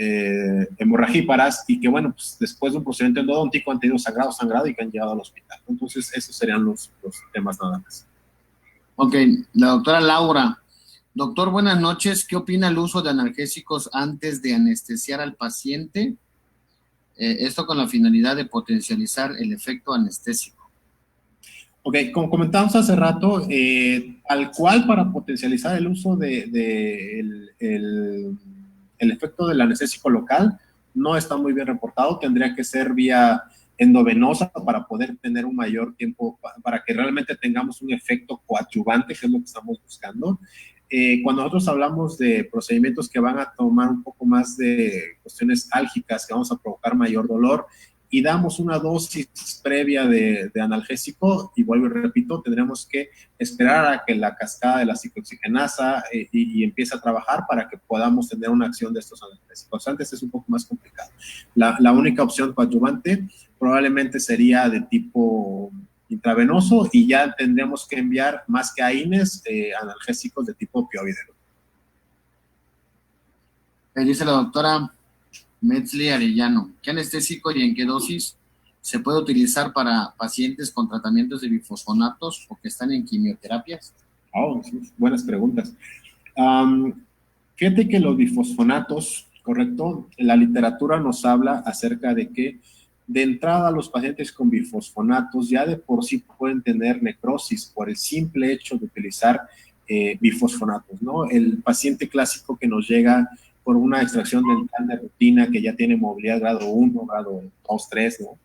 Speaker 2: hemorragíparas y que, bueno, pues después de un procedimiento endodóntico han tenido sangrado y que han llegado al hospital. Entonces, esos serían los temas nada más.
Speaker 1: Ok, la doctora Laura. Doctor, buenas noches. ¿Qué opina el uso de analgésicos antes de anestesiar al paciente? Esto con la finalidad de potencializar el efecto anestésico.
Speaker 2: Ok, como comentábamos hace rato, al cual para potencializar el uso el efecto del anestésico local no está muy bien reportado, tendría que ser vía endovenosa para poder tener un mayor tiempo, para que realmente tengamos un efecto coadyuvante, que es lo que estamos buscando. Cuando nosotros hablamos de procedimientos que van a tomar un poco más de cuestiones álgicas, que vamos a provocar mayor dolor, y damos una dosis previa de analgésico, y vuelvo y repito, tendremos que esperar a que la cascada de la ciclooxigenasa y empiece a trabajar para que podamos tener una acción de estos analgésicos. Antes es un poco más complicado. La única opción coadyuvante probablemente sería de tipo intravenoso y ya tendremos que enviar más que AINES, analgésicos de tipo opioideo.
Speaker 1: Dice la doctora Metzli Arellano, ¿qué anestésico y en qué dosis se puede utilizar para pacientes con tratamientos de bifosfonatos o que están en quimioterapias?
Speaker 2: Oh, sí, buenas preguntas. Fíjate que los bifosfonatos, correcto, la literatura nos habla acerca de que de entrada los pacientes con bifosfonatos ya de por sí pueden tener necrosis por el simple hecho de utilizar bifosfonatos, ¿no? El paciente clásico que nos llega por una extracción dental de rutina que ya tiene movilidad grado 1, grado 2, 3, ¿no?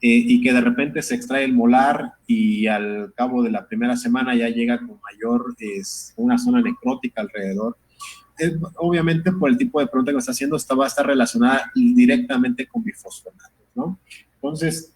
Speaker 2: Y que de repente se extrae el molar y al cabo de la primera semana ya llega con mayor, una zona necrótica alrededor. Obviamente por el tipo de pregunta que me está haciendo, esta va a estar relacionada directamente con bifosfonatos, ¿no? Entonces,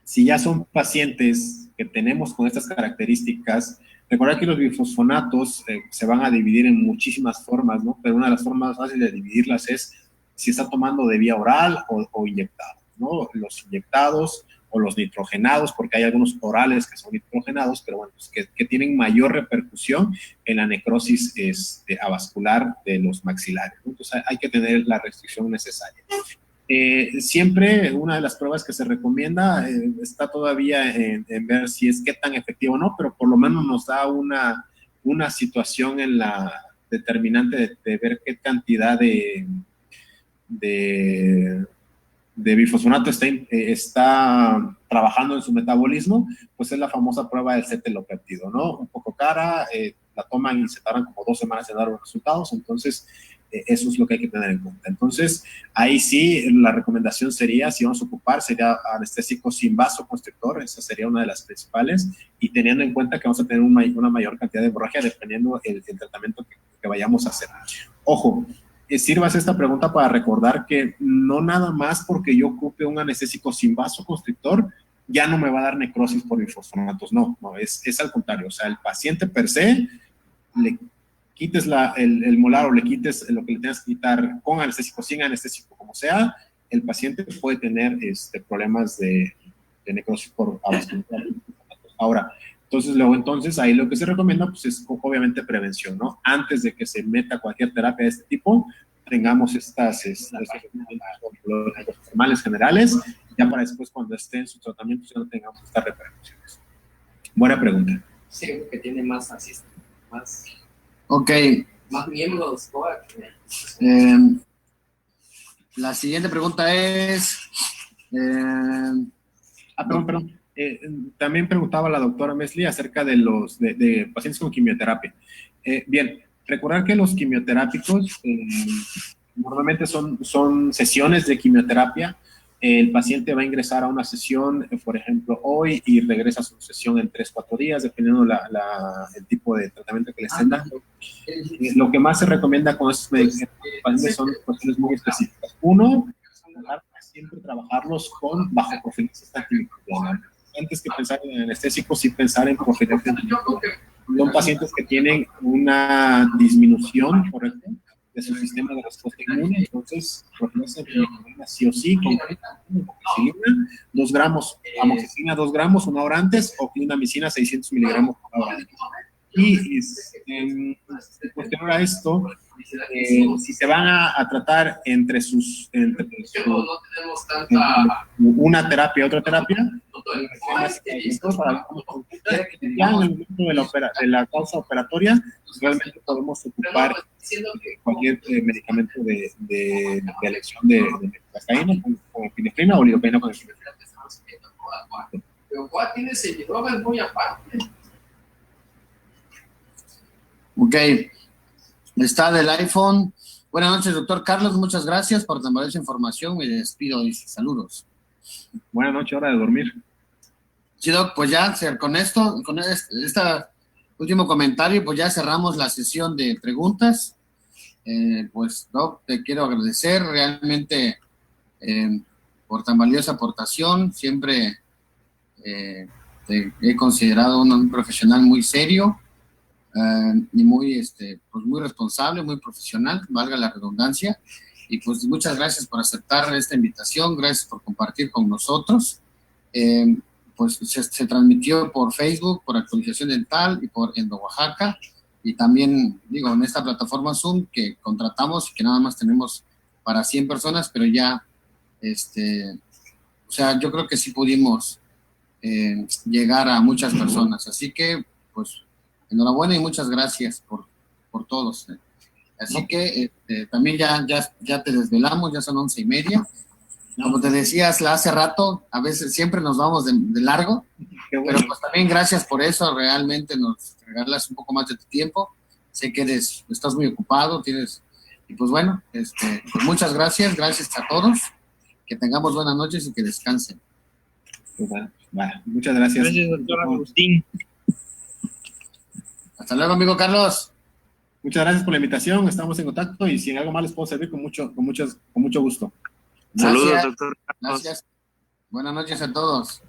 Speaker 2: si ya son pacientes que tenemos con estas características, recordar que los bifosfonatos se van a dividir en muchísimas formas, ¿no? Pero una de las formas más fáciles de dividirlas es si está tomando de vía oral o inyectado, ¿no? Los inyectados o los nitrogenados, porque hay algunos orales que son nitrogenados, pero bueno, pues que tienen mayor repercusión en la necrosis avascular de los maxilares, ¿no? Entonces hay que tener la restricción necesaria. Siempre una de las pruebas que se recomienda está todavía en ver si es qué tan efectivo o no, pero por lo menos nos da una situación en la determinante de ver qué cantidad de bifosfonato está trabajando en su metabolismo, pues es la famosa prueba del cetelopéptido, ¿no? Un poco cara, la toman y se tardan como 2 semanas en dar los resultados, entonces eso es lo que hay que tener en cuenta. Entonces, ahí sí, la recomendación sería, si vamos a ocupar, sería anestésico sin vasoconstrictor, esa sería una de las principales, y teniendo en cuenta que vamos a tener una mayor cantidad de hemorragia dependiendo el tratamiento que vayamos a hacer. Ojo, sirvas esta pregunta para recordar que no nada más porque yo ocupe un anestésico sin vasoconstrictor, ya no me va a dar necrosis por bifosfonatos, no, es al contrario, o sea, el paciente per se, le quites el molar o le quites lo que le tengas que quitar con anestésico, sin anestésico, como sea, el paciente puede tener problemas de necrosis por avascular. Ahora, Entonces ahí lo que se recomienda pues es obviamente prevención, ¿no? Antes de que se meta cualquier terapia de este tipo, tengamos estos normales generales, ya para después cuando esté en su tratamiento ya no tengamos estas repercusiones. Buena pregunta.
Speaker 3: Sí, que tiene más asistentes, más...
Speaker 1: Ok.
Speaker 3: Más miembros.
Speaker 1: La siguiente pregunta es...
Speaker 2: Perdón. También preguntaba la doctora Mesli acerca de los de pacientes con quimioterapia. Bien, recordar que los quimioterápicos normalmente son sesiones de quimioterapia. El paciente va a ingresar a una sesión, por ejemplo, hoy y regresa a su sesión en 3-4 días, dependiendo el tipo de tratamiento que le estén dando. Lo que más se recomienda con estos medicamentos son cuestiones muy específicas. Uno, siempre trabajarlos bajo profilaxis antimicrobiana. Antes que pensar en anestésicos, sí pensar en profilaxis antimicrobiana. Son pacientes que tienen una disminución, ¿correcto?, de su sistema de respuesta inmune, entonces profilaxis antimicrobiana sí o sí, con amoxicilina, 2 gramos, amoxicilina 2 gramos una hora antes, o clindamicina 600 miligramos una hora antes. Y posterior a esto, si se van a tratar entre una terapia y otra terapia, ya en el momento de la causa operatoria, realmente podemos ocupar cualquier medicamento de elección de metaclaína con epinefrina o lidocaína con epinefrina.
Speaker 3: Pero Juan tiene seguidores muy aparte.
Speaker 1: Ok, está del iPhone. Buenas noches, doctor Carlos, muchas gracias por tan valiosa información. Me despido y saludos.
Speaker 2: Buenas noches, hora de dormir.
Speaker 1: Sí, doc, pues ya con esto, con este último comentario, pues ya cerramos la sesión de preguntas. Pues, doc, te quiero agradecer realmente por tan valiosa aportación. Siempre te he considerado un profesional muy serio. Y muy, pues muy responsable, muy profesional, valga la redundancia, y pues muchas gracias por aceptar esta invitación, gracias por compartir con nosotros. Pues se transmitió por Facebook, por Actualización Dental y por Endo Oaxaca, y también, digo, en esta plataforma Zoom que contratamos y que nada más tenemos para 100 personas, pero ya, o sea, yo creo que sí pudimos llegar a muchas personas, así que, pues, enhorabuena y muchas gracias por todos. Así que también ya te desvelamos, ya son 11:30. Como te decías hace rato, a veces siempre nos vamos de largo, bueno. Pero pues también gracias por eso, realmente nos regalas un poco más de tu tiempo. Sé que estás muy ocupado, y pues bueno, pues muchas gracias a todos, que tengamos buenas noches y que descansen.
Speaker 2: Bueno, muchas gracias.
Speaker 4: Gracias, doctor Agustín.
Speaker 1: Hasta luego, amigo Carlos.
Speaker 2: Muchas gracias por la invitación, estamos en contacto y si en algo más les puedo servir con mucho gusto.
Speaker 4: Saludos, doctor Carlos.
Speaker 1: Gracias. Buenas noches a todos.